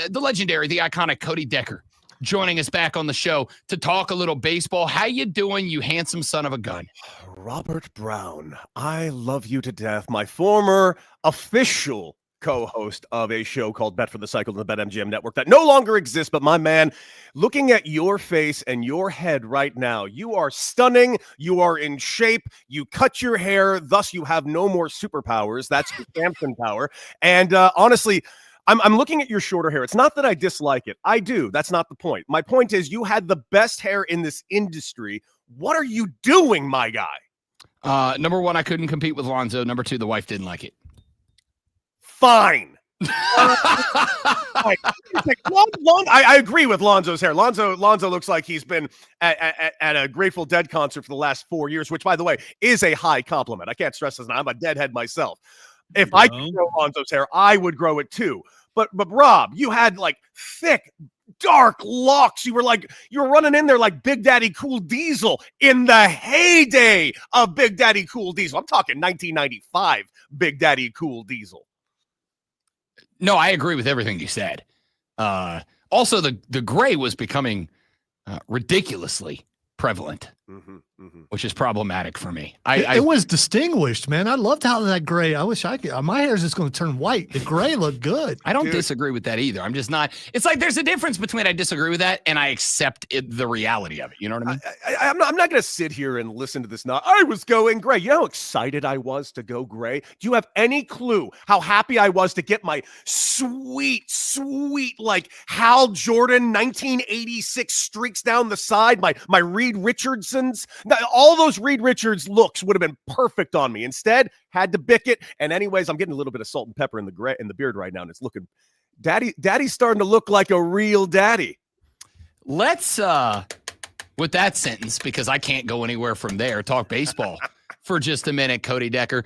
The legendary, the iconic Cody Decker joining us back on the show to talk a little baseball. How you doing, you handsome son of a gun? Robert Brown, I love you to death. My former official co-host of a show called Bet for the Cycle on the BetMGM network that no longer exists. But my man, looking at your face and your head right now, you are stunning. You are in shape. You cut your hair. Thus, you have no more superpowers. That's your Samson power. And honestly, I'm looking at your shorter hair. It's not that I dislike it. I do. That's not the point. My point is you had the best hair in this industry. What are you doing, my guy? Number one, I couldn't compete with Lonzo. Number two, the wife didn't like it. Fine. I agree with Lonzo's hair. Lonzo looks like he's been at a Grateful Dead concert for the last 4 years, which, by the way, is a high compliment. I can't stress this enough. I'm a deadhead myself. If I could grow Lonzo's hair, I would grow it too. But Rob, you had like thick, dark locks. You were running in there like Big Daddy Cool Diesel in the heyday of Big Daddy Cool Diesel. I'm talking 1995 Big Daddy Cool Diesel. No, I agree with everything you said. Also, the gray was becoming ridiculously prevalent, which is problematic for me. It was distinguished, man. I loved how that gray. I wish I could. My hair is just going to turn white. The gray looked good. I don't disagree with that either. I'm just not. It's like there's a difference between I disagree with that and I accept the reality of it. You know what I mean? I'm not going to sit here and listen to this. Now, I was going gray. You know how excited I was to go gray? Do you have any clue how happy I was to get my sweet, like Hal Jordan 1986 streaks down the side, my Reed Richardsons? All those Reed Richards looks would have been perfect on me. Instead, had to bick it. And anyways, I'm getting a little bit of salt and pepper in the beard right now, and it's looking. Daddy's starting to look like a real daddy. Let's with that sentence, because I can't go anywhere from there, talk baseball for just a minute. Cody Decker,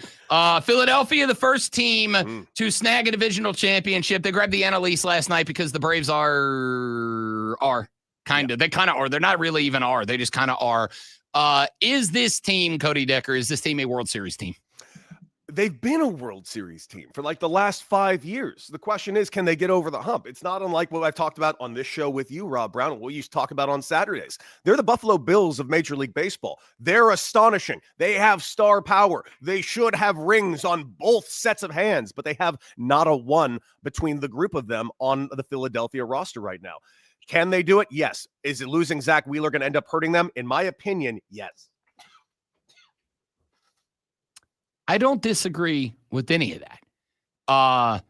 Philadelphia, the first team to snag a divisional championship. They grabbed the NL East last night because the Braves are kind of. They kind of are. They're not really even are. They just kind of are. Is this team, Cody Decker, is this team a World Series team? They've been a World Series team for like the last 5 years. The question is, can they get over the hump? It's not unlike what I've talked about on this show with you, Rob Brown, and what we used to talk about on Saturdays. They're the Buffalo Bills of Major League Baseball. They're astonishing. They have star power. They should have rings on both sets of hands, but they have not a one between the group of them on the Philadelphia roster right now. Can they do it? Yes. Is it losing Zach Wheeler going to end up hurting them? In my opinion, yes. I don't disagree with any of that.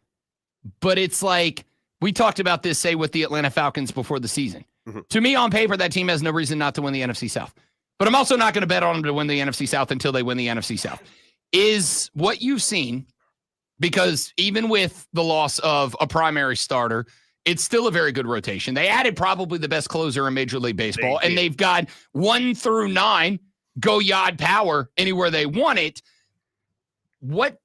But it's like we talked about this, say, with the Atlanta Falcons before the season. To me, on paper, that team has no reason not to win the NFC South. But I'm also not going to bet on them to win the NFC South until they win the NFC South. Is what you've seen, because even with the loss of a primary starter, it's still a very good rotation. They added probably the best closer in Major League Baseball, and they've got 1 through 9 go yard power anywhere they want it. What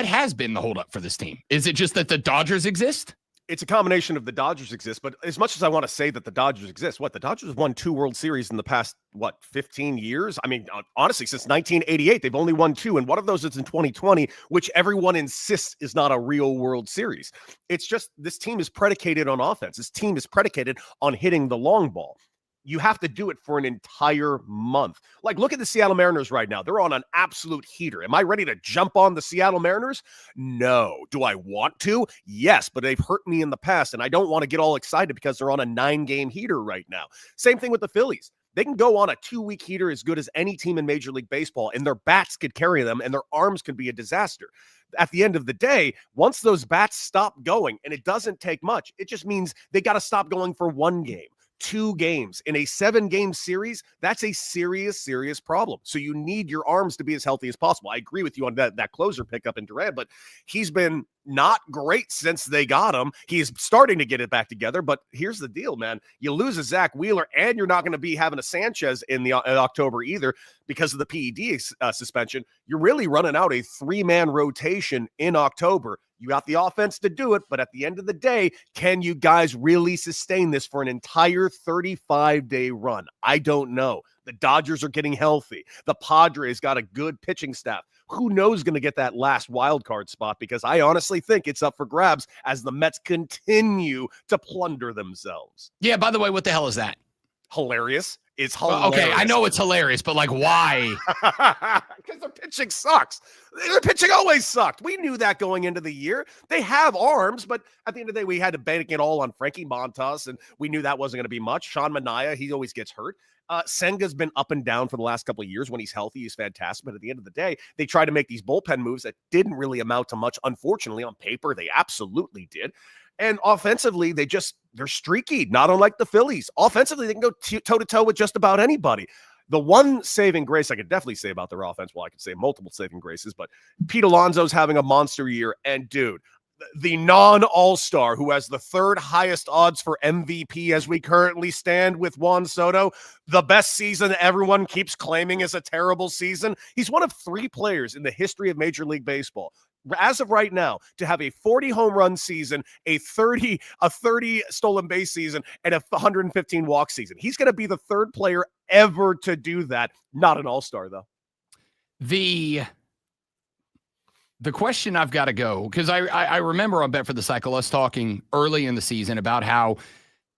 has been the holdup for this team? Is it just that the Dodgers exist? It's a combination of the Dodgers exist, but as much as I want to say that the Dodgers exist, the Dodgers have won 2 World Series in the past, 15 years? I mean, honestly, since 1988, they've only won 2, and one of those is in 2020, which everyone insists is not a real World Series. It's just this team is predicated on offense. This team is predicated on hitting the long ball. You have to do it for an entire month. Like, look at the Seattle Mariners right now. They're on an absolute heater. Am I ready to jump on the Seattle Mariners? No. Do I want to? Yes, but they've hurt me in the past, and I don't want to get all excited because they're on a 9-game heater right now. Same thing with the Phillies. They can go on a 2-week heater as good as any team in Major League Baseball, and their bats could carry them, and their arms could be a disaster. At the end of the day, once those bats stop going, and it doesn't take much, it just means they got to stop going for 1 game. 2 games in a 7-game series. That's a serious problem. So you need your arms to be as healthy as possible. I agree with you on that closer pickup in Durant, but he's been not great since they got him. He's starting to get it back together, but here's the deal, man. You lose a Zach Wheeler, and you're not going to be having a Sanchez in October either because of the PED suspension. You're really running out a 3-man rotation in October. You got the offense to do it, but at the end of the day, can you guys really sustain this for an entire 35-day run? I don't know. The Dodgers are getting healthy. The Padres got a good pitching staff. Who knows going to get that last wild card spot? Because I honestly think it's up for grabs as the Mets continue to plunder themselves. Yeah, by the way, what the hell is that? Hilarious. It's hilarious. Okay, I know it's hilarious, but like, why? Because their pitching sucks. Their pitching always sucked. We knew that going into the year. They have arms, but at the end of the day, we had to bank it all on Frankie Montas, and we knew that wasn't going to be much. Sean Manaea, he always gets hurt. Senga's been up and down for the last couple of years. When he's healthy, he's fantastic. But at the end of the day, they try to make these bullpen moves that didn't really amount to much. Unfortunately, on paper, they absolutely did. And offensively, they're streaky, not unlike the Phillies. Offensively, they can go toe-to-toe with just about anybody. The one saving grace I could definitely say about their offense, well, I could say multiple saving graces, but Pete Alonso's having a monster year. And, dude, the non-all-star who has the third highest odds for MVP as we currently stand with Juan Soto, the best season everyone keeps claiming is a terrible season. He's one of 3 players in the history of Major League Baseball, as of right now, to have a 40 home run season, a 30 stolen base season, and a 115 walk season. He's going to be the 3rd player ever to do that. Not an all-star, though. The question I've got to go, because I remember on Bet for the Cycle us talking early in the season about how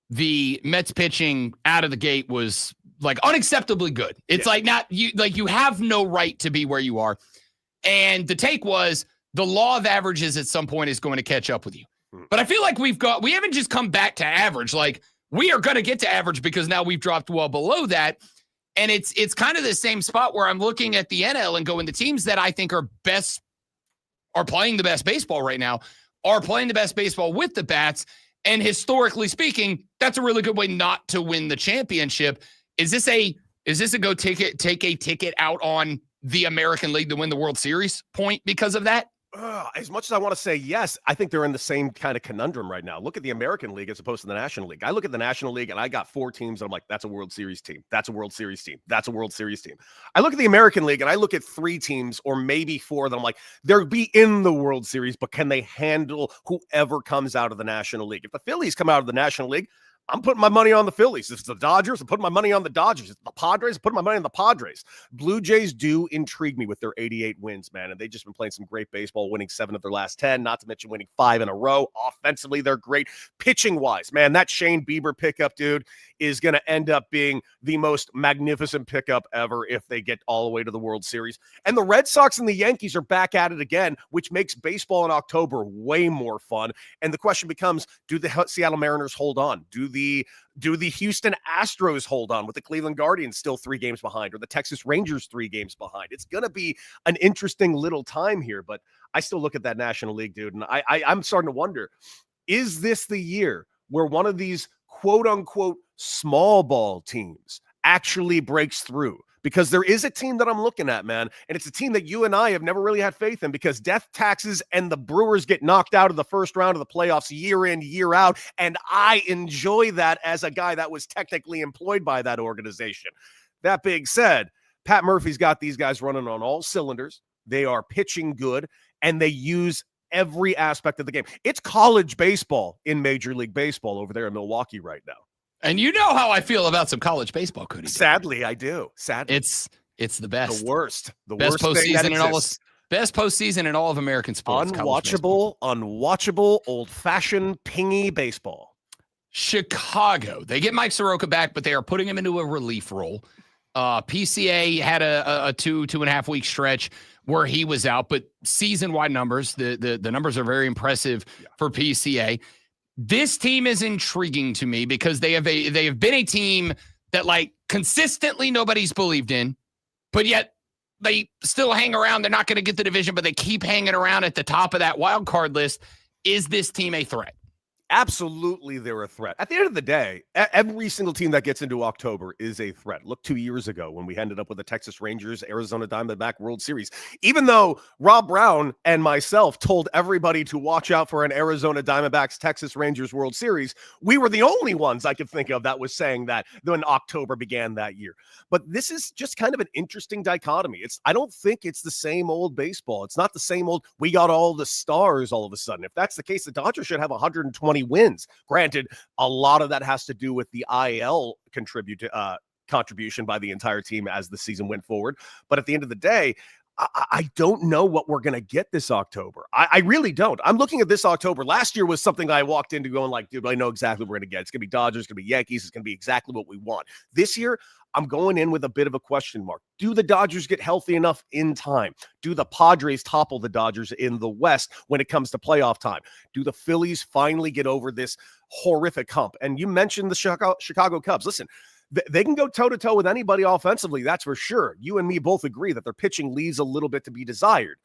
the Mets pitching out of the gate was like unacceptably good. It's like you have no right to be where you are. And the take was the law of averages at some point is going to catch up with you. But I feel like we haven't just come back to average. Like, we are going to get to average because now we've dropped well below that. And it's kind of the same spot where I'm looking at the NL and going, the teams that I think are playing the best baseball right now are playing the best baseball with the bats. And historically speaking, that's a really good way not to win the championship. Is this a take a ticket out on the American League to win the World Series point because of that? As much as I want to say yes, I think they're in the same kind of conundrum right now. Look at the American League as opposed to the National League. I look at the National League and I got 4 teams and I'm like, that's a World Series team. That's a World Series team. That's a World Series team. I look at the American League and I look at 3 teams or maybe 4 that I'm like, they'll be in the World Series, but can they handle whoever comes out of the National League? If the Phillies come out of the National League, I'm putting my money on the Phillies. If it's the Dodgers, I'm putting my money on the Dodgers. If it's the Padres, I'm putting my money on the Padres. Blue Jays do intrigue me with their 88 wins, man. And they've just been playing some great baseball, winning 7 of their last 10, not to mention winning 5 in a row. Offensively, they're great. Pitching-wise, man, that Shane Bieber pickup, dude, is going to end up being the most magnificent pickup ever if they get all the way to the World Series. And the Red Sox and the Yankees are back at it again, which makes baseball in October way more fun. And the question becomes, do the Seattle Mariners hold on? Do the Houston Astros hold on with the Cleveland Guardians still 3 games behind, or the Texas Rangers 3 games behind? It's going to be an interesting little time here, but I still look at that National League, dude, and I'm starting to wonder, is this the year where one of these quote-unquote small ball teams actually breaks through? Because there is a team that I'm looking at, man, and it's a team that you and I have never really had faith in, because death taxes and the Brewers get knocked out of the first round of the playoffs year in, year out, and I enjoy that as a guy that was technically employed by that organization. That being said, Pat Murphy's got these guys running on all cylinders. They are pitching good, and they use every aspect of the game. It's college baseball in Major League Baseball over there in Milwaukee right now. And you know how I feel about some college baseball, Cody. Sadly, I do. Sadly, it's the best. The worst. The best worst postseason in all of best postseason in all of American sports. Unwatchable, old-fashioned, pingy baseball. Chicago. They get Mike Soroka back, but they are putting him into a relief role. PCA had a 2.5 week stretch where he was out, but season-wide numbers, the numbers are very impressive for PCA. This team is intriguing to me because they have been a team that, like, consistently nobody's believed in, but yet they still hang around. They're not going to get the division, but they keep hanging around at the top of that wild card list. Is this team a threat? Absolutely, they're a threat. At the end of the day, every single team that gets into October is a threat. Look, 2 years ago when we ended up with the Texas Rangers, Arizona Diamondback World Series. Even though Rob Brown and myself told everybody to watch out for an Arizona Diamondbacks Texas Rangers World Series, we were the only ones I could think of that was saying that when October began that year. But this is just kind of an interesting dichotomy. I don't think it's the same old baseball. It's not the same old, we got all the stars all of a sudden. If that's the case, the Dodgers should have 120 wins. Granted, a lot of that has to do with the IL contribution by the entire team as the season went forward. But at the end of the day, I don't know what we're going to get this October. I really don't. I'm looking at this October. Last year was something I walked into going like, dude, I know exactly what we're going to get. It's going to be Dodgers, it's going to be Yankees. It's going to be exactly what we want. This year, I'm going in with a bit of a question mark. Do the Dodgers get healthy enough in time? Do the Padres topple the Dodgers in the West when it comes to playoff time? Do the Phillies finally get over this horrific hump? And you mentioned the Chicago Cubs. Listen, they can go toe-to-toe with anybody offensively, that's for sure. You and me both agree that their pitching leaves a little bit to be desired.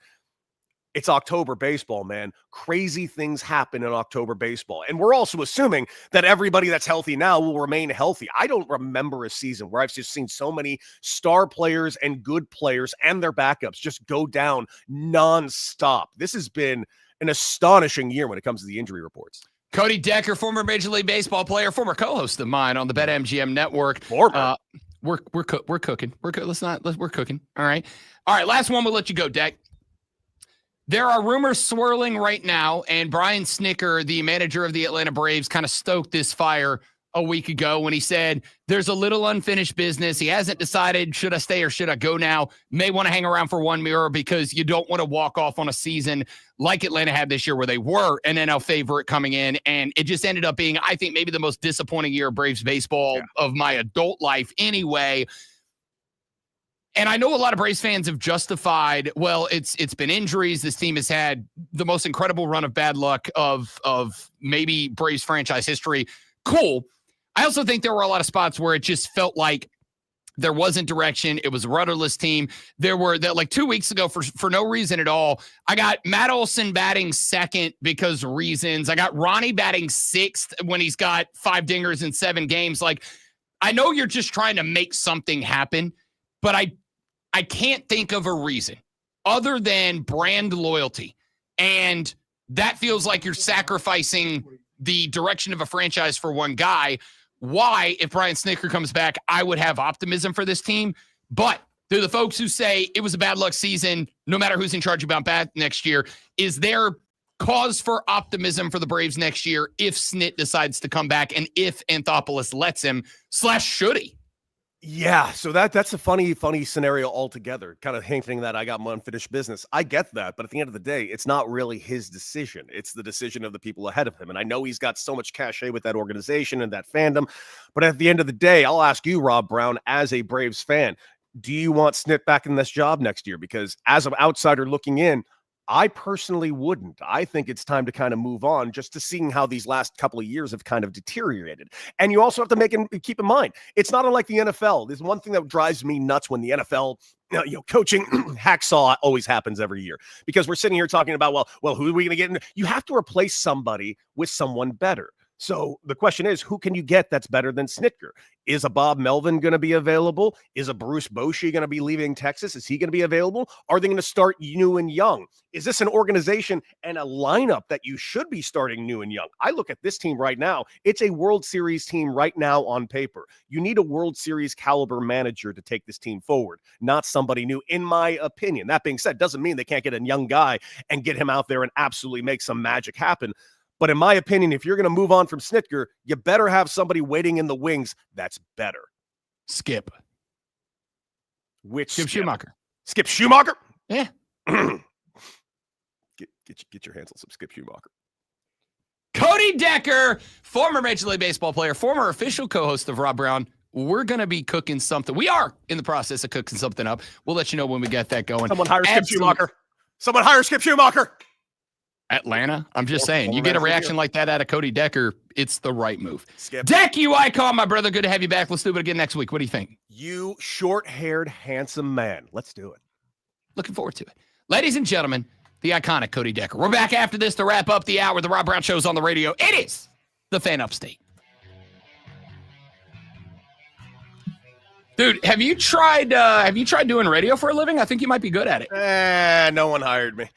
It's October baseball, man. Crazy things happen in October baseball. And we're also assuming that everybody that's healthy now will remain healthy. I don't remember a season where I've just seen so many star players and good players and their backups just go down nonstop. This has been an astonishing year when it comes to the injury reports. Cody Decker, former Major League Baseball player, former co-host of mine on the BetMGM network. We're cooking. We're cooking. All right. Last one. We'll let you go, Deck. There are rumors swirling right now, and Brian Snitker, the manager of the Atlanta Braves, kind of stoked this fire a week ago when he said there's a little unfinished business. He hasn't decided, should I stay or should I go now? May want to hang around for one mirror because you don't want to walk off on a season like Atlanta had this year where they were an NL favorite coming in. And it just ended up being, I think, maybe the most disappointing year of Braves baseball of my adult life anyway. And I know a lot of Braves fans have justified, well, it's been injuries. This team has had the most incredible run of bad luck of maybe Braves franchise history. Cool. I also think there were a lot of spots where it just felt like there wasn't direction. It was a rudderless team. There were that like 2 weeks ago for no reason at all. I got Matt Olson batting second because reasons. I got Ronnie batting sixth when he's got 5 dingers in 7 games. Like, I know you're just trying to make something happen, but I can't think of a reason other than brand loyalty. And that feels like you're sacrificing the direction of a franchise for one guy. Why, if Brian Snitker comes back, I would have optimism for this team. But to the folks who say it was a bad luck season, no matter who's in charge about bad next year, is there cause for optimism for the Braves next year if Snit decides to come back and if Anthopoulos lets him / should he? Yeah, so that's a funny scenario altogether, kind of hinting that I got my unfinished business. I get that, but at the end of the day, it's not really his decision. It's the decision of the people ahead of him. And I know he's got so much cachet with that organization and that fandom, but at the end of the day, I'll ask you, Rob Brown, as a Braves fan, do you want Snit back in this job next year? Because as an outsider looking in, I personally wouldn't. I think it's time to kind of move on just to seeing how these last couple of years have kind of deteriorated. And you also have to keep in mind, it's not unlike the NFL. There's one thing that drives me nuts when the NFL, coaching hacksaw always happens every year because we're sitting here talking about, well, who are we going to get in? You have to replace somebody with someone better. So the question is, who can you get that's better than Snitker? Is a Bob Melvin going to be available? Is a Bruce Bochy going to be leaving Texas? Is he going to be available? Are they going to start new and young? Is this an organization and a lineup that you should be starting new and young? I look at this team right now. It's a World Series team right now on paper. You need a World Series caliber manager to take this team forward, not somebody new, in my opinion. That being said, doesn't mean they can't get a young guy and get him out there and absolutely make some magic happen. But in my opinion, if you're going to move on from Snitker, you better have somebody waiting in the wings that's better. Skip Schumacher. Skip Schumacher? Yeah. Get your hands on some Skip Schumacher. Cody Decker, former Major League Baseball player, former official co-host of Rob Brown. We're going to be cooking something. We are in the process of cooking something up. We'll let you know when we get that going. Someone hire Skip Schumacher. Someone hire Skip Schumacher. Atlanta. I'm just saying, you get a reaction like that out of Cody Decker, it's the right move. Skip. Deck, you icon, my brother. Good to have you back. Let's do it again next week. What do you think? You short-haired, handsome man. Let's do it. Looking forward to it. Ladies and gentlemen, the iconic Cody Decker. We're back after this to wrap up the hour. The Rob Brown Show's on the radio. It is the Fan Upstate. Dude, have you tried doing radio for a living? I think you might be good at it. No one hired me.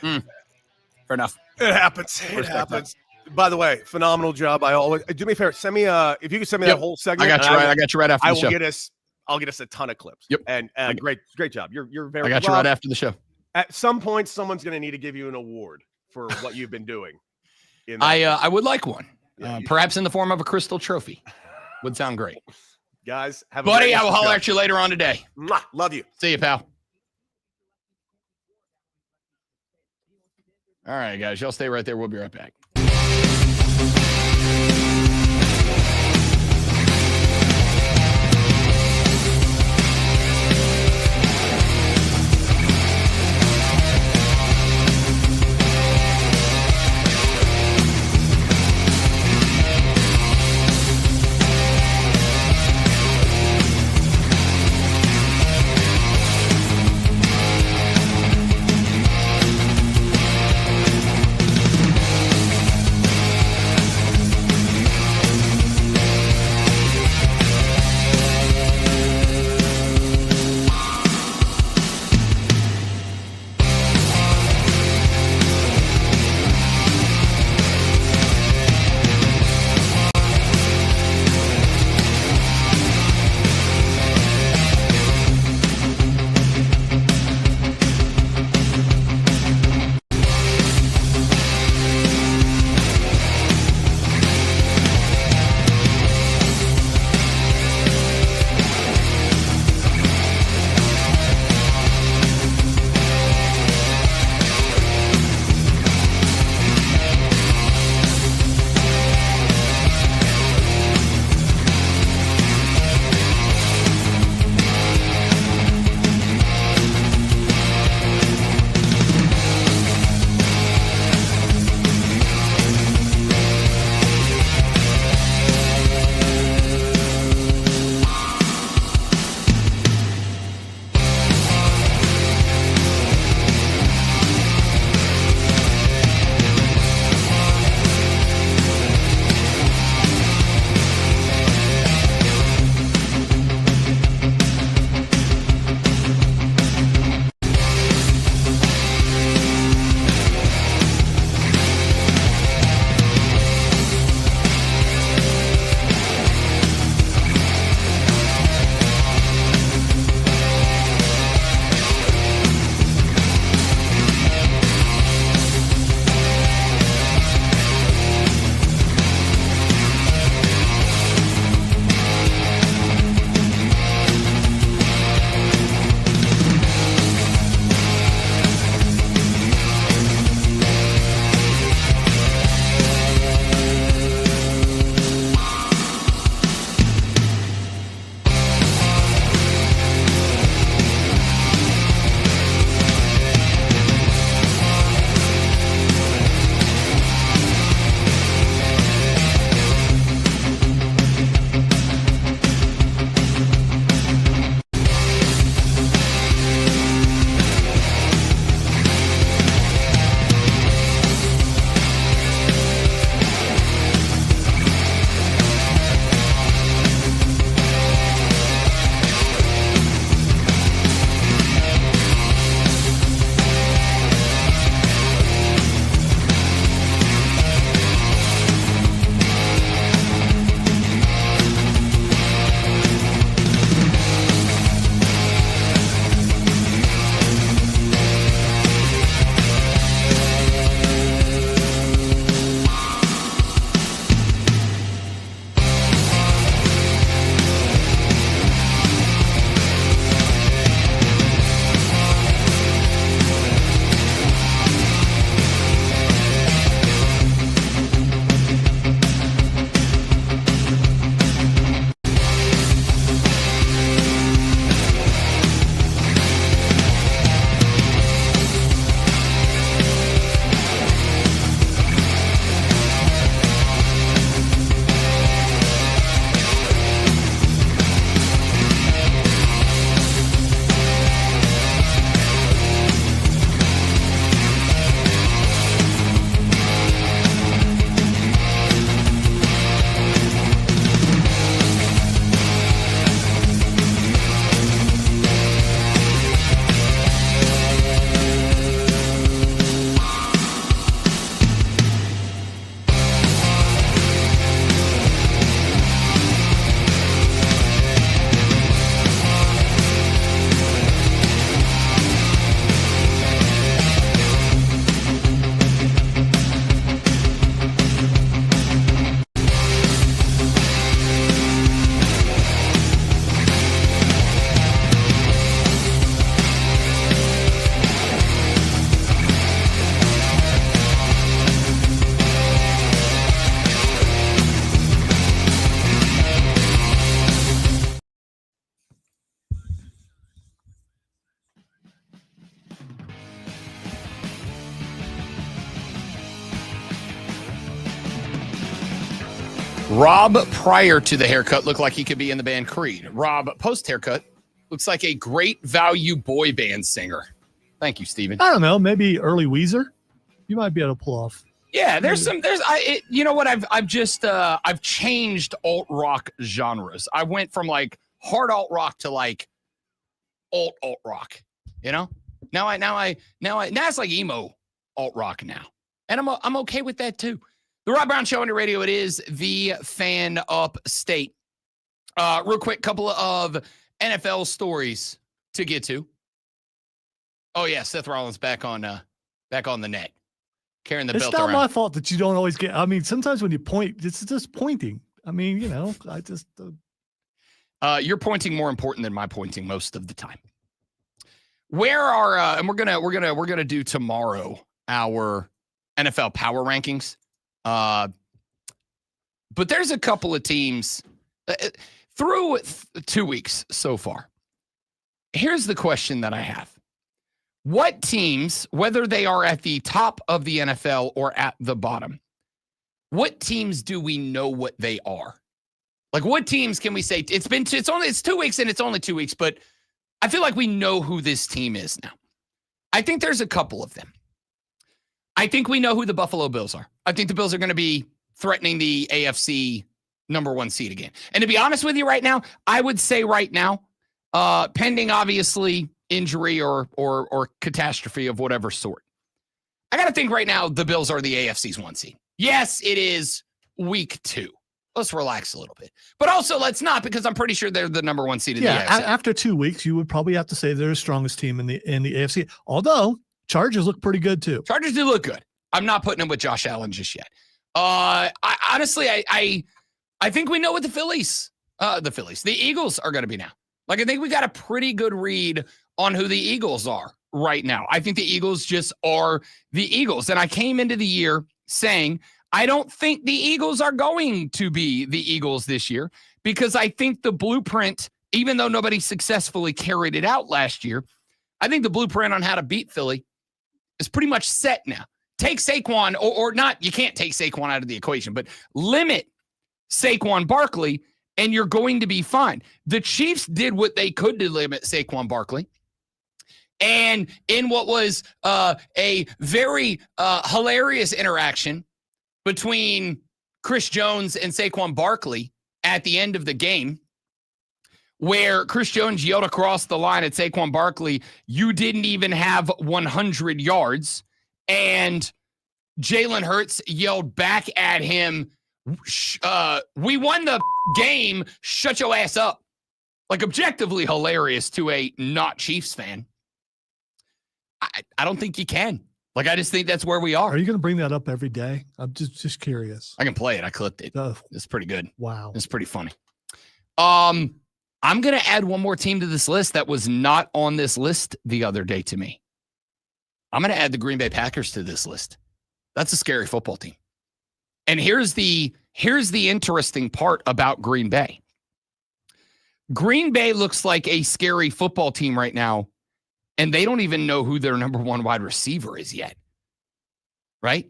Fair enough. It happens. It happens. By the way, phenomenal job. I always do me a favor. Send me if you can send me that whole segment. I got you right after the show. I'll get us a ton of clips. Yep. And great job. You're very. I got you right after the show. At some point, someone's going to need to give you an award for what you've been doing. I would like one, perhaps in the form of a crystal trophy. Would sound great. Guys, have a buddy. I will holler at you later on today. Love you. See you, pal. All right, guys, y'all stay right there. We'll be right back. Rob, prior to the haircut, looked like he could be in the band Creed. Rob, post-haircut, looks like a great value boy band singer. Thank you, Steven. I don't know. Maybe early Weezer. You might be able to pull off. Yeah, you know what? I've changed alt rock genres. I went from like hard alt rock to like alt rock. You know, now it's like emo alt rock now, and I'm okay with that too. The Rob Brown Show on your radio. It is the Fan Upstate. Real quick, couple of NFL stories to get to. Oh yeah, Seth Rollins back on the net, carrying the belt around. It's not my fault that you don't always get. I mean, sometimes when you point, it's just pointing. I mean, you know, I just. You're pointing more important than my pointing most of the time. Where are and we're gonna do tomorrow our NFL power rankings. But there's a couple of teams through 2 weeks so far. Here's the question that I have. What teams, whether they are at the top of the NFL or at the bottom, what teams do we know what they are? Like, what teams can we say it's 2 weeks and it's only 2 weeks, but I feel like we know who this team is now. I think there's a couple of them. I think we know who the Buffalo Bills are. I think the Bills are going to be threatening the AFC number 1 seed again. And to be honest with you right now, I would say right now, pending obviously injury or catastrophe of whatever sort, I got to think right now the Bills are the AFC's 1 seed. Yes, it is week 2. Let's relax a little bit. But also let's not, because I'm pretty sure they're the number 1 seed in the AFC. After 2 weeks, you would probably have to say they're the strongest team in the AFC. Although Chargers look pretty good too. Chargers do look good. I'm not putting them with Josh Allen just yet. I think we know what the Eagles are going to be now. Like, I think we got a pretty good read on who the Eagles are right now. I think the Eagles just are the Eagles. And I came into the year saying, I don't think the Eagles are going to be the Eagles this year, because I think the blueprint, even though nobody successfully carried it out last year, I think the blueprint on how to beat Philly is pretty much set now. Take Saquon, or not, you can't take Saquon out of the equation, but limit Saquon Barkley, and you're going to be fine. The Chiefs did what they could to limit Saquon Barkley. And in what was a very hilarious interaction between Chris Jones and Saquon Barkley at the end of the game, where Chris Jones yelled across the line at Saquon Barkley, "You didn't even have 100 yards." And Jalen Hurts yelled back at him, "We won the game. Shut your ass up." Like, objectively hilarious to a not Chiefs fan. I don't think you can. Like, I just think that's where we are. Are you going to bring that up every day? I'm just curious. I can play it. I clipped it. It's pretty good. Wow. It's pretty funny. I'm going to add one more team to this list that was not on this list the other day to me. I'm going to add the Green Bay Packers to this list. That's a scary football team. And here's the interesting part about Green Bay. Green Bay looks like a scary football team right now, and they don't even know who their number 1 wide receiver is yet. Right?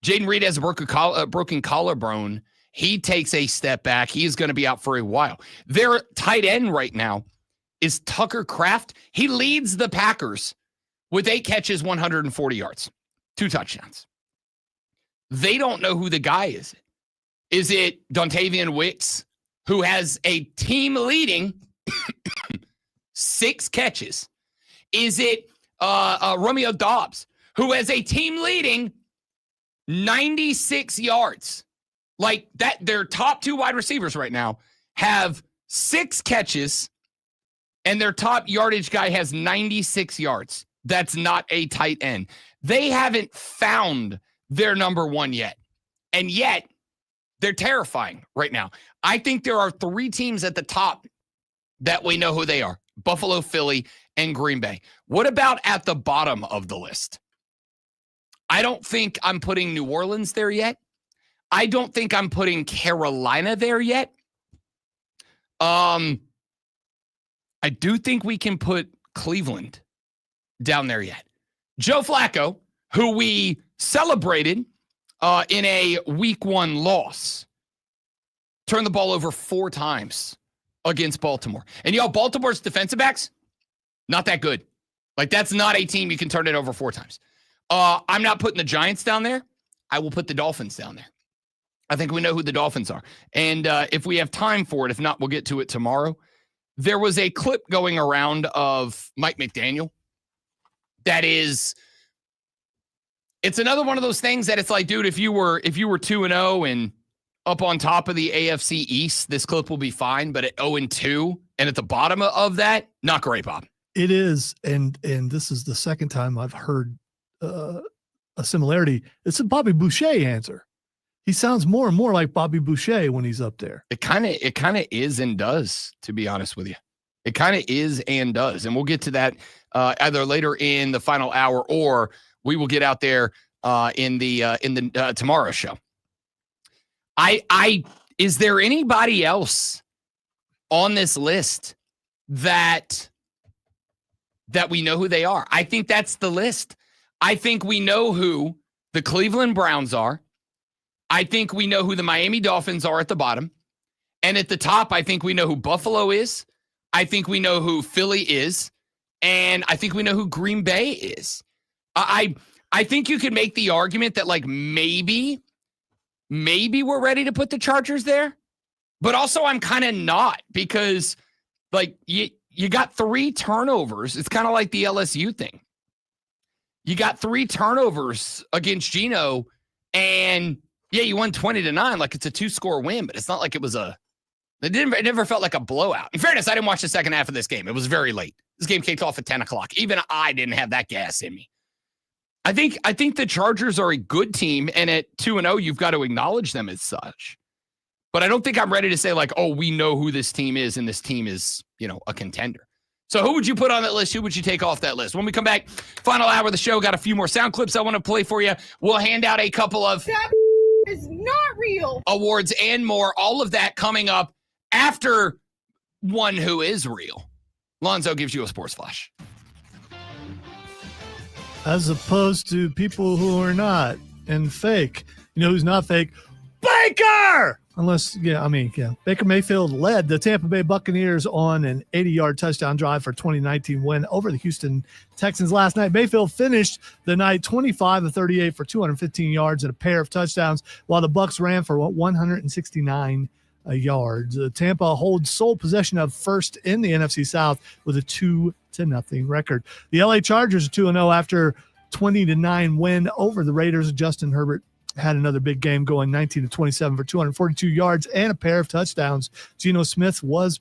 Jaden Reed has a broken collarbone. He takes a step back. He is going to be out for a while. Their tight end right now is Tucker Kraft. He leads the Packers with 8 catches, 140 yards, 2 touchdowns. They don't know who the guy is. Is it Dontavian Wicks, who has a team-leading 6 catches? Is it Romeo Doubs, who has a team-leading 96 yards? Like that, their top 2 wide receivers right now have 6 catches, and their top yardage guy has 96 yards. That's not a tight end. They haven't found their number 1 yet. And yet, they're terrifying right now. I think there are 3 teams at the top that we know who they are: Buffalo, Philly, and Green Bay. What about at the bottom of the list? I don't think I'm putting New Orleans there yet. I don't think I'm putting Carolina there yet. I do think we can put Cleveland down there yet. Joe Flacco, who we celebrated in a week 1 loss, turned the ball over 4 times against Baltimore. And Baltimore's defensive backs, not that good. Like, that's not a team you can turn it over 4 times. I'm not putting the Giants down there. I will put the Dolphins down there. I think we know who the Dolphins are. And if we have time for it, if not, we'll get to it tomorrow. There was a clip going around of Mike McDaniel that is, it's another one of those things that it's like, dude, if you were 2-0 and up on top of the AFC East, this clip will be fine. But at 0-2 and at the bottom of that, not great, Bob. It is, and this is the second time I've heard a similarity. It's a Bobby Boucher answer. He sounds more and more like Bobby Boucher when he's up there. It kind of is and does, to be honest with you. It kind of is and does. And we'll get to that either later in the final hour, or we will get out there in the tomorrow show. Is there anybody else on this list that we know who they are? I think that's the list. I think we know who the Cleveland Browns are. I think we know who the Miami Dolphins are at the bottom. And at the top, I think we know who Buffalo is. I think we know who Philly is. And I think we know who Green Bay is. I think you could make the argument that, like, maybe we're ready to put the Chargers there. But also I'm kind of not, because, like, you got 3 turnovers. It's kind of like the LSU thing. You got 3 turnovers against Geno, and yeah, you won 20-9. Like, it's a 2-score win, but it's not like it was it never felt like a blowout. In fairness, I didn't watch the second half of this game. It was very late. This game kicked off at 10 o'clock. Even I didn't have that gas in me. I think the Chargers are a good team, and at 2-0, you've got to acknowledge them as such. But I don't think I'm ready to say, like, oh, we know who this team is, and this team is, a contender. So who would you put on that list? Who would you take off that list? When we come back, final hour of the show, got a few more sound clips I want to play for you. We'll hand out a couple of That is not real. awards and more. All of that coming up after one who is real. Lonzo gives you a sports flash. As opposed to people who are not and fake. You know who's not fake? Baker! Baker Mayfield led the Tampa Bay Buccaneers on an 80-yard touchdown drive for 2019 win over the Houston Texans last night. Mayfield finished the night 25 of 38 for 215 yards and a pair of touchdowns, while the Bucs ran for 169 yards. Tampa holds sole possession of first in the NFC South with a 2-0 record. The LA Chargers are 2-0 after 20-9 win over the Raiders. Justin Herbert had another big game, going 19-27 for 242 yards and a pair of touchdowns. Geno Smith was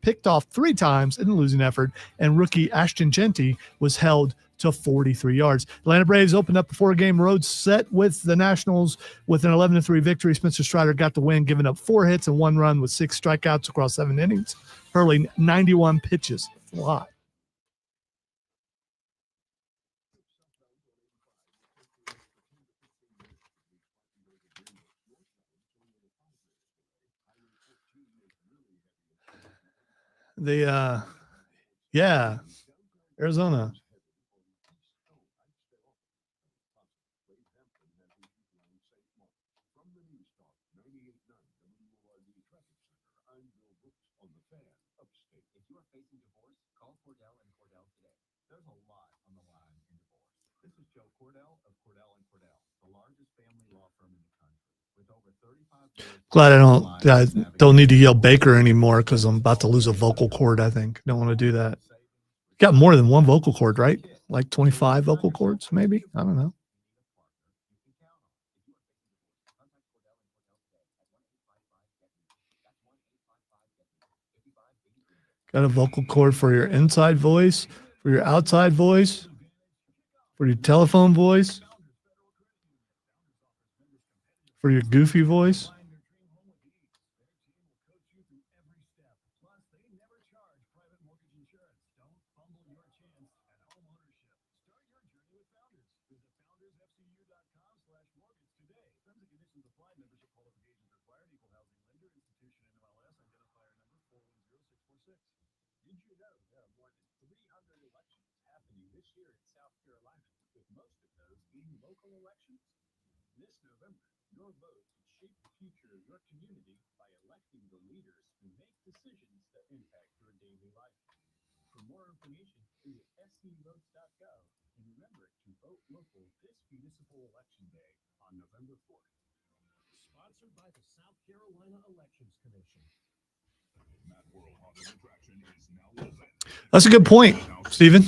picked off 3 times in the losing effort, and rookie Ashton Genty was held to 43 yards. Atlanta Braves opened up a 4-game road set with the Nationals with an 11-3 victory. Spencer Strider got the win, giving up 4 hits and 1 run with 6 strikeouts across 7 innings, hurling 91 pitches. That's a lot. Arizona. Glad I don't need to yell Baker anymore, because I'm about to lose a vocal cord, I think. Don't want to do that. Got more than one vocal cord, right? Like 25 vocal cords, maybe? I don't know. Got a vocal cord for your inside voice, for your outside voice, for your telephone voice, for your goofy voice. This November, your vote can shape the future of your community by electing the leaders who make decisions that impact your daily life. For more information, visit scvotes.gov and remember to vote local this municipal election day on November 4th. Sponsored by the South Carolina Elections Commission. That's a good point, Stephen.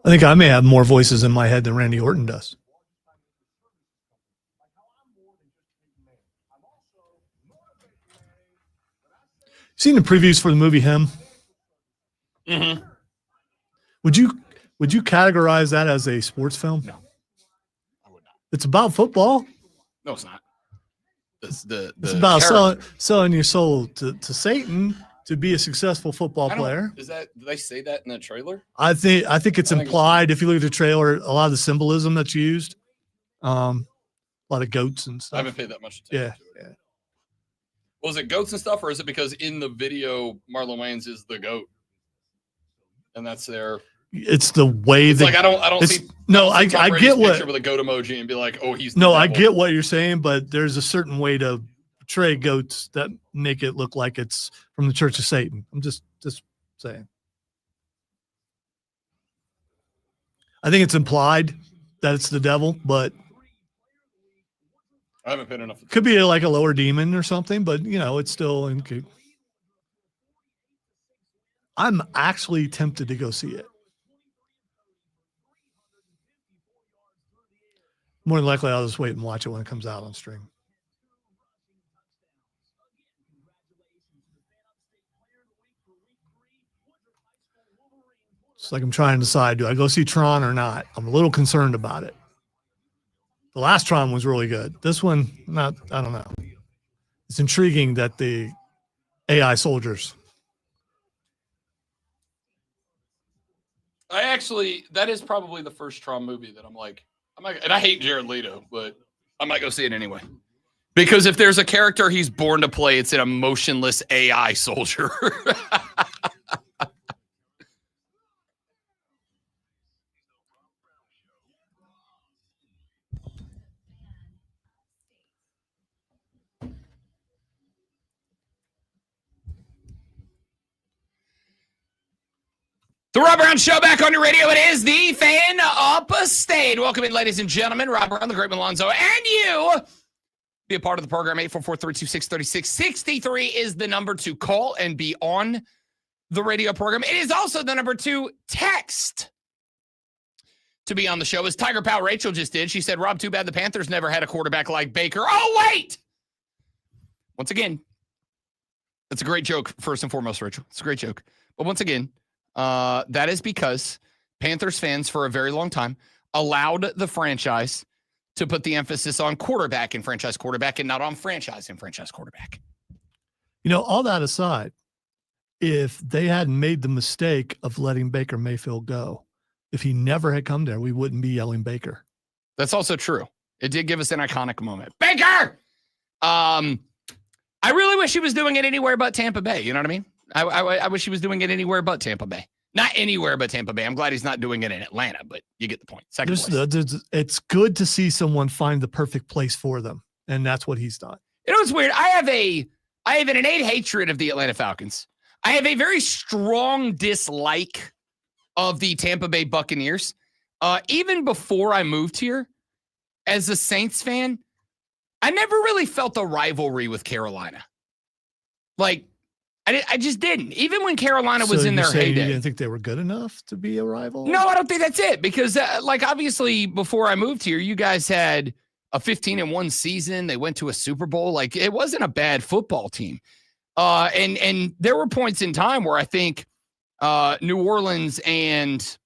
I think I may have more voices in my head than Randy Orton does. Seen the previews for the movie Him? Mm-hmm. Would you categorize that as a sports film? No, I would not. It's about football. No, it's not. It's about selling your soul to Satan to be a successful football player. Did they say that in the trailer? I think it's implied. If you look at the trailer, a lot of the symbolism that's used, a lot of goats and stuff. I haven't paid that much attention to it. Was it goats and stuff, or is it because in the video Marlon Wayans is the goat, and that's their? It's the way it's that like I don't see. No, I get what with a goat emoji and be like, oh, he's. No, I get what you're saying, but there's a certain way to portray goats that make it look like it's from the Church of Satan. I'm just saying. I think it's implied that it's the devil, but I haven't paid enough. Could be like a lower demon or something, but it's still in. I'm actually tempted to go see it. More than likely, I'll just wait and watch it when it comes out on stream. It's like I'm trying to decide, do I go see Tron or not? I'm a little concerned about it. The last Tron was really good. This one, I don't know. It's intriguing that the AI soldiers. That is probably the first Tron movie that I'm like, and I hate Jared Leto, but I might go see it anyway. Because if there's a character he's born to play, it's an emotionless AI soldier. The Rob Brown Show back on your radio. It is the Fan Upstate. Welcome in, ladies and gentlemen. Rob Brown, the Great Malonzo, and you. Be a part of the program. 844-326-3663 is the number to call and be on the radio program. It is also the number to text to be on the show, as Tiger Pal Rachel just did. She said, Rob, too bad the Panthers never had a quarterback like Baker. Oh, wait! Once again, that's a great joke, first and foremost, Rachel. It's a great joke. But once again, that is because Panthers fans for a very long time allowed the franchise to put the emphasis on quarterback and franchise quarterback and not on franchise and franchise quarterback. All that aside, if they hadn't made the mistake of letting Baker Mayfield go, if he never had come there, we wouldn't be yelling Baker. That's also true. It did give us an iconic moment. Baker! I really wish he was doing it anywhere but Tampa Bay. You know what I mean? I wish he was doing it anywhere but Tampa Bay. Not anywhere but Tampa Bay. I'm glad he's not doing it in Atlanta, but you get the point. Second place. It's good to see someone find the perfect place for them, and that's what he's done. It's weird. I have an innate hatred of the Atlanta Falcons. I have a very strong dislike of the Tampa Bay Buccaneers. Even before I moved here, as a Saints fan, I never really felt a rivalry with Carolina. I just didn't. Even when Carolina was in their heyday. You didn't think they were good enough to be a rival? No, I don't think that's it. Because, obviously, before I moved here, you guys had a 15-1 season. They went to a Super Bowl. It wasn't a bad football team. And there were points in time where I think New Orleans and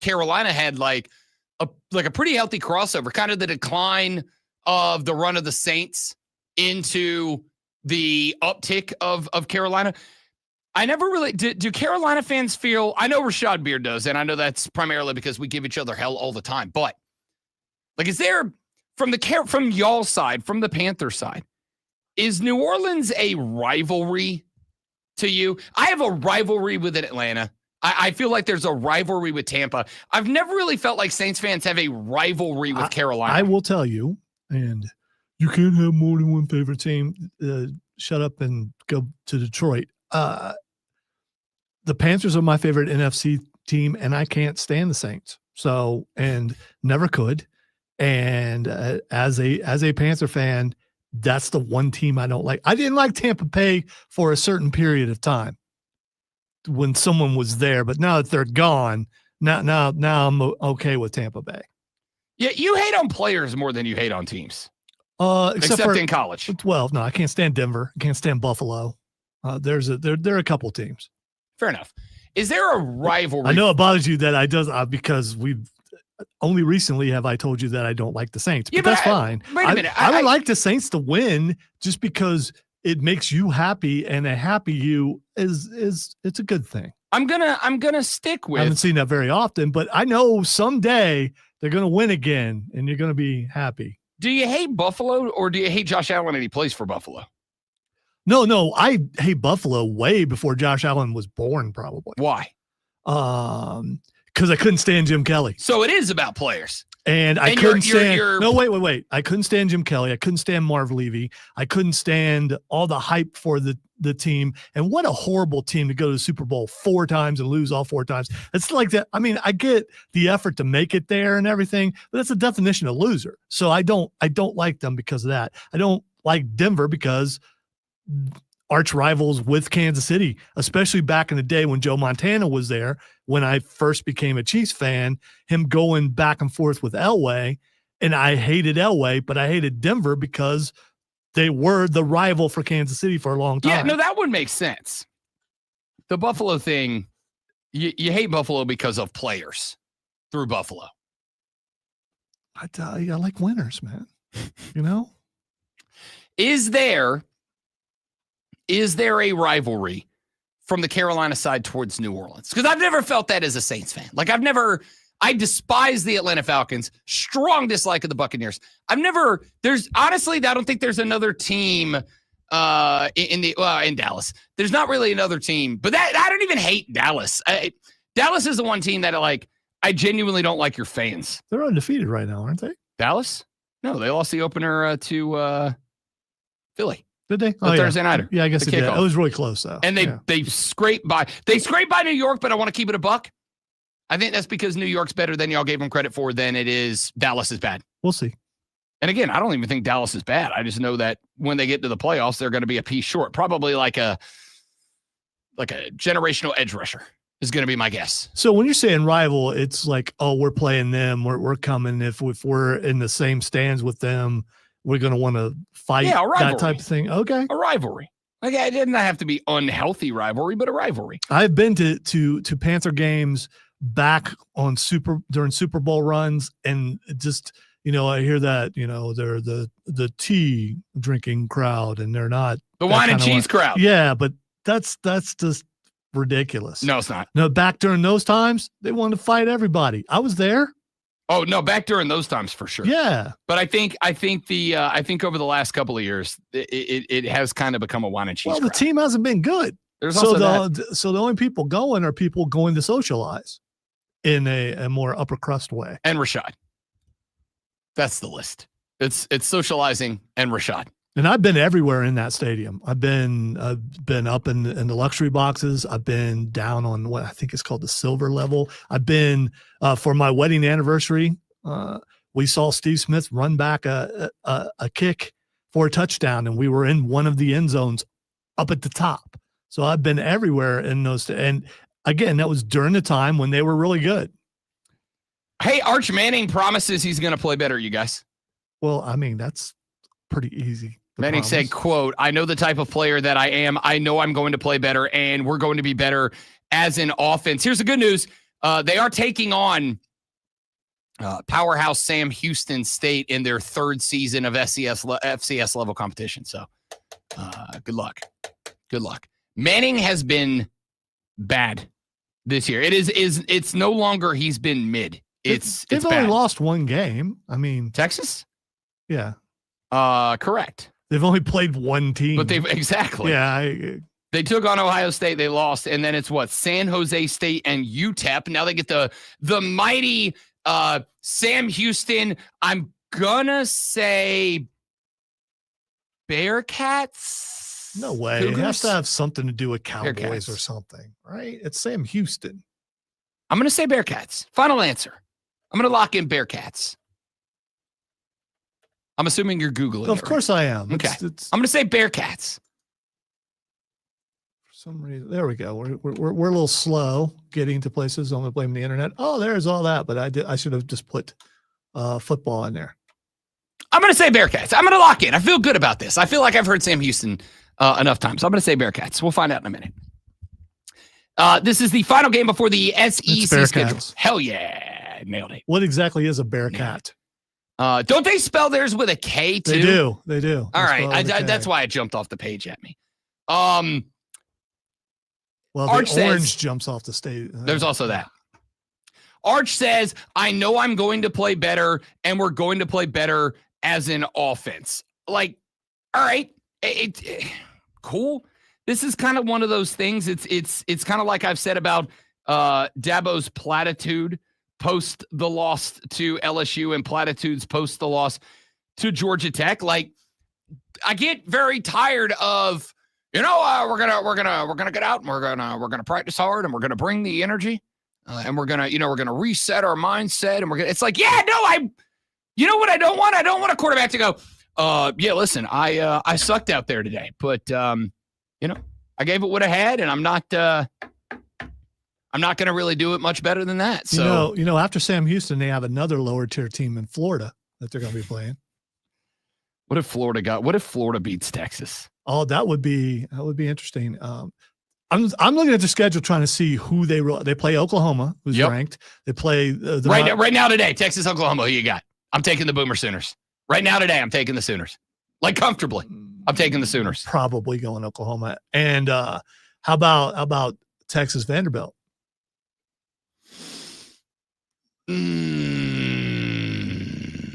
Carolina had, a pretty healthy crossover. Kind of the decline of the run of the Saints into the uptick of Carolina. I never really do Carolina fans feel, I know Rashad Beard does, and I know that's primarily because we give each other hell all the time, but is there from y'all's side, from the Panther side, Is New Orleans a rivalry to you? I have a rivalry with Atlanta. I feel like there's a rivalry with Tampa. I've never really felt like Saints fans have a rivalry with Carolina. I will tell you, and you can't have more than one favorite team. Shut up and go to Detroit. The Panthers are my favorite NFC team, and I can't stand the Saints. So, and never could. And as a Panther fan, that's the one team I don't like. I didn't like Tampa Bay for a certain period of time when someone was there, but now that they're gone, now I'm okay with Tampa Bay. Yeah, you hate on players more than you hate on teams. Except for in college. Well, no, I can't stand Denver. I can't stand Buffalo. There are a couple teams. Fair enough. Is there a rivalry? I know it bothers you that because we've only recently have I told you that I don't like the Saints, but that's fine. Wait a minute. I would like the Saints to win just because it makes you happy, and a happy you is it's a good thing. I'm gonna stick with. I haven't seen that very often, but I know someday they're gonna win again, and you're gonna be happy. Do you hate Buffalo, or do you hate Josh Allen and he plays for Buffalo? No, I hate Buffalo way before Josh Allen was born, probably. Why? Because I couldn't stand Jim Kelly. So it is about players. And I couldn't stand. No, wait. I couldn't stand Jim Kelly. I couldn't stand Marv Levy. I couldn't stand all the hype for the team. And what a horrible team to go to the Super Bowl 4 times and lose all 4 times. It's like that. I mean, I get the effort to make it there and everything, but that's a definition of loser. So I don't like them because of that. I don't like Denver because arch rivals with Kansas City, especially back in the day when Joe Montana was there. When I first became a Chiefs fan, him going back and forth with Elway, and I hated Elway, but I hated Denver because they were the rival for Kansas City for a long time. Yeah, no, that would make sense. The Buffalo thing, you hate Buffalo because of players through Buffalo. I like winners, man. You know? Is there a rivalry from the Carolina side towards New Orleans? Because I've never felt that as a Saints fan. Like I despise the Atlanta Falcons, strong dislike of the Buccaneers. Honestly, I don't think there's another team in Dallas. There's not really another team, but I don't even hate Dallas. Dallas is the one team that I genuinely don't like your fans. They're undefeated right now, aren't they? Dallas? No, they lost the opener to Philly. Did they? Thursday nighter. Yeah, I guess they did. It was really close, though. And they scraped by New York, but I want to keep it a buck. I think that's because New York's better than y'all gave them credit for than it is Dallas is bad. We'll see. And again, I don't even think Dallas is bad. I just know that when they get to the playoffs, they're going to be a piece short. Probably like a generational edge rusher is going to be my guess. So when you're saying rival, it's like, oh, we're playing them. We're coming. If we're in the same stands with them, we're going to want to fight, that type of thing. Okay. A rivalry. Like, it didn't have to be unhealthy rivalry, but a rivalry. I've been to Panther games back on during Super Bowl runs, and just, I hear that, they're the tea drinking crowd, and they're not the wine and cheese crowd. Yeah, but that's just ridiculous. No, it's not. No, back during those times, they wanted to fight everybody. I was there. Oh no, back during those times for sure. Yeah, but I think over the last couple of years, it has kind of become a wine and cheese. Well, the team hasn't been good. There's also so the only people going are people going to socialize in a more upper crust way. And Rashad, that's the list. It's socializing and Rashad. And I've been everywhere in that stadium. I've been up in the luxury boxes. I've been down on what I think is called the silver level. I've been for my wedding anniversary. We saw Steve Smith run back a kick for a touchdown, and we were in one of the end zones up at the top. So I've been everywhere in those. And again, that was during the time when they were really good. Hey, Arch Manning promises he's going to play better, you guys. Well, I mean, that's pretty easy. Manning said, quote, "I know the type of player that I am. I know I'm going to play better, and we're going to be better as an offense." Here's the good news. They are taking on powerhouse Sam Houston State in their 3rd season of FCS level competition. So good luck. Good luck. Manning has been bad this year. It's no longer he's been mid. They've only lost one game. I mean, Texas? Yeah. Correct. They've only played one team. But exactly. Yeah. They took on Ohio State. They lost. And then it's San Jose State and UTEP. Now they get the mighty Sam Houston. I'm going to say Bearcats. No way. Cougars? It has to have something to do with Cowboys Bearcats. or something, right? It's Sam Houston. I'm going to say Bearcats. Final answer. I'm going to lock in Bearcats. I'm assuming you're Googling. Of course I am. Okay. It's I'm going to say Bearcats. For some reason, there we go. We're a little slow getting to places. I'm going to blame the internet. Oh, there's all that. But I should have just put football in there. I'm going to say Bearcats. I'm going to lock in. I feel good about this. I feel like I've heard Sam Houston enough times. So I'm going to say Bearcats. We'll find out in a minute. This is the final game before the SEC schedule. Hell yeah. Nailed it. What exactly is a Bearcat? Don't they spell theirs with a K too? They do. All right. That's why it jumped off the page at me. Well, Arch the orange says, jumps off the stage. There's also that. Arch says, I know I'm going to play better, and we're going to play better as an offense. Like, all right. Cool. This is kind of one of those things. It's kind of like I've said about Dabo's platitude post the loss to LSU and platitudes post the loss to Georgia Tech. Like, I get very tired of, we're gonna get out and we're gonna practice hard and we're gonna bring the energy and we're gonna reset our mindset and it's like, you know what I don't want? I don't want a quarterback to go, listen, I sucked out there today, but I gave it what I had, and I'm not going to really do it much better than that. So after Sam Houston, they have another lower tier team in Florida that they're going to be playing. What if Florida beats Texas? Oh, that would be interesting. I'm looking at the schedule trying to see who they play. Oklahoma, who's ranked. They play right now today. Texas, Oklahoma. Who you got? I'm taking the Boomer Sooners. Right now today, I'm taking the Sooners. Like comfortably, I'm taking the Sooners. Probably going Oklahoma. And how about Texas Vanderbilt? I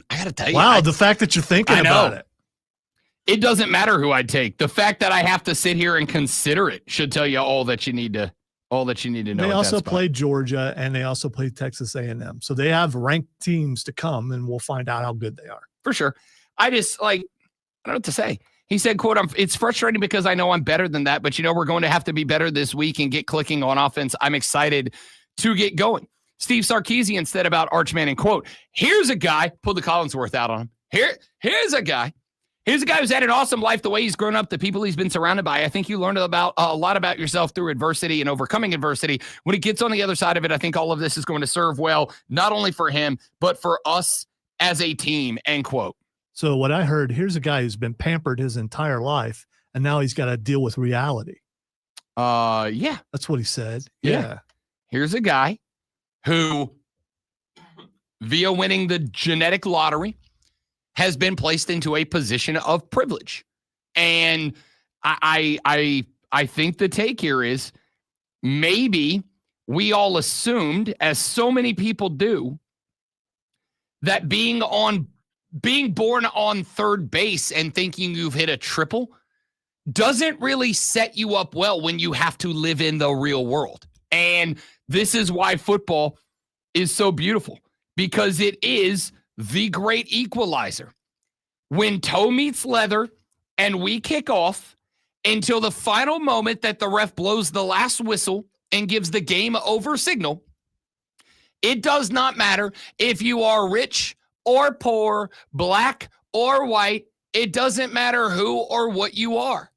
got to tell you. Wow, the fact that you're thinking about it. It doesn't matter who I take. The fact that I have to sit here and consider it should tell you all that you need to know. They also play Georgia and they also play Texas A&M. So they have ranked teams to come, and we'll find out how good they are. For sure. I don't know what to say. He said, quote, it's frustrating because I know I'm better than that, but we're going to have to be better this week and get clicking on offense. I'm excited to get going. Steve Sarkisian said about Arch Manning, quote, here's a guy, pulled the Collinsworth out on him. Here's a guy who's had an awesome life, the way he's grown up, the people he's been surrounded by. I think you learned about a lot about yourself through adversity and overcoming adversity. When he gets on the other side of it, I think all of this is going to serve well, not only for him, but for us as a team, end quote. So what I heard, here's a guy who's been pampered his entire life, and now he's got to deal with reality. Yeah. That's what he said. Yeah. Here's a guy who, via winning the genetic lottery, has been placed into a position of privilege. And I think the take here is maybe we all assumed, as so many people do, that being born on third base and thinking you've hit a triple doesn't really set you up well when you have to live in the real world. And this is why football is so beautiful, because it is the great equalizer. When toe meets leather and we kick off until the final moment that the ref blows the last whistle and gives the game over signal, it does not matter if you are rich or poor, black or white. It doesn't matter who or what you are.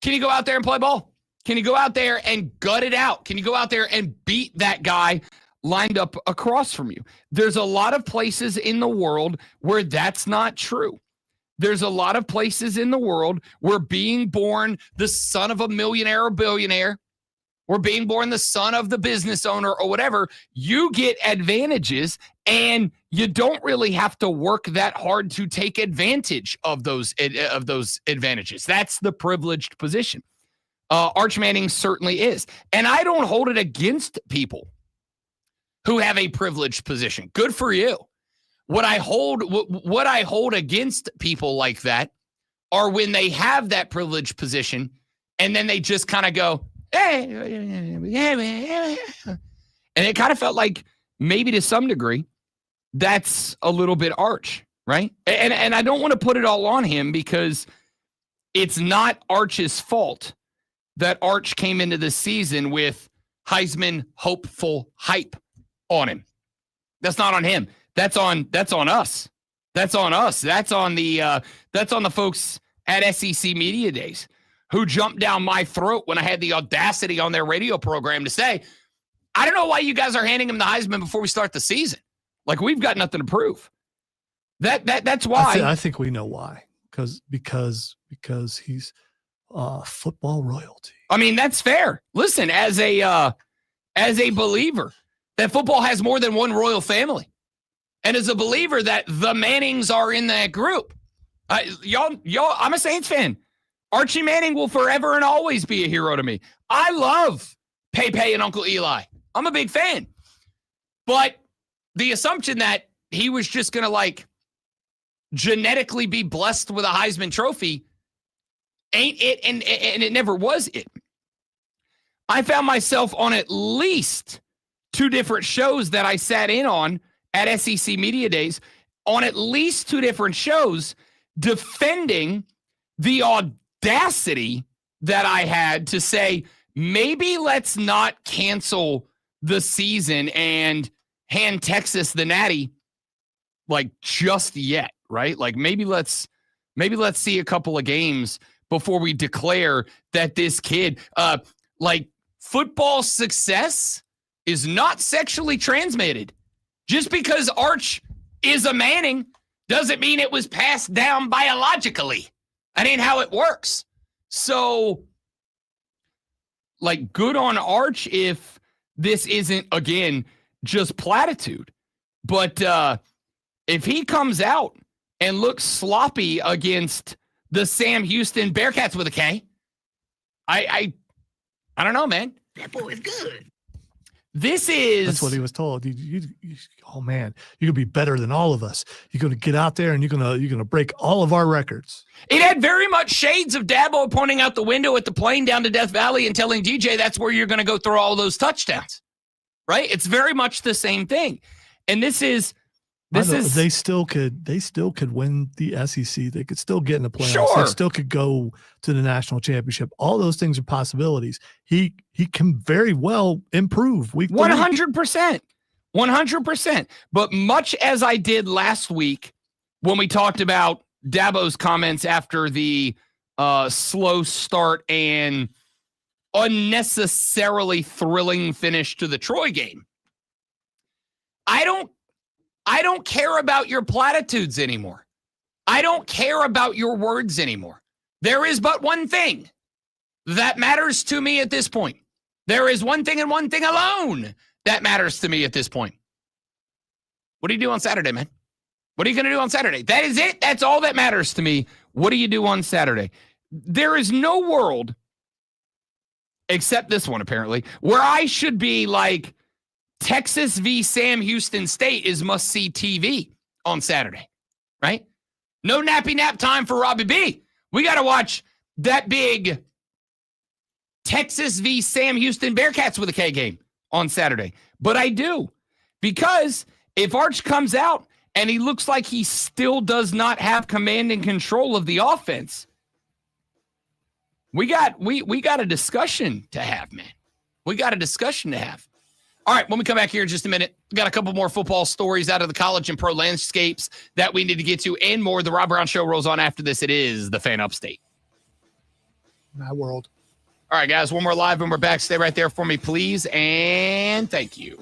Can you go out there and play ball? Can you go out there and gut it out? Can you go out there and beat that guy lined up across from you? There's a lot of places in the world where that's not true. There's a lot of places in the world where being born the son of a millionaire or billionaire, or being born the son of the business owner or whatever, you get advantages and you don't really have to work that hard to take advantage of those advantages. That's the privileged position. Arch Manning certainly is. And I don't hold it against people who have a privileged position. Good for you. What I hold against people like that are when they have that privileged position and then they just kind of go, hey. And it kind of felt like maybe to some degree that's a little bit Arch, right? And I don't want to put it all on him because it's not Arch's fault that Arch came into the season with Heisman hopeful hype on him. That's not on him. That's on us. That's on us. That's on the folks at SEC Media Days who jumped down my throat when I had the audacity on their radio program to say, I don't know why you guys are handing him the Heisman before we start the season. Like, we've got nothing to prove. That's why. I think we know why. Because he's football royalty. I mean, that's fair. Listen, as a believer that football has more than one royal family, and as a believer that the Mannings are in that group, y'all, I'm a Saints fan. Archie Manning will forever and always be a hero to me. I love Pepe and Uncle Eli. I'm a big fan. But the assumption that he was just going to like genetically be blessed with a Heisman Trophy ain't it, and it never was it. I found myself on at least 2 different shows that I sat in on at SEC Media Days, on at least 2 different shows, defending the audacity that I had to say, maybe let's not cancel the season and hand Texas the Natty like just yet, right? Like maybe let's see a couple of games before we declare that this kid, like football success is not sexually transmitted. Just because Arch is a Manning doesn't mean it was passed down biologically. That ain't how it works. So, like, good on Arch if this isn't, again, just platitude. But if he comes out and looks sloppy against the Sam Houston Bearcats with a K, I don't know, man. That boy is good. That's what he was told. Oh man, you're gonna be better than all of us. You're gonna get out there and you're gonna break all of our records. It had very much shades of Dabo pointing out the window at the plane down to Death Valley and telling DJ that's where you're gonna go throw all those touchdowns. Right? It's very much the same thing. And this is they still could win the SEC. They could still get in the playoffs. Sure. They still could go to the national championship. All those things are possibilities. He can very well improve week 100%. 100%. But much as I did last week when we talked about Dabo's comments after the slow start and unnecessarily thrilling finish to the Troy game, I don't care about your platitudes anymore. I don't care about your words anymore. There is but one thing that matters to me at this point. There is one thing and one thing alone that matters to me at this point. What do you do on Saturday, man? What are you going to do on Saturday? That is it. That's all that matters to me. What do you do on Saturday? There is no world, except this one apparently, where I should be like, Texas v. Sam Houston State is must-see TV on Saturday, right? No nappy nap time for Robbie B. We got to watch that big Texas v. Sam Houston Bearcats with a K game on Saturday. But I do, because if Arch comes out and he looks like he still does not have command and control of the offense, we got a discussion to have, man. We got a discussion to have. All right, when we come back here in just a minute, we got a couple more football stories out of the college and pro landscapes that we need to get to and more. The Rob Brown Show rolls on after this. It is the Fan Upstate. My world. All right, guys, one more live and we're back. Stay right there for me, please, and thank you.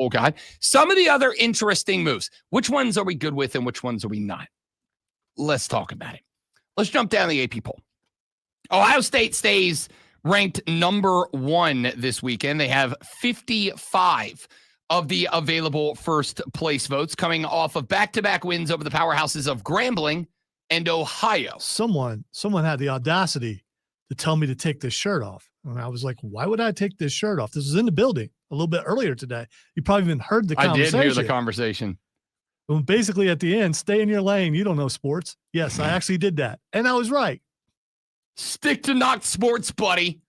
poll got. Some of the other interesting moves. Which ones are we good with and which ones are we not? Let's talk about it. Let's jump down the AP poll. Ohio State stays ranked number 1 this weekend. They have 55 of the available first place votes coming off of back-to-back wins over the powerhouses of Grambling and Ohio. Someone had the audacity to tell me to take this shirt off. And I was like, why would I take this shirt off? This was in the building a little bit earlier today. You probably even heard the conversation. I did hear the conversation. Well, basically at the end, stay in your lane. You don't know sports. Yes, I actually did that. And I was right. Stick to not sports, buddy.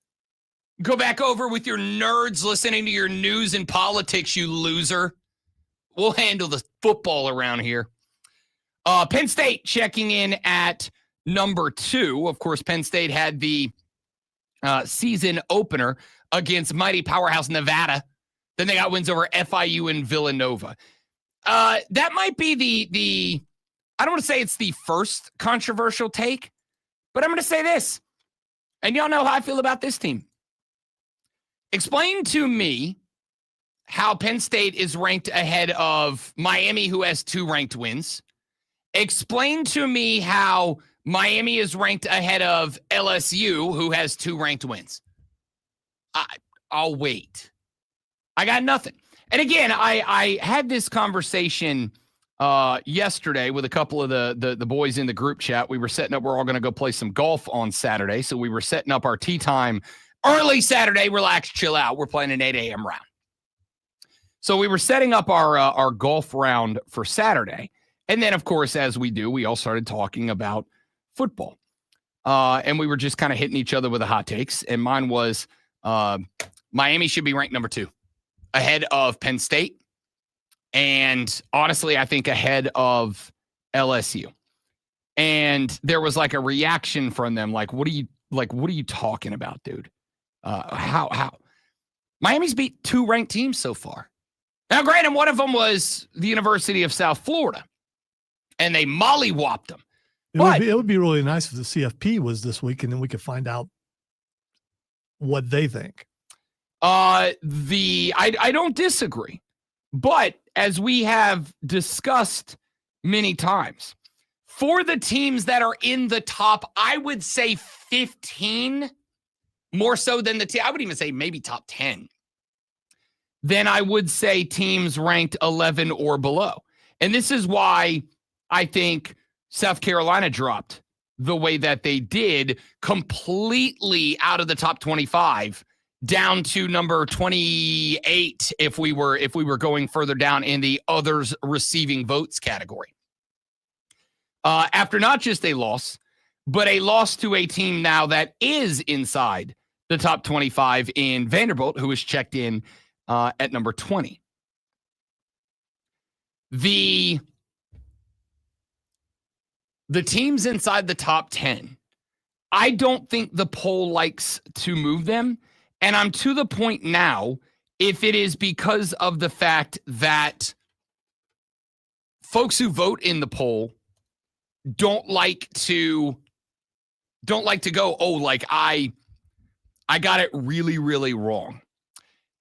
Go back over with your nerds listening to your news and politics, you loser. We'll handle the football around here. Penn State checking in at number 2. Of course, Penn State had the season opener against mighty powerhouse Nevada. Then they got wins over FIU and Villanova. That might be the I don't want to say it's the first controversial take, but I'm going to say this. And y'all know how I feel about this team. Explain to me how Penn State is ranked ahead of Miami, who has 2 ranked wins. Explain to me how Miami is ranked ahead of LSU, who has 2 ranked wins. I'll wait. I got nothing. And again, I had this conversation yesterday with a couple of the boys in the group chat. We were setting up, we're all going to go play some golf on Saturday. So we were setting up our tee time early Saturday, relax, chill out. We're playing an 8 a.m. round. So we were setting up our golf round for Saturday. And then, of course, as we do, we all started talking about football. And we were just kind of hitting each other with the hot takes. And mine was Miami should be ranked number 2, ahead of Penn State. And honestly, I think ahead of LSU. And there was like a reaction from them, like, what are you talking about, dude? How? Miami's beat 2 ranked teams so far. Now, granted, one of them was the University of South Florida, and they mollywopped them. It would be really nice if the CFP was this week, and then we could find out what they think. I don't disagree, but as we have discussed many times, for the teams that are in the top, I would say 15, more so than I would even say maybe top 10. Then I would say teams ranked 11 or below. And this is why I think South Carolina dropped the way that they did, completely out of the top 25 down to number 28 if we were going further down in the others receiving votes category. After not just a loss, but a loss to a team now that is inside the top 25 in Vanderbilt, who is checked in at number 20. The teams inside the top 10, I don't think the poll likes to move them. And I'm to the point now, if it is because of the fact that folks who vote in the poll don't like to go, oh, like I got it really, really wrong.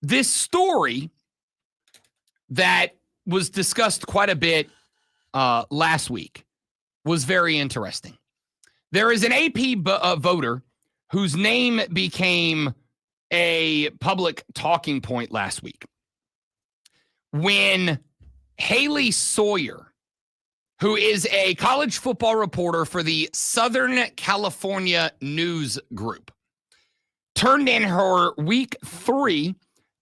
This story that was discussed quite a bit last week was very interesting. There is an AP voter whose name became a public talking point last week when Haley Sawyer, who is a college football reporter for the Southern California News Group, turned in her week 3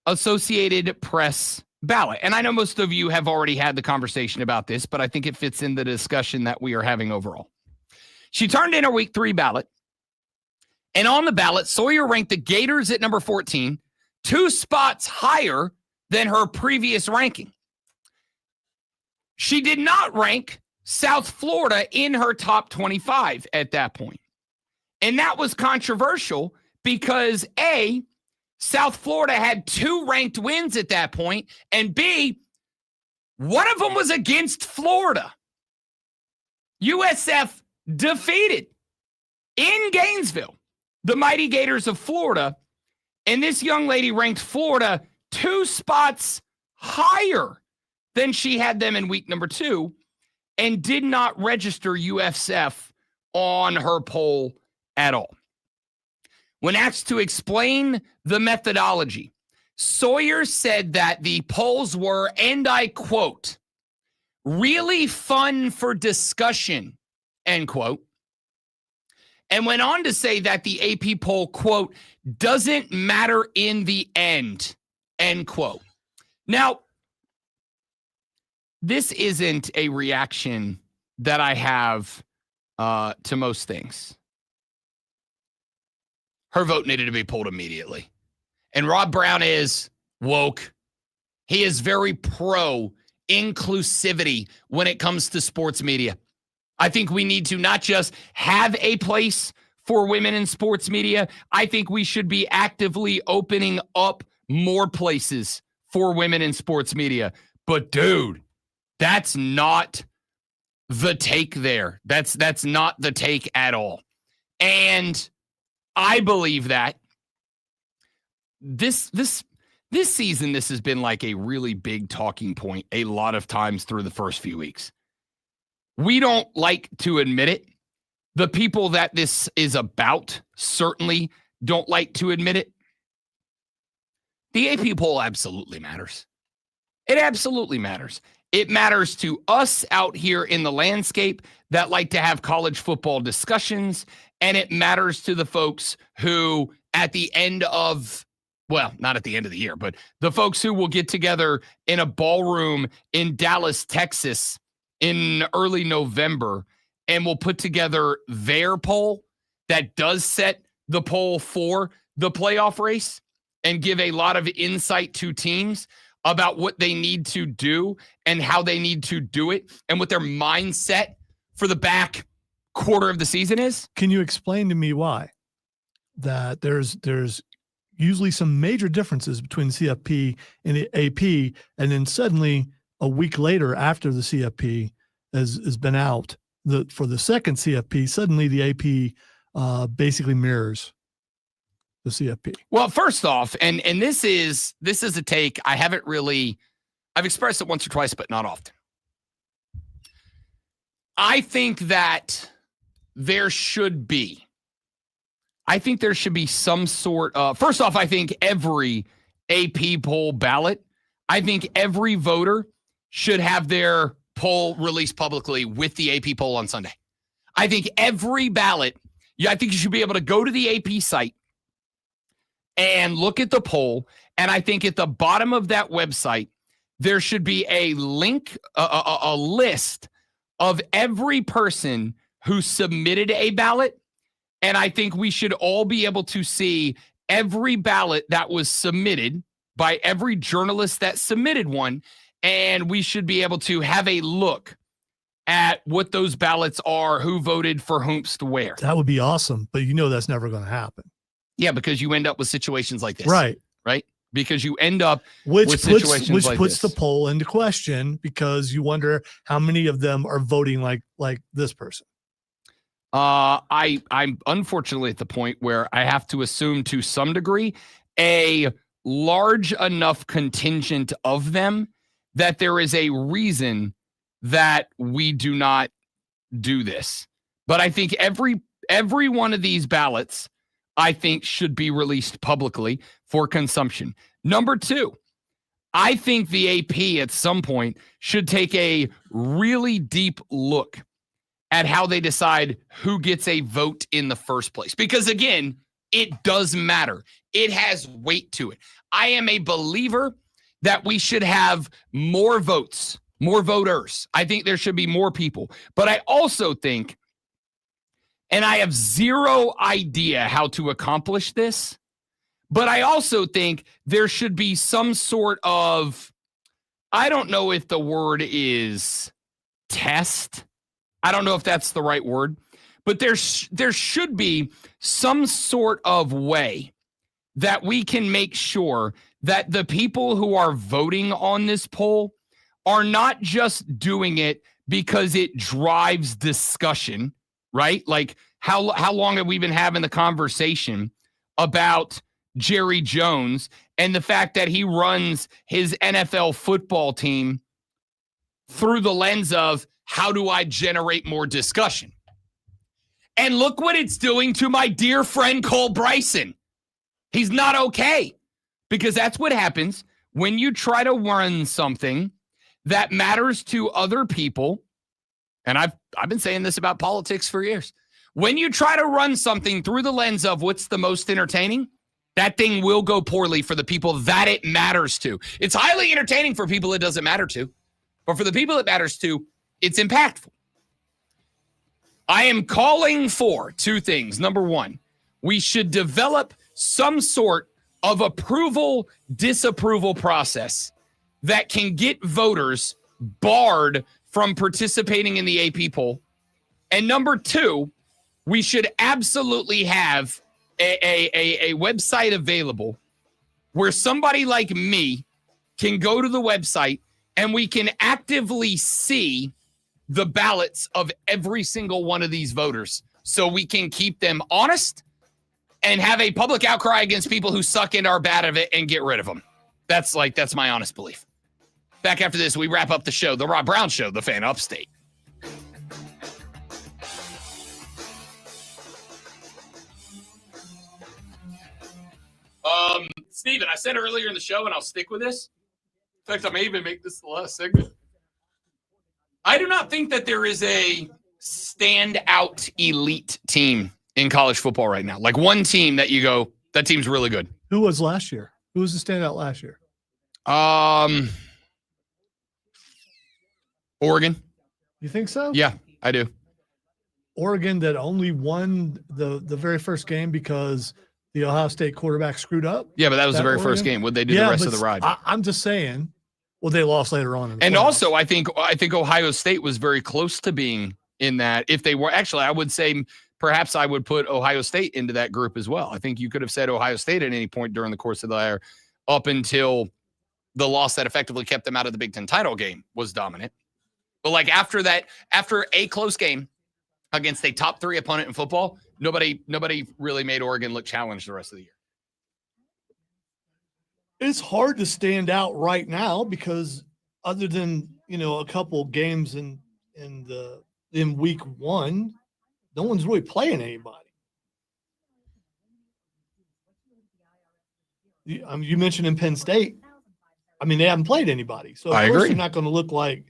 Associated Press ballot. And I know most of you have already had the conversation about this, but I think it fits in the discussion that we are having overall. She turned in her week 3 ballot. And on the ballot, Sawyer ranked the Gators at number 14, 2 spots higher than her previous ranking. She did not rank South Florida in her top 25 at that point. And that was controversial because A, South Florida had 2 ranked wins at that point, and B, one of them was against Florida. USF defeated in Gainesville the mighty Gators of Florida, and this young lady ranked Florida 2 spots higher than she had them in week number 2 and did not register USF on her poll at all. When asked to explain the methodology, Sawyer said that the polls were, and I quote, really fun for discussion, end quote. And went on to say that the AP poll, quote, doesn't matter in the end, end quote. Now, this isn't a reaction that I have to most things. Her vote needed to be pulled immediately. And Rob Brown is woke. He is very pro inclusivity when it comes to sports media. I think we need to not just have a place for women in sports media. I think we should be actively opening up more places for women in sports media. But dude, that's not the take there. That's not the take at all. And I believe that this season, this has been like a really big talking point a lot of times through the first few weeks. We don't like to admit it. The people that this is about certainly don't like to admit it. The AP poll absolutely matters. It absolutely matters. It matters to us out here in the landscape that like to have college football discussions, and it matters to the folks who at the end of, well, not at the end of the year, but the folks who will get together in a ballroom in Dallas, Texas in early November and will put together their poll that does set the poll for the playoff race and give a lot of insight to teams about what they need to do and how they need to do it and what their mindset for the back quarter of the season is. Can you explain to me why that there's usually some major differences between CFP and the AP, and then suddenly a week later after the CFP has been out, for the second CFP, suddenly the AP basically mirrors the CFP? Well, first off, and this is a take I haven't really, I've expressed it once or twice, but not often. I think that there should be some sort of, first off, I think every AP poll ballot, I think every voter should have their poll released publicly with the AP poll on Sunday. I think every ballot, I think you should be able to go to the AP site and look at the poll. And I think at the bottom of that website, there should be a link, a list of every person who submitted a ballot. And I think we should all be able to see every ballot that was submitted by every journalist that submitted one. And we should be able to have a look at what those ballots are, who voted for whomst where. That would be awesome. But that's never going to happen. Yeah, because you end up with situations like this. Right. Because you end up with situations like this. Which puts the poll into question, because you wonder how many of them are voting like this person. I'm unfortunately at the point where I have to assume to some degree a large enough contingent of them that there is a reason that we do not do this. But I think every one of these ballots, I think, should be released publicly for consumption. Number 2, I think the AP at some point should take a really deep look at how they decide who gets a vote in the first place. Because again, it does matter. It has weight to it. I am a believer that we should have more votes, more voters. I think there should be more people. But I also think, and I have zero idea how to accomplish this, but I also think there should be some sort of, I don't know if the word is test. I don't know if that's the right word, but there should be some sort of way that we can make sure that the people who are voting on this poll are not just doing it because it drives discussion, right? Like how long have we been having the conversation about Jerry Jones and the fact that he runs his NFL football team through the lens of how do I generate more discussion? And look what it's doing to my dear friend Cole Bryson. He's not okay, because that's what happens when you try to run something that matters to other people. And I've been saying this about politics for years. When you try to run something through the lens of what's the most entertaining, that thing will go poorly for the people that it matters to. It's highly entertaining for people it doesn't matter to, but for the people it matters to, it's impactful. I am calling for two things. Number one, we should develop some sort of approval, disapproval process that can get voters barred from participating in the AP poll. And number two, we should absolutely have a website available where somebody like me can go to the website and we can actively see the ballots of every single one of these voters so we can keep them honest and have a public outcry against people who suck and are bad at it and get rid of them. That's my honest belief. Back after this, we wrap up the show, the Rob Brown Show, the Fan Upstate. Steven, I said earlier in the show, and I'll stick with this. In fact, I may even make this the last segment. I do not think that there is a standout elite team in college football right now. Like one team that you go, that team's really good. Who was last year? Who was the standout last year? Oregon. You think so? Yeah, I do. Oregon that only won the very first game because the Ohio State quarterback screwed up. Yeah, but that was the very first game. Would they do the rest of the ride? I'm just saying. Well, they lost later on. And also, I think Ohio State was very close to being in that. If they were, actually, I would say perhaps I would put Ohio State into that group as well. I think you could have said Ohio State at any point during the course of the year up until the loss that effectively kept them out of the Big Ten title game was dominant. But like after that, after a close game against a top 3 opponent in football, nobody really made Oregon look challenged the rest of the year. It's hard to stand out right now because other than, a couple games in week 1, no one's really playing anybody. You mentioned in Penn State. I mean, they haven't played anybody. So of course you're not going to look like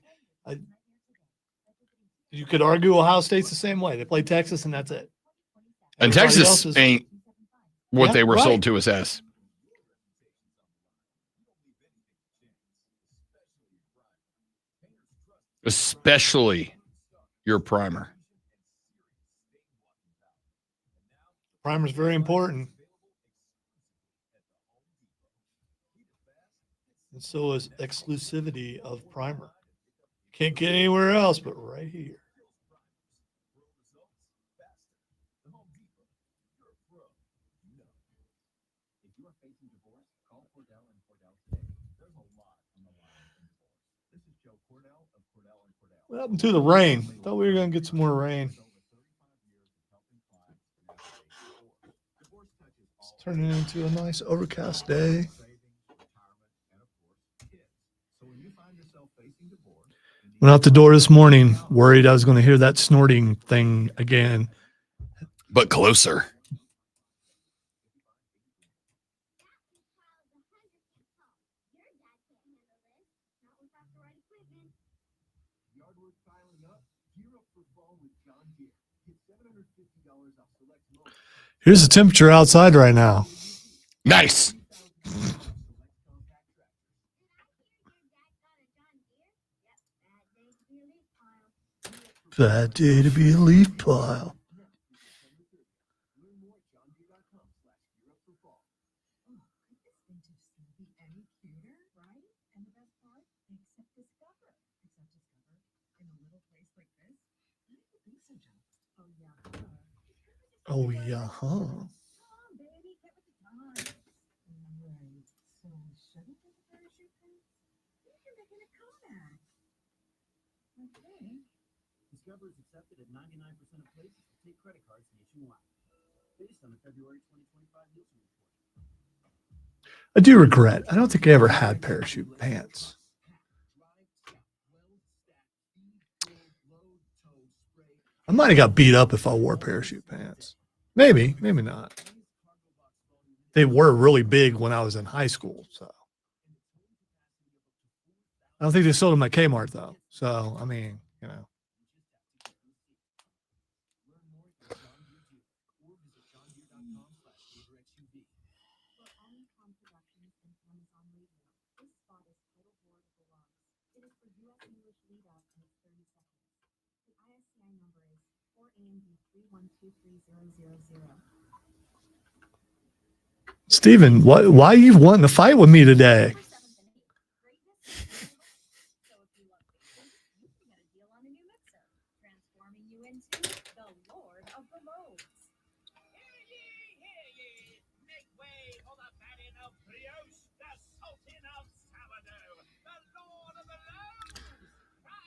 you could argue Ohio State's the same way. They play Texas and that's it. And Texas ain't what they were sold to us as. Especially your primer. Primer's very important. And so is exclusivity of primer. Can't get anywhere else but right here. What happened to the rain? Thought we were going to get some more rain. It's turning into a nice overcast day. Went out the door this morning, worried I was going to hear that snorting thing again. But closer. Here's the temperature outside right now. Nice. Bad day to be a leaf pile. Oh, yeah, huh? Discover is accepted at 99% of places to take credit cards nationwide, based on the February 2025 Nielsen report. I do regret. I don't think I ever had parachute pants. I might have got beat up if I wore parachute pants. Maybe not. They were really big when I was in high school, so I don't think they sold them at Kmart though. So I mean, you know. Steven, why are you wanting to fight with me today?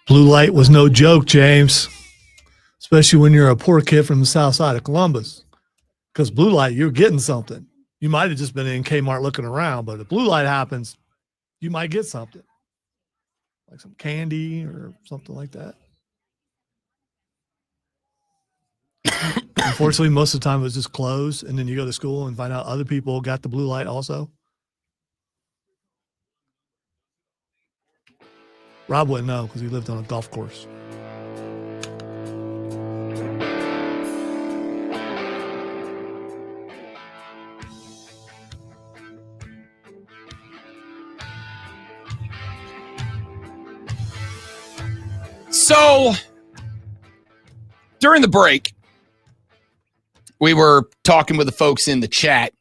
Blue light was no joke, James, especially when you're a poor kid from the south side of Columbus. Because blue light, you're getting something. You might have just been in Kmart looking around, but if blue light happens, you might get something. Like some candy or something like that. Unfortunately, most of the time it was just closed, and then you go to school and find out other people got the blue light also. Rob wouldn't know because he lived on a golf course. So during the break, we were talking with the folks in the chat,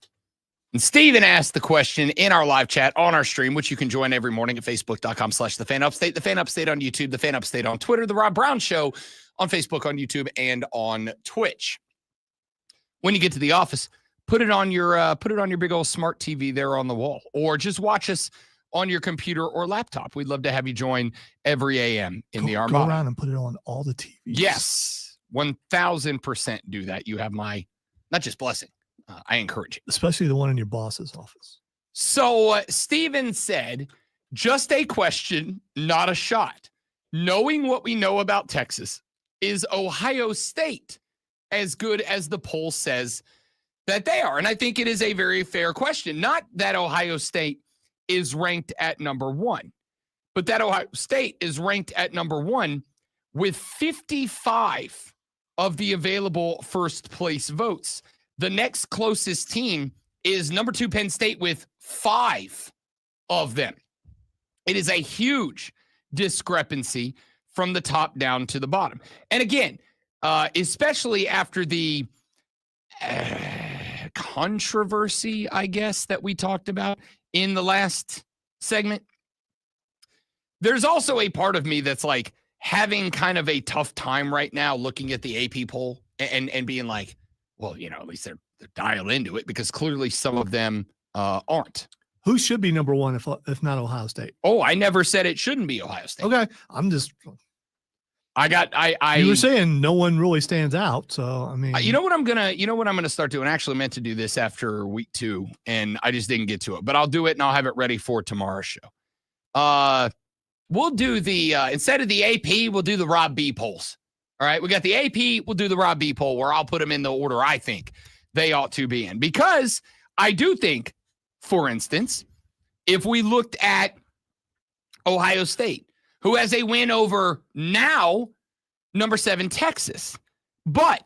and Steven asked the question in our live chat on our stream, which you can join every morning at facebook.com/thefanupstate, the Fan Upstate on YouTube, the Fan Upstate on Twitter, the Rob Brown Show on Facebook, on YouTube, and on Twitch. When you get to the office, put it on your big old smart TV there on the wall, or just watch us on your computer or laptop. We'd love to have you join every AM in the Armada. Go around and put it on all the TVs. Yes, 1000% do that. You have my, not just blessing, I encourage it. Especially the one in your boss's office. So Steven said, just a question, not a shot. Knowing what we know about Texas, is Ohio State as good as the poll says that they are? And I think it is a very fair question. Not that Ohio State is ranked at number one, but that Ohio State is ranked at number one with 55 of the available first place votes. The next closest team is number 2 Penn State with 5 of them. It is a huge discrepancy from the top down to the bottom. And again, especially after the controversy, I guess, that we talked about in the last segment, there's also a part of me that's like having kind of a tough time right now looking at the AP poll and being like, well, you know, at least they're dialed into it, because clearly some of them aren't. Who should be number one if not Ohio State? Oh, I never said it shouldn't be Ohio State. Okay. I'm just, you were saying no one really stands out. So, I mean, you know what I'm going to start doing? I actually meant to do this after week 2 and I just didn't get to it, but I'll do it and I'll have it ready for tomorrow's show. We'll do the, instead of the AP, we'll do the Rob B polls. All right. We got the AP. We'll do the Rob B poll where I'll put them in the order I think they ought to be in, because I do think, for instance, if we looked at Ohio State, who has a win over now number 7 Texas. But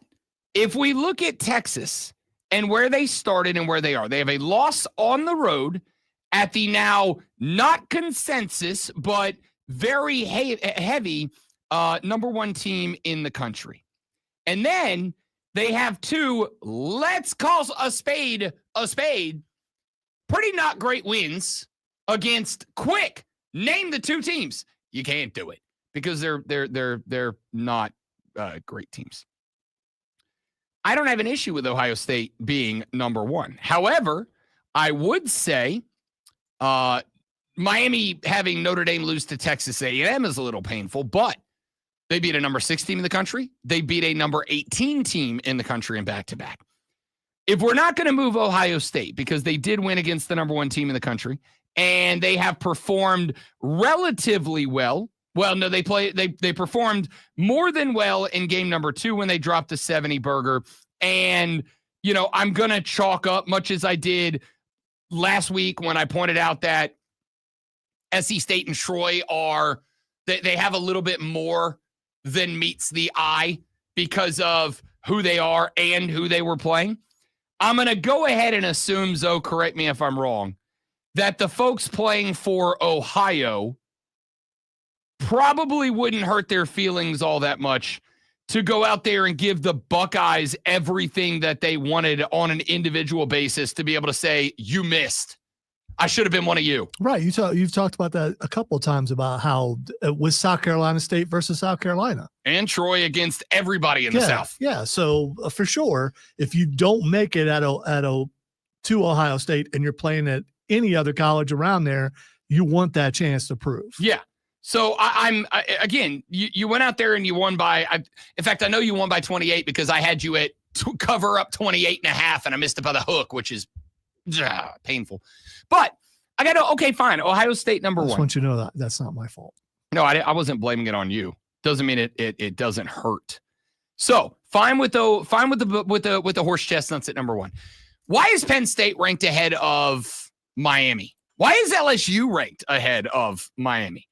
if we look at Texas and where they started and where they are, they have a loss on the road at the now not consensus, but very heavy number 1 team in the country. And then they have 2, let's call a spade, pretty not great wins against quick. Name the 2 teams. You can't do it because they're not great teams. I don't have an issue with Ohio State being number 1. However, I would say Miami having Notre Dame lose to Texas A&M is a little painful, but they beat a number 6 team in the country. They beat a number 18 team in the country in back-to-back. if we're not going to move Ohio State, because they did win against the number one team in the country, and they have performed relatively well. Well, no, they performed more than well in game number 2 when they dropped the 70 burger. And, I'm going to chalk up, much as I did last week when I pointed out that SC State and Troy they have a little bit more than meets the eye because of who they are and who they were playing. I'm going to go ahead and assume, Zoe, correct me if I'm wrong, that the folks playing for Ohio probably wouldn't hurt their feelings all that much to go out there and give the Buckeyes everything that they wanted on an individual basis to be able to say, you missed. I should have been one of you. Right. You've talked about that a couple of times about how with South Carolina State versus South Carolina. And Troy against everybody in the South. Yeah. So for sure, if you don't make it to Ohio State and you're playing at any other college around there, you want that chance to prove. Yeah. So again, you went out there and you won in fact, I know you won by 28 because I had you at cover up 28.5 and I missed it by the hook, which is painful. But I got to, okay, fine. Ohio State number 1. I just want you to know that that's not my fault. No, I wasn't blaming it on you. Doesn't mean it doesn't hurt. So fine with the horse chestnuts at number 1. Why is Penn State ranked ahead of Miami? Why is LSU ranked ahead of Miami?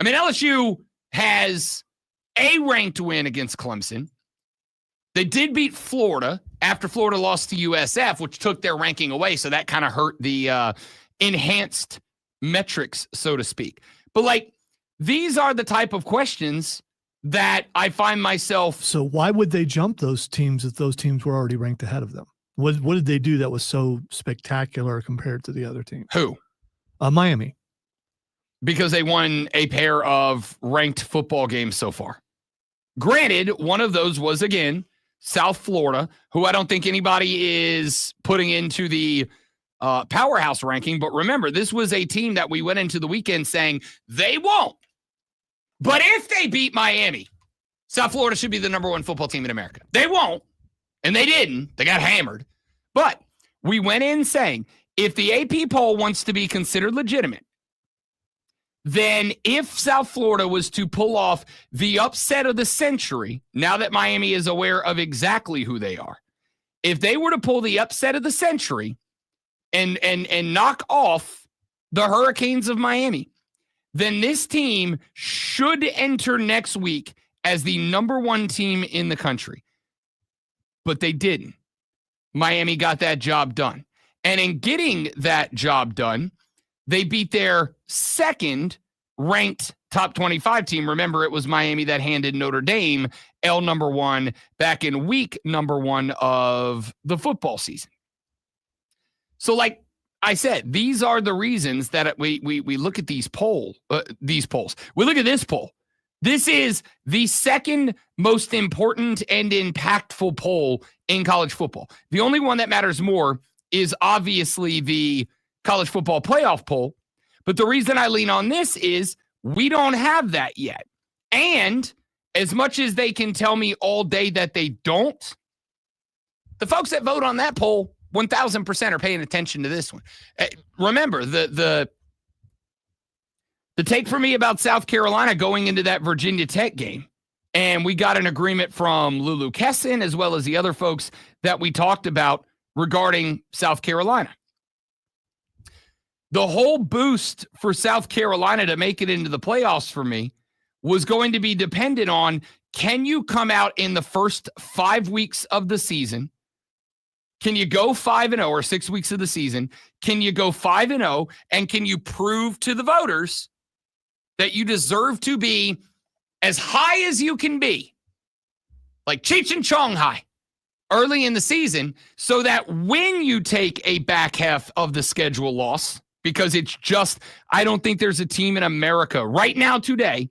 I mean, LSU has a ranked win against Clemson. They did beat Florida after Florida lost to USF, which took their ranking away. So that kind of hurt the enhanced metrics, so to speak. But these are the type of questions that I find myself. So why would they jump those teams if those teams were already ranked ahead of them? What did they do that was so spectacular compared to the other teams? Who? Miami. Because they won a pair of ranked football games so far. Granted, one of those was, again, South Florida, who I don't think anybody is putting into the powerhouse ranking. But remember, this was a team that we went into the weekend saying they won't. But if they beat Miami, South Florida should be the number 1 football team in America. They won't. And they didn't. They got hammered. But we went in saying, if the AP poll wants to be considered legitimate, then if South Florida was to pull off the upset of the century, now that Miami is aware of exactly who they are, if they were to pull the upset of the century and knock off the Hurricanes of Miami, then this team should enter next week as the number 1 team in the country. But they didn't. Miami got that job done. And in getting that job done, they beat their second ranked top 25 team. Remember, it was Miami that handed Notre Dame L number 1 back in week number 1 of the football season. So like I said, these are the reasons that we look at these polls. We look at this poll. This is the second most important and impactful poll in college football. The only one that matters more is obviously the college football playoff poll. But the reason I lean on this is we don't have that yet. And as much as they can tell me all day that they don't, the folks that vote on that poll 1,000% are paying attention to this one. Remember, the take for me about South Carolina going into that Virginia Tech game, and we got an agreement from Lulu Kesson as well as the other folks that we talked about regarding South Carolina. The whole boost for South Carolina to make it into the playoffs for me was going to be dependent on, can you come out in the first 5 weeks of the season? Can you go 5-0 or 6 weeks of the season? Can you go 5-0 and can you prove to the voters that you deserve to be as high as you can be, like Cheech and Chong high, early in the season, so that when you take a back half of the schedule loss, because it's just, I don't think there's a team in America right now today,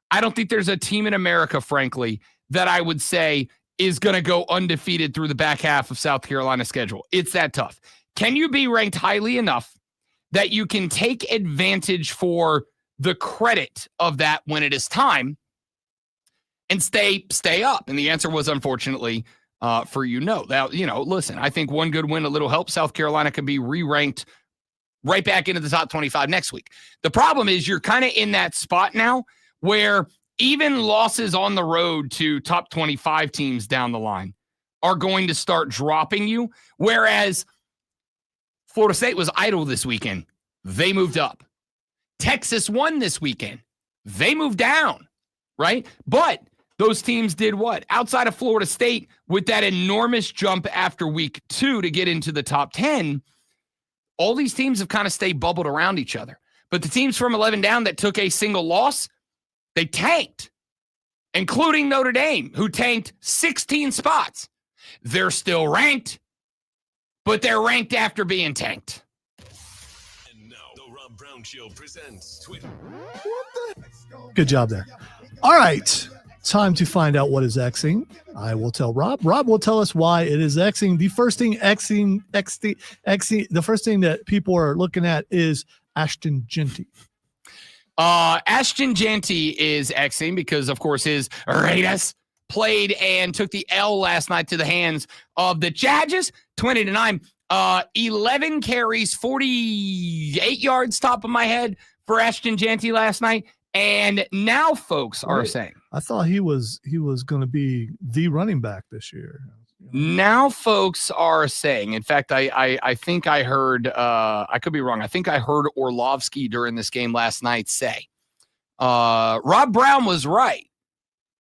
I don't think there's a team in America, frankly, that I would say is going to go undefeated through the back half of South Carolina's schedule. It's that tough. Can you be ranked highly enough that you can take advantage for the credit of that when it is time and stay up? And the answer was, unfortunately, for Now, listen, I think one good win, a little help. South Carolina can be re-ranked right back into the top 25 next week. The problem is you're kind of in that spot now where even losses on the road to top 25 teams down the line are going to start dropping you, whereas Florida State was idle this weekend. They moved up. Texas won this weekend. They moved down, right? But those teams did what? Outside of Florida State, with that enormous jump after week 2 to get into the top 10, all these teams have kind of stayed bubbled around each other. But the teams from 11 down that took a single loss, they tanked, including Notre Dame, who tanked 16 spots. They're still ranked, but they're ranked after being tanked. And now, the Rob Brown Show presents Twitter. Good job there. All right. Time to find out what is Xing. I will tell Rob. Rob will tell us why it is Xing. The first thing the first thing that people are looking at is Ashton Jeanty. Ashton Jeanty is Xing because, of course, his Raiders played and took the L last night to the hands of the Chargers, 20-9. 11 carries, 48 yards, top of my head, for Ashton Jeanty last night. And now folks are saying, I thought he was going to be the running back this year. Now folks are saying, in fact, I think I heard, I could be wrong. I think I heard Orlovsky during this game last night say, Rob Brown was right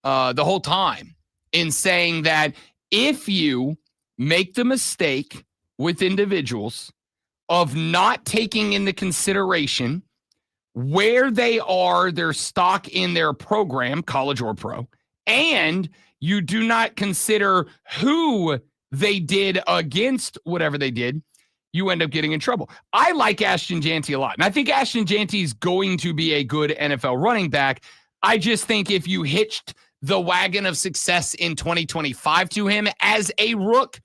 the whole time in saying that if you make the mistake with individuals of not taking into consideration where they are, their stock in their program, college or pro, and you do not consider who they did against whatever they did, you end up getting in trouble. I like Ashton Jeanty a lot, and I think Ashton Jeanty is going to be a good NFL running back. I just think if you hitched the wagon of success in 2025 to him as a rook,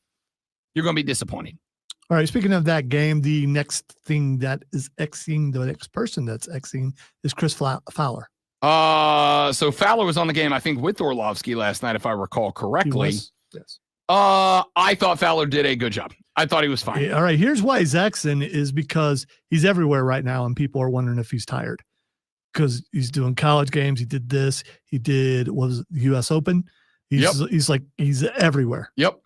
you're going to be disappointed. All right, speaking of that game, the next thing that is Xing, the next person that's Xing is Chris Fowler. So Fowler was on the game, I think, with Orlovsky last night, if I recall correctly. Yes. I thought Fowler did a good job. I thought he was fine. Yeah, all right, here's why he's Xing is because he's everywhere right now, and people are wondering if he's tired because he's doing college games. He did this. He did, what was it, the U.S. Open? He's everywhere. Yep.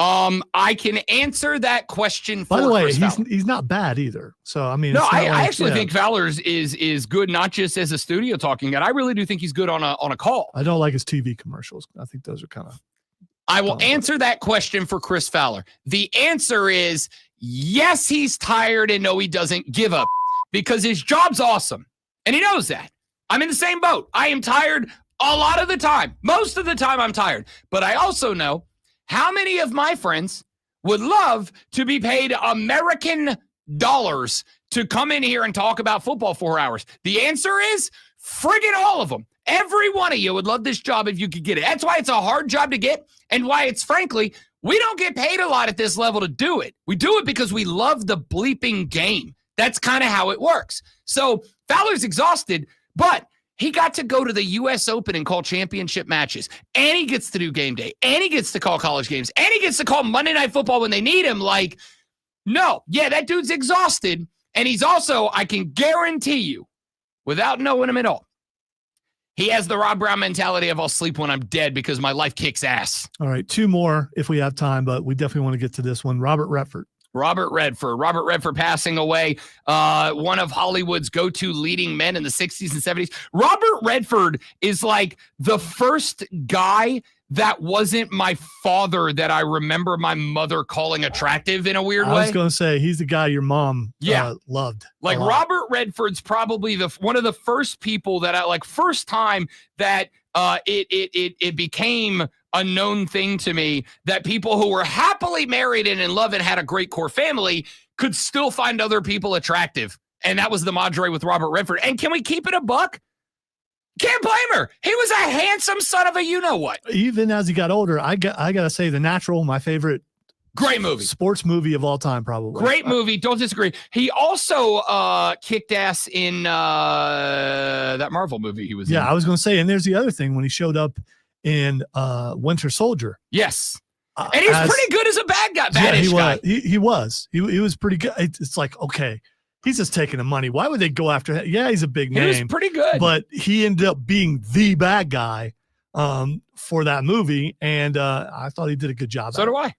I can answer that question for By the way, Chris Fowler. he's not bad either. So I mean, no, I actually think Fowler's is good, not just as a studio talking guy. I really do think he's good on a call. I don't like his TV commercials. I think those are kind of. I will answer that question for Chris Fowler. The answer is yes, he's tired, and no, he doesn't give up because his job's awesome, and he knows that. I'm in the same boat. I am tired a lot of the time. Most of the time, I'm tired, but I also know. How many of my friends would love to be paid American dollars to come in here and talk about football 4 hours? The answer is friggin' all of them. Every one of you would love this job if you could get it. That's why it's a hard job to get and why it's, frankly, we don't get paid a lot at this level to do it. We do it because we love the bleeping game. That's kind of how it works. So Fowler's exhausted, but he got to go to the U.S. Open and call championship matches, and he gets to do game day, and he gets to call college games, and he gets to call Monday Night Football when they need him. Like, no, yeah, that dude's exhausted, and he's also, I can guarantee you, without knowing him at all, he has the Rob Brown mentality of I'll sleep when I'm dead because my life kicks ass. All right, 2 more if we have time, but we definitely want to get to this one. Robert Redford passing away, one of Hollywood's go-to leading men in the 60s and 70s. Robert Redford is like the first guy that wasn't my father that I remember my mother calling attractive in a weird way. I was going to say, he's the guy your mom loved. Like Robert Redford's probably one of the first people that I like, first time that it became a known thing to me that people who were happily married and in love and had a great core family could still find other people attractive. And that was the madre with Robert Redford. And can we keep it a buck? Can't blame her. He was a handsome son of a you-know-what. Even as he got older, I got to say The Natural, my favorite great movie. Sports movie of all time, probably. Great movie. Don't disagree. He also kicked ass in that Marvel movie he was in. Yeah, I was going to say, and there's the other thing when he showed up in Winter Soldier. Yes. And he's pretty good as a bad guy. Badish guy. He was pretty good. It's like, okay, he's just taking the money. Why would they go after him? Yeah, he's a big name. He was pretty good. But he ended up being the bad guy for that movie, and I thought he did a good job. So do I.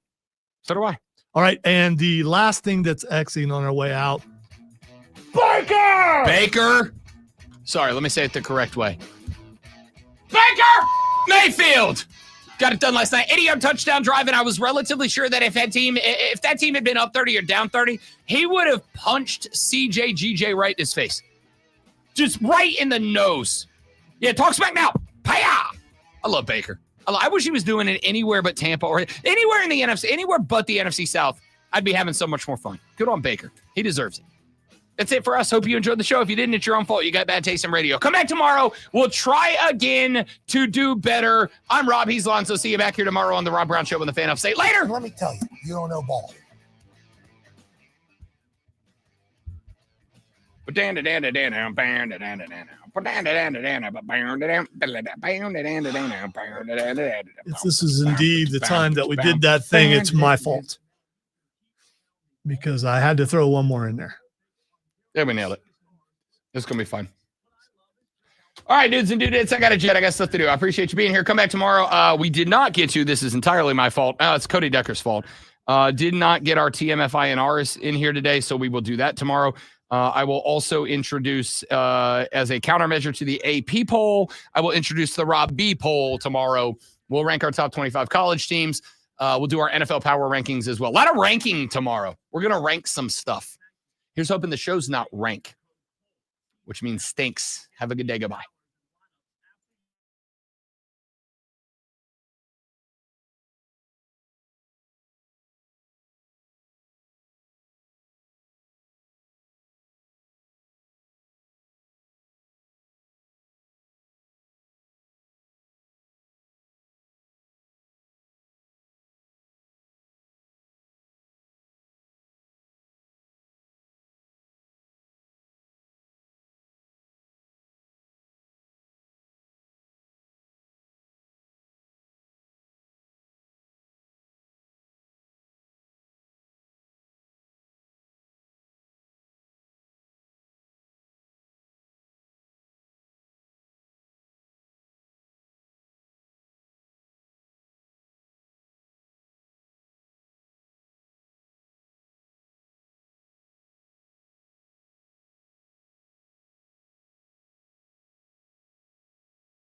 All right, and the last thing that's Xing on our way out. Baker. Sorry, let me say it the correct way. Baker Mayfield. Got it done last night. 80-yard touchdown drive, and I was relatively sure that if that team had been up 30 or down 30, he would have punched GJ right in his face. Just right in the nose. Yeah, talk smack now. Paya! I love Baker. I wish he was doing it anywhere but Tampa or anywhere in the NFC, anywhere but the NFC South. I'd be having so much more fun. Good on Baker. He deserves it. That's it for us. Hope you enjoyed the show. If you didn't, it's your own fault. You got bad taste in radio. Come back tomorrow. We'll try again to do better. I'm Rob. He's Lonzo. See you back here tomorrow on the Rob Brown Show when the fan upstate. Later. Let me tell you, you don't know ball. If this is indeed the time that we did that thing, it's my fault. Because I had to throw one more in there. Yeah, we nailed it. It's going to be fun. All right, dudes and dudettes, I got a jet. I got stuff to do. I appreciate you being here. Come back tomorrow. We did not get to, this is entirely my fault. It's Cody Decker's fault. Did not get our TMFINRs in here today, so we will do that tomorrow. I will also introduce, as a countermeasure to the AP poll, I will introduce the Rob B poll tomorrow. We'll rank our top 25 college teams. We'll do our NFL power rankings as well. A lot of ranking tomorrow. We're going to rank some stuff. Here's hoping the show's not rank, which means stinks. Have a good day. Goodbye.